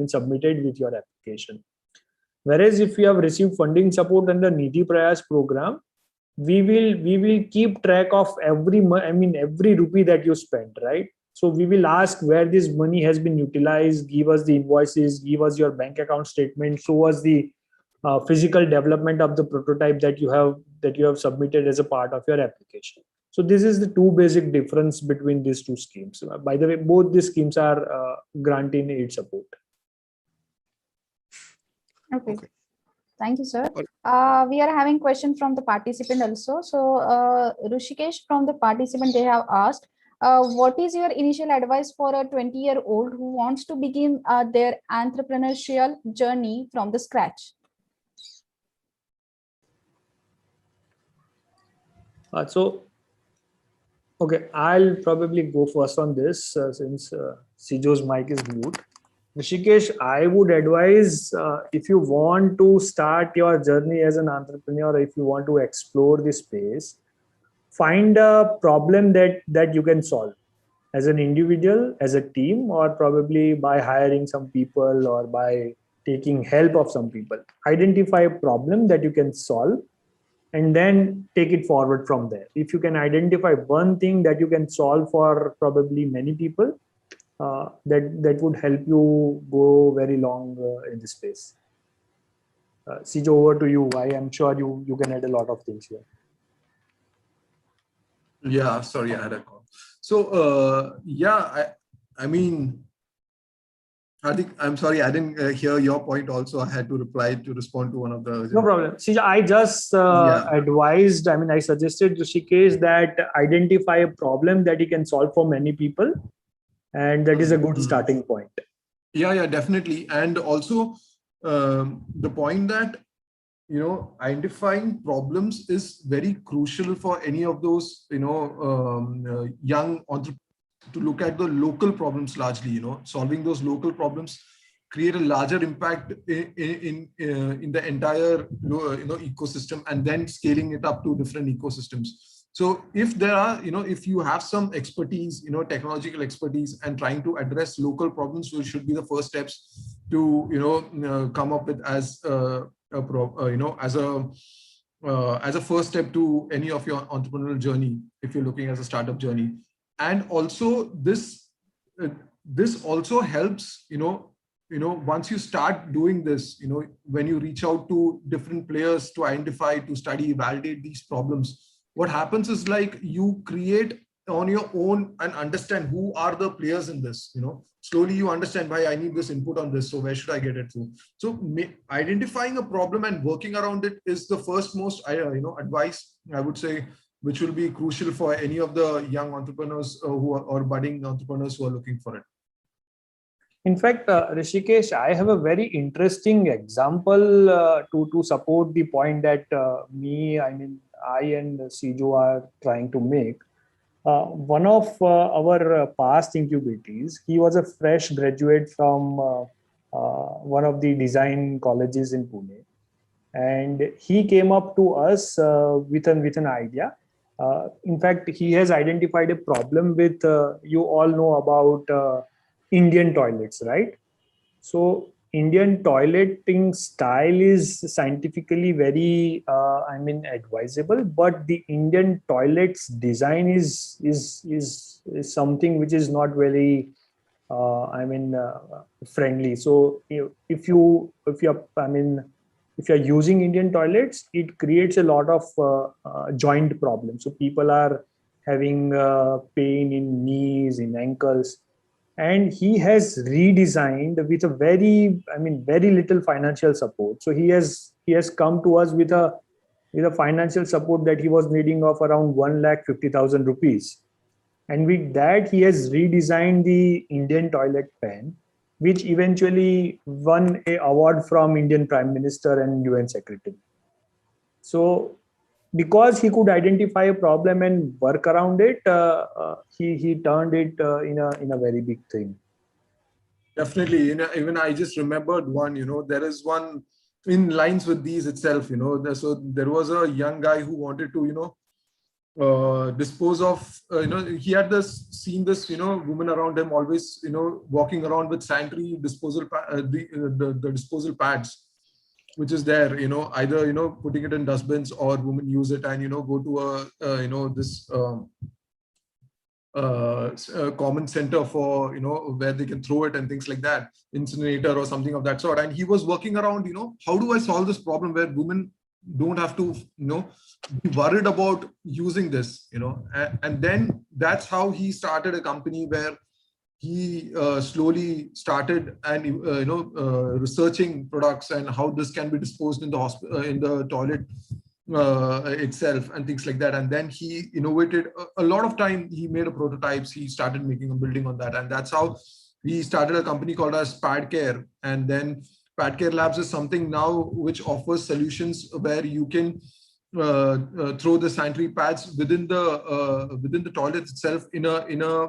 submitted with your application. Whereas if you have received funding support under Nidhi Prayas program, we will keep track of every every rupee that you spent, right? So we will ask where this money has been utilized, give us the invoices, give us your bank account statement, show us the physical development of the prototype that you have submitted as a part of your application. So this is the two basic difference between these two schemes. By the way, both these schemes are granting aid support. Okay. Okay. Thank you, sir. Okay. We are having question from the participant also. So Rushikesh from the participant, they have asked, what is your initial advice for a 20-year-old who wants to begin their entrepreneurial journey from the scratch? Okay, I'll probably go first on this since Sijo's mic is mute. Rishikesh, I would advise if you want to start your journey as an entrepreneur, if you want to explore this space, find a problem that you can solve as an individual, as a team, or probably by hiring some people or by taking help of some people. Identify a problem that you can solve and then take it forward from there. If you can identify one thing that you can solve for probably many people, that would help you go very long in this space. Sijo, over to you. I am sure you can add a lot of things here. Yeah, sorry, I had a call. So I mean, Hardik, I'm sorry, I didn't hear your point also. I had to respond to one of the... No problem. See, I just advised, I suggested Rishikesh that identify a problem that he can solve for many people. And that is a good starting point. Yeah, definitely. And also the point that, identifying problems is very crucial for any of those, young entrepreneurs to look at the local problems largely, solving those local problems create a larger impact in the entire, ecosystem, and then scaling it up to different ecosystems. So if there are, if you have some expertise, technological expertise, and trying to address local problems, which should be the first steps to, come up with as as a first step to any of your entrepreneurial journey, if you're looking as a startup journey. And also this also helps, once you start doing this, when you reach out to different players to identify, to study, validate these problems, what happens is like you create on your own and understand who are the players in this, slowly you understand why I need this input on this. So where should I get it through? So identifying a problem and working around it is the first most, advice I would say, which will be crucial for any of the young entrepreneurs or budding entrepreneurs who are looking for it. In fact, Rishikesh, I have a very interesting example to support the point that I and Sijo are trying to make. One of our past incubatees, he was a fresh graduate from one of the design colleges in Pune. And he came up to us with an idea. In fact, he has identified a problem with, you all know about Indian toilets, right? So Indian toileting style is scientifically very, advisable, but the Indian toilets design is something which is not very, friendly. So if you're using Indian toilets, it creates a lot of joint problems. So people are having pain in knees, in ankles. and he has redesigned with a very little financial support. So he has come to us with a financial support that he was needing of around 1,50,000 rupees. And with that, he has redesigned the Indian toilet pen, which eventually won an award from Indian Prime Minister and UN Secretary. So because he could identify a problem and work around it, he turned it in a very big thing. Definitely, even I just remembered one. There is one in lines with these itself. So there was a young guy who wanted to, dispose of. He had seen this, woman around him always, walking around with sanitary disposal, the disposal pads, which is there. Either putting it in dustbins or women use it and go to a this. A common center for where they can throw it and things like that, incinerator or something of that sort. And he was working around, how do I solve this problem where women don't have to be worried about using this, and then that's how he started a company where he slowly started and researching products and how this can be disposed in the hospital, in the toilet itself and things like that. And then he innovated a lot of time. He made a prototypes. He started making a building on that, and that's how he started a company called as Padcare. And then Padcare Labs is something now which offers solutions where you can throw the sanitary pads within the toilet itself in a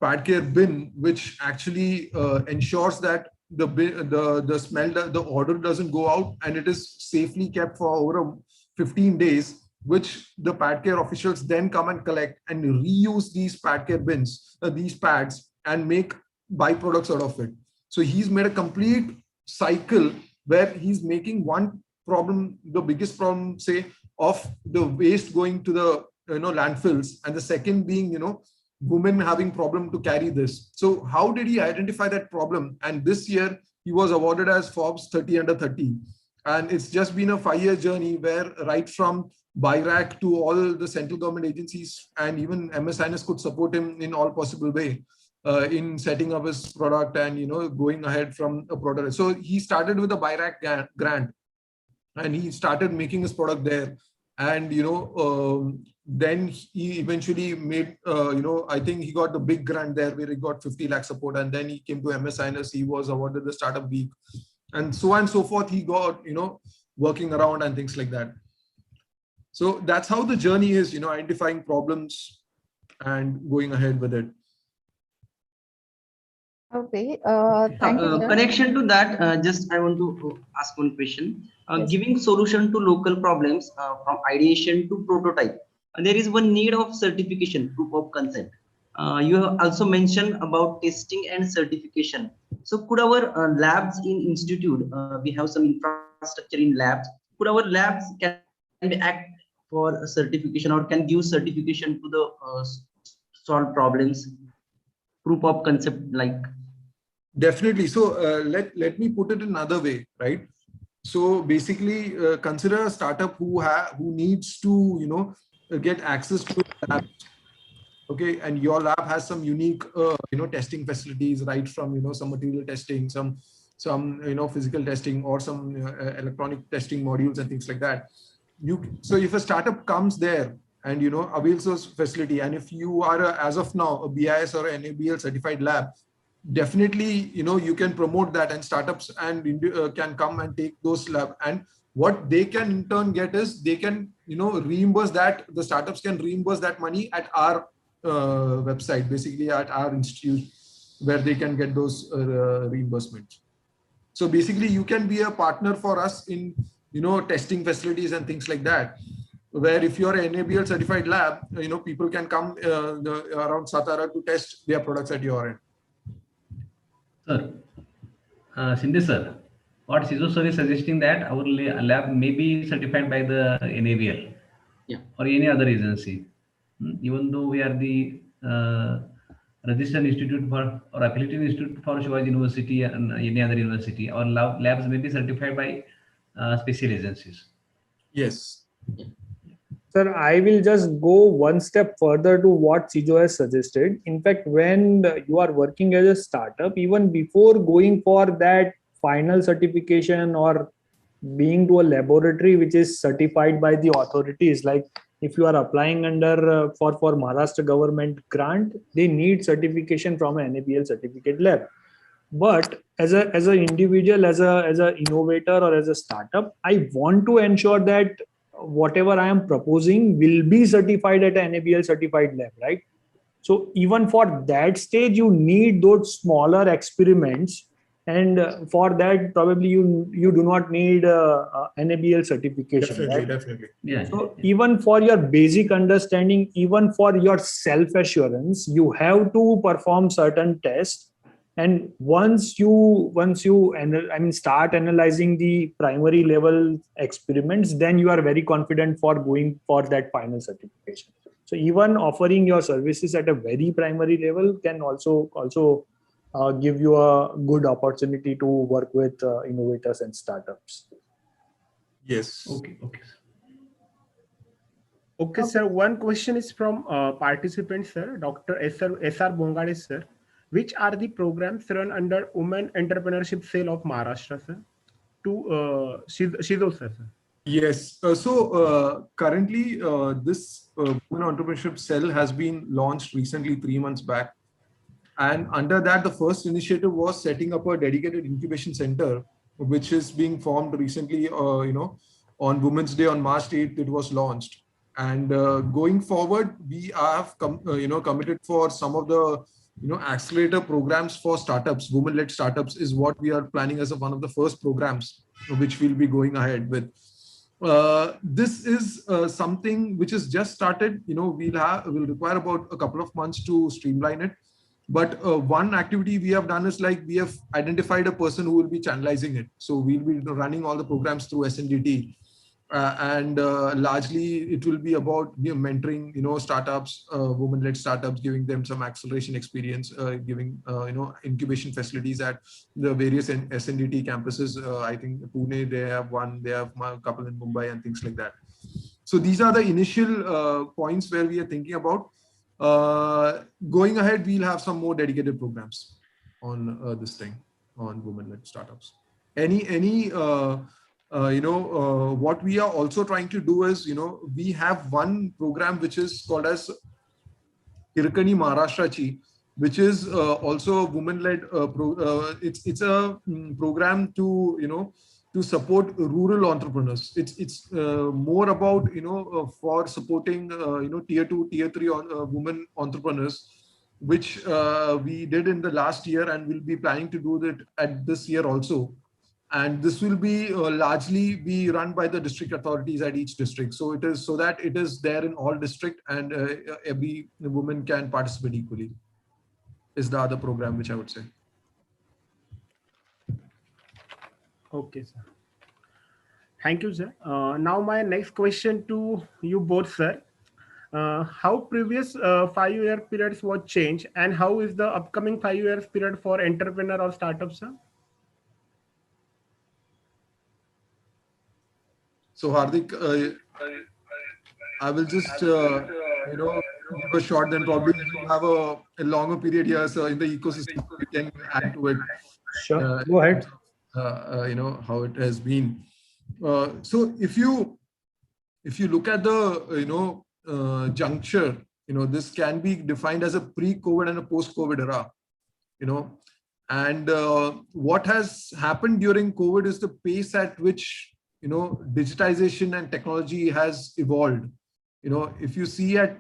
Padcare bin, which actually ensures that the smell, the odor doesn't go out, and it is safely kept for over 15 days, which the Padcare officials then come and collect and reuse these Padcare bins, these pads, and make byproducts out of it. So he's made a complete cycle where he's making one problem, the biggest problem, say, of the waste going to the landfills, and the second being women having problem to carry this. So how did he identify that problem? And this year he was awarded as Forbes 30 under 30. And it's just been a 5-year journey where right from BIRAC to all the central government agencies and even MSINS could support him in all possible way in setting up his product and going ahead from a product. So he started with a BIRAC grant and he started making his product there. And then he eventually made I think he got the big grant there where he got 50 lakh support, and then he came to MSINS. He was awarded the Startup Week, and so on and so forth. He got working around and things like that. So that's how the journey is, identifying problems and going ahead with it. Okay, thank you, sir. Connection to that, just I want to ask one question. Yes. Giving solution to local problems from ideation to prototype, there is one need of certification, proof of concept. You have also mentioned about testing and certification. So could our labs in institute, we have some infrastructure in labs, could our labs can be act for certification or can give certification to the solve problems, proof of concept like? Definitely. So let me put it another way, right? So basically, consider a startup who needs to get access to labs. Okay, and your lab has some unique testing facilities, right from some material testing, some physical testing, or some electronic testing modules and things like that. So if a startup comes there and avails those facility, and if you are as of now a BIS or an NABL certified lab, definitely you can promote that, and startups and can come and take those lab, and what they can in turn get is they can reimburse that, the startups can reimburse that money at our website, basically at our institute, where they can get those reimbursements. So basically you can be a partner for us in testing facilities and things like that, where if you're an NABL certified lab, people can come around Satara to test their products at your end. Sir, Sindhi sir, what CISO sir is suggesting that our lab may be certified by the NABL or any other agency. Even though we are the registered institute for or affiliated institute for Shivaji University and any other university, our labs may be certified by special agencies. Yes. Sir, I will just go one step further to what Sijo has suggested. In fact, when you are working as a startup, even before going for that final certification or being to a laboratory which is certified by the authorities, like if you are applying under for Maharashtra government grant, they need certification from an NABL certificate lab. But as a individual, as a innovator or as a startup, I want to ensure that whatever I am proposing will be certified at an NABL certified lab, right? So even for that stage, you need those smaller experiments, and for that probably you do not need NABL certification. Definitely, right? definitely. Yeah. So even for your basic understanding, even for your self assurance, you have to perform certain tests. And once you start analyzing the primary level experiments, then you are very confident for going for that final certification. So even offering your services at a very primary level can also give you a good opportunity to work with innovators and startups. Yes. Okay. Okay, sir. One question is from participant, sir, Dr. S.R. Bongade, sir. Which are the programs run under Women Entrepreneurship Cell of Maharashtra, sir? To Shizo, sir. Yes. Currently, this Women Entrepreneurship Cell has been launched recently, 3 months back. And under that, the first initiative was setting up a dedicated incubation center, which is being formed recently, on Women's Day on March 8th, it was launched. And going forward, we have committed for some of the accelerator programs for startups. Women-led startups is what we are planning as one of the first programs which we'll be going ahead with. This is something which is just started. We'll require about a couple of months to streamline it. But one activity we have done is like we have identified a person who will be channelizing it. So we'll be running all the programs through SNDT. And largely it will be about mentoring startups, women-led startups, giving them some acceleration experience, giving incubation facilities at the various SNDT campuses. I think Pune, they have one, they have a couple in Mumbai and things like that. So these are the initial points where we are thinking about. Going ahead, we'll have some more dedicated programs on this thing, on women-led startups. What we are also trying to do is, we have one program which is called as Irkani Maharashtra Chi, which is also a woman-led it's a program to to support rural entrepreneurs. It's more about for supporting tier 2, tier 3 women entrepreneurs, which we did in the last year, and we'll be planning to do that at this year also. And this will be largely be run by the district authorities at each district. So it is so that it is there in all district, and every woman can participate equally. Is the other program which I would say. Okay, sir. Thank you, sir. Now my next question to you both, sir. How previous 5-year periods was changed, and how is the upcoming 5-year period for entrepreneur or startup, sir? So Hardik, I will just give a shot. Then probably you have a longer period here, so in the ecosystem you can add to it. Sure, go ahead. How it has been. So if you look at the juncture, this can be defined as a pre-COVID and a post-COVID era. And what has happened during COVID is the pace at which digitization and technology has evolved. If you see at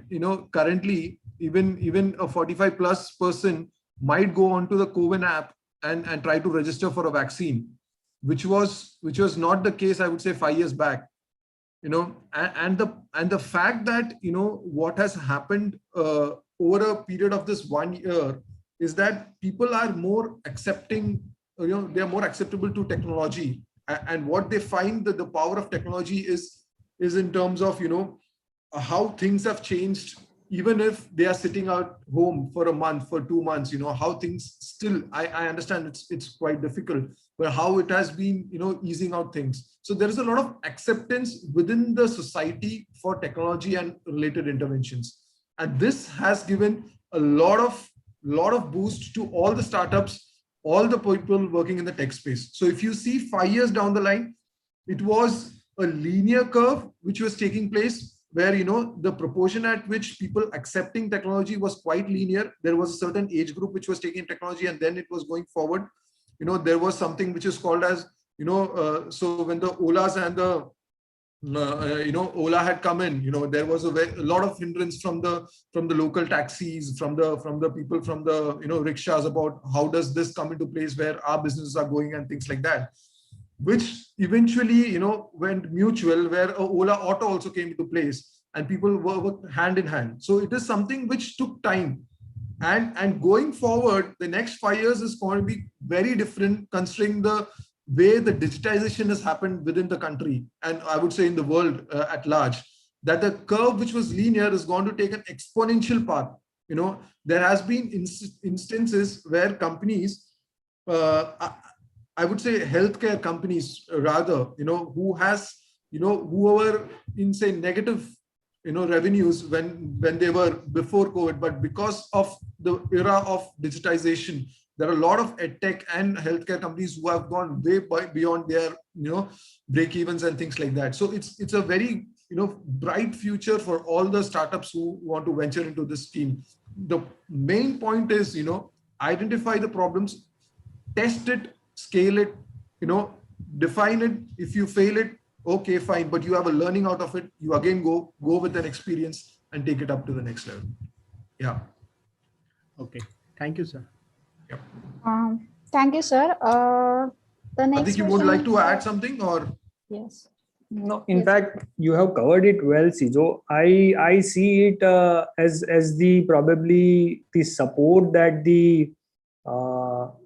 currently, even a 45 plus person might go onto the COVID app and try to register for a vaccine, which was not the case, I would say, 5 years back. And the fact that what has happened over a period of this 1 year is that people are more accepting, they are more acceptable to technology. And what they find that the power of technology is in terms of how things have changed even if they are sitting out home for a month, for 2 months, how things still, I understand it's quite difficult, but how it has been, easing out things. So there is a lot of acceptance within the society for technology and related interventions. And this has given a lot of boost to all the startups, all the people working in the tech space. So if you see 5 years down the line, it was a linear curve which was taking place, where the proportion at which people accepting technology was quite linear. There was a certain age group which was taking technology, and then it was going forward. There was something which is called as, so when the Olas and the Ola had come in, there was a lot of hindrance from the local taxis, from the people, from the rickshaws, about how does this come into place, where our businesses are going and things like that, which eventually went mutual, where Ola Auto also came into place, and people worked hand in hand. So it is something which took time, and going forward, the next 5 years is going to be very different, considering the way the digitization has happened within the country, and I would say in the world at large, that the curve which was linear is going to take an exponential path. There has been instances where companies, I would say healthcare companies rather, who has, who were in, say, negative, revenues when they were before COVID, but because of the era of digitization, there are a lot of edtech and healthcare companies who have gone way beyond their, break evens and things like that. So it's a very, bright future for all the startups who want to venture into this scheme. The main point is, identify the problems, test it, scale it, define it. If you fail it, okay, fine, but you have a learning out of it. You again go with an experience and take it up to the next level. Yeah. Okay. Thank you, sir. Yep. Thank you, sir. The next I think you would question like to is, add something, or? Yes. No, in Yes. fact, you have covered it well, Sijo. I see it as the probably the support that the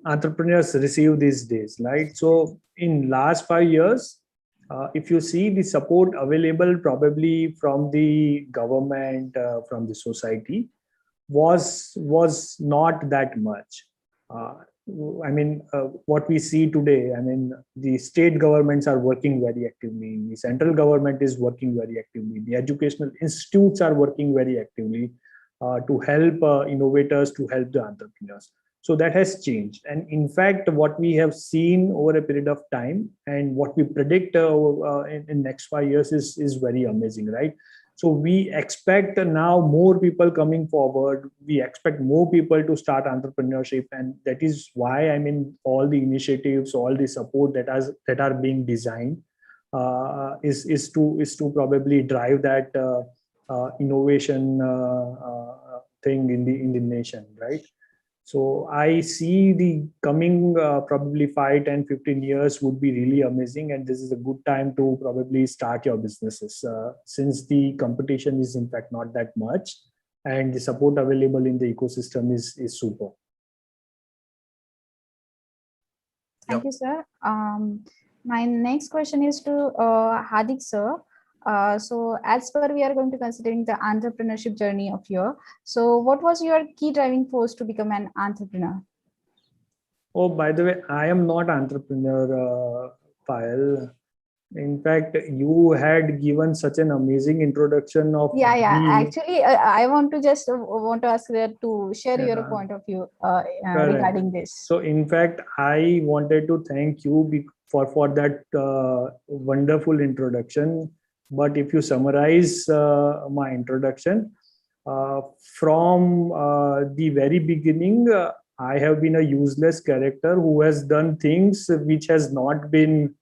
entrepreneurs receive these days, right? So in last 5 years, if you see the support available probably from the government, from the society, was not that much. What we see today, the state governments are working very actively. The central government is working very actively. The educational institutes are working very actively to help innovators, to help the entrepreneurs. So that has changed. And in fact, what we have seen over a period of time and what we predict in next 5 years is very amazing, right? So we expect now more people coming forward. We expect more people to start entrepreneurship, and that is why all the initiatives, all the support that are being designed is to probably drive that innovation thing in the nation, right? So I see the coming probably 5, 10, 15 years would be really amazing. And this is a good time to probably start your businesses since the competition is in fact not that much and the support available in the ecosystem is super. Thank you, sir. My next question is to Hardik, sir. So as per we are going to considering the entrepreneurship journey of you. So what was your key driving force to become an entrepreneur? Oh, by the way, I am not entrepreneur, Payal. In fact, you had given such an amazing introduction of Actually, I want to ask that to share your point of view regarding this. So in fact, I wanted to thank you for that wonderful introduction. But if you summarize my introduction, from the very beginning, I have been a useless character who has done things which has not been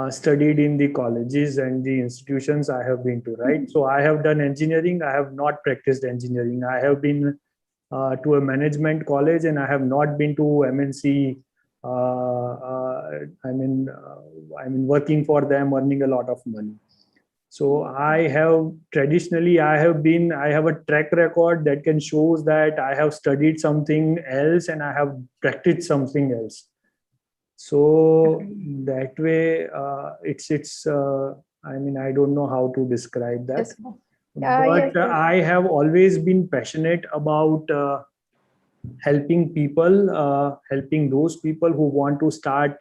studied in the colleges and the institutions I have been to, right? So I have done engineering. I have not practiced engineering. I have been to a management college and I have not been to MNC. Working for them, earning a lot of money. So I have traditionally, I have a track record that can show that I have studied something else and I have practiced something else. So that way, I don't know how to describe that. Yes, But I have always been passionate about helping people, helping those people who want to start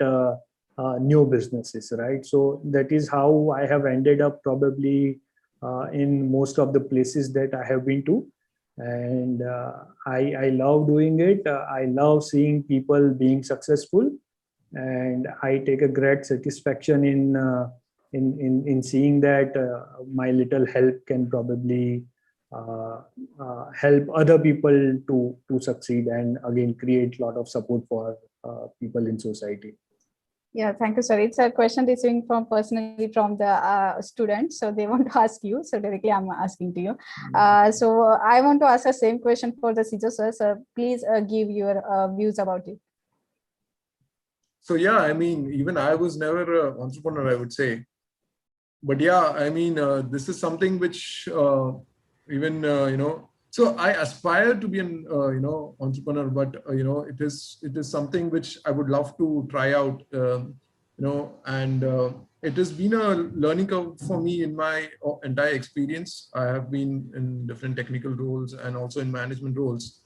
new businesses, right? So that is how I have ended up probably in most of the places that I have been to. And I love doing it. I love seeing people being successful. And I take a great satisfaction in seeing that my little help can probably uh, help other people to succeed, and again create a lot of support for people in society. yeah, thank you, sir. It's a question receiving from personally from the students, so they want to ask you. So directly, I'm asking to you. So I want to ask the same question for the CISO sir. So please give your views about it. So yeah, I mean, even I was never an entrepreneur, I would say. But yeah, I mean, this is something which even so I aspire to be an entrepreneur, but it is something which I would love to try out, and it has been a learning curve for me in my entire experience. I have been in different technical roles and also in management roles,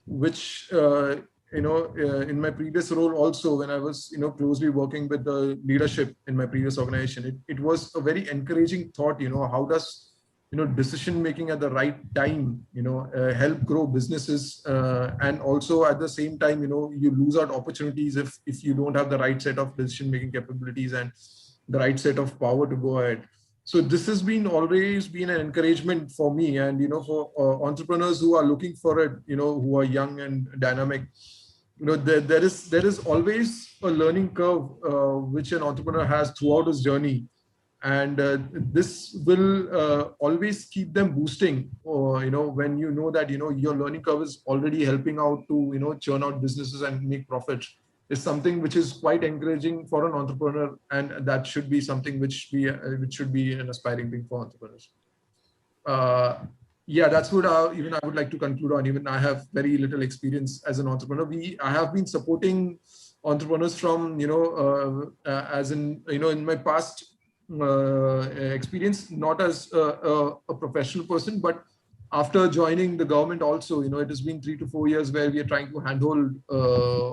which in my previous role also, when I was closely working with the leadership in my previous organization, it was a very encouraging thought. How does decision making at the right time help grow businesses, and also at the same time you lose out opportunities if you don't have the right set of decision making capabilities and the right set of power to go ahead. So this has been always been an encouragement for me, and for entrepreneurs who are looking for it, who are young and dynamic, there is always a learning curve which an entrepreneur has throughout his journey, and this will always keep them boosting, or when that your learning curve is already helping out to churn out businesses and make profits, is something which is quite encouraging for an entrepreneur, and that should be something which should be an aspiring thing for entrepreneurs. Yeah, that's what even I would like to conclude on. Even I have very little experience as an entrepreneur. I have been supporting entrepreneurs from as in in my past experience, not as a professional person, but after joining the government also, it has been 3 to 4 years where we are trying to handhold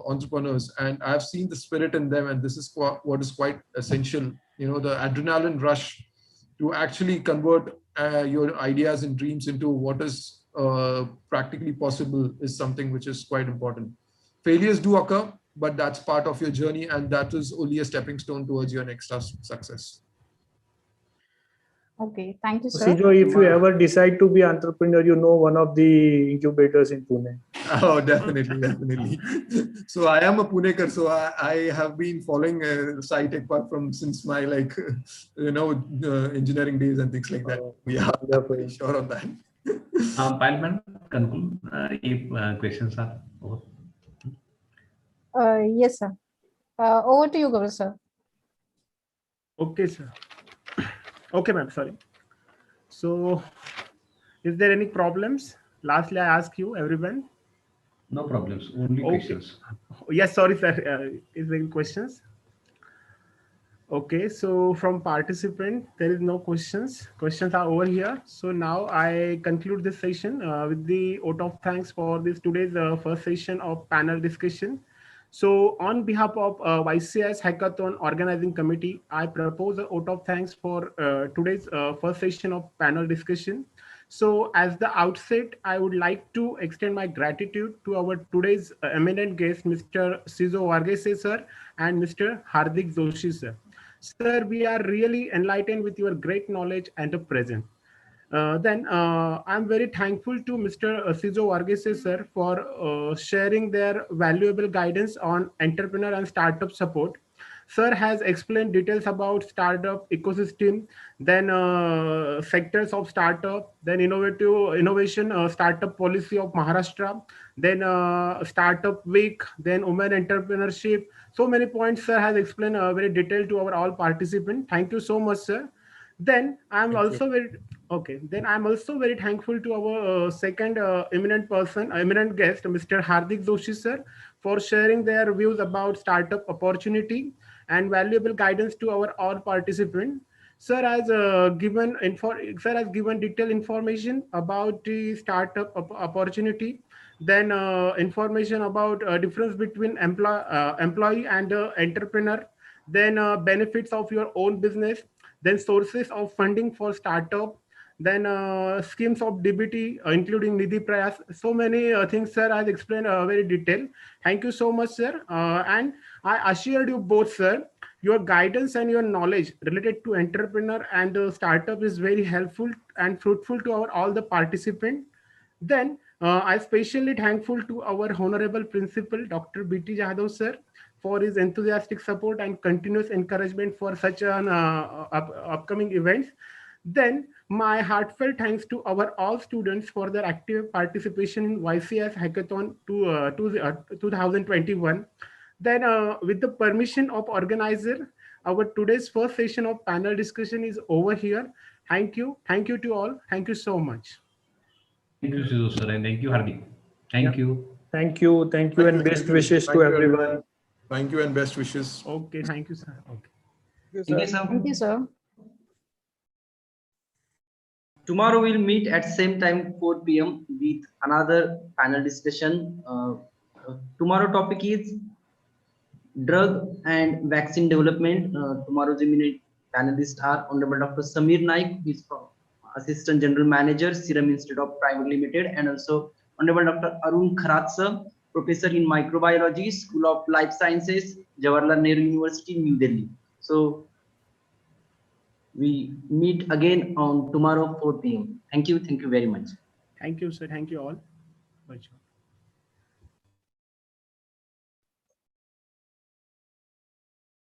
entrepreneurs, and I've seen the spirit in them, and this is what is quite essential. The adrenaline rush to actually convert your ideas and dreams into what is practically possible is something which is quite important. Failures do occur, but that's part of your journey, and that is only a stepping stone towards your next success. Okay, thank you, sir. Sijo, if you ever decide to be entrepreneur, one of the incubators in Pune. Oh, definitely. So I am a Punekar, so I have been following SciTech Park from since my engineering days and things like that. Yeah, I'm sure on that. Parliament, conclude if questions are over. Yes, sir. Over to you, Gaurav, sir. Okay, sir. Okay, ma'am. Sorry. So, is there any problems? Lastly, I ask you, everyone. No problems. Only questions. Yes, sorry, sir. Is there any questions? Okay, so from participant, there is no questions. Questions are over here. So now I conclude this session with the vote of thanks for this today's first session of panel discussion. So on behalf of YCIS Hackathon Organizing Committee, I propose a vote of thanks for today's first session of panel discussion. So as the outset, I would like to extend my gratitude to our today's eminent guest, Mr. Sizo Varghese sir and Mr. Hardik Joshi sir. Sir, we are really enlightened with your great knowledge and presence. I'm very thankful to Mr. Sizo Varghese sir for sharing their valuable guidance on entrepreneur and startup support. Sir has explained details about startup ecosystem, then sectors of startup, then innovation startup policy of Maharashtra, then startup week, then women entrepreneurship. So many points sir has explained very detailed to our all participants. Thank you so much, sir. Then I'm also very thankful to our second eminent guest, Mr. Hardik Joshi sir, for sharing their views about startup opportunity and valuable guidance to our all participants. Sir has given detailed information about the startup opportunity, then information about difference between employee and entrepreneur, then benefits of your own business, then sources of funding for startup, then schemes of DBT, including Nidhi Prayas. So many things, sir, has explained very detailed. Thank you so much, sir. And I assured you both, sir, your guidance and your knowledge related to entrepreneur and startup is very helpful and fruitful to our all the participants. Then I especially thankful to our honorable principal, Dr. B.T. Jadhav, sir, for his enthusiastic support and continuous encouragement for such an upcoming events. Then my heartfelt thanks to our all students for their active participation in YCIS Hackathon 2021. Then with the permission of organizer, our today's first session of panel discussion is over here. Thank you. Thank you to all. Thank you so much. Thank you, Sidhu sir, and thank you, Hardik. Thank you. Thank you, and best wishes to everyone. Thank you and best wishes. Okay, thank you, sir. Okay. Thank you, sir. Thank you, sir. Tomorrow we'll meet at same time 4 p.m. with another panel discussion. Tomorrow topic is drug and vaccine development. Tomorrow's eminent panelists are Honorable Dr. Samir Naik, who is from Assistant General Manager, Serum Institute of Private Limited, and also Honorable Dr. Arun Kharatsa, Professor in Microbiology, School of Life Sciences, Jawaharlal Nehru University, New Delhi. So we meet again on tomorrow 4 p.m. Thank you very much. Thank you, sir. Thank you all.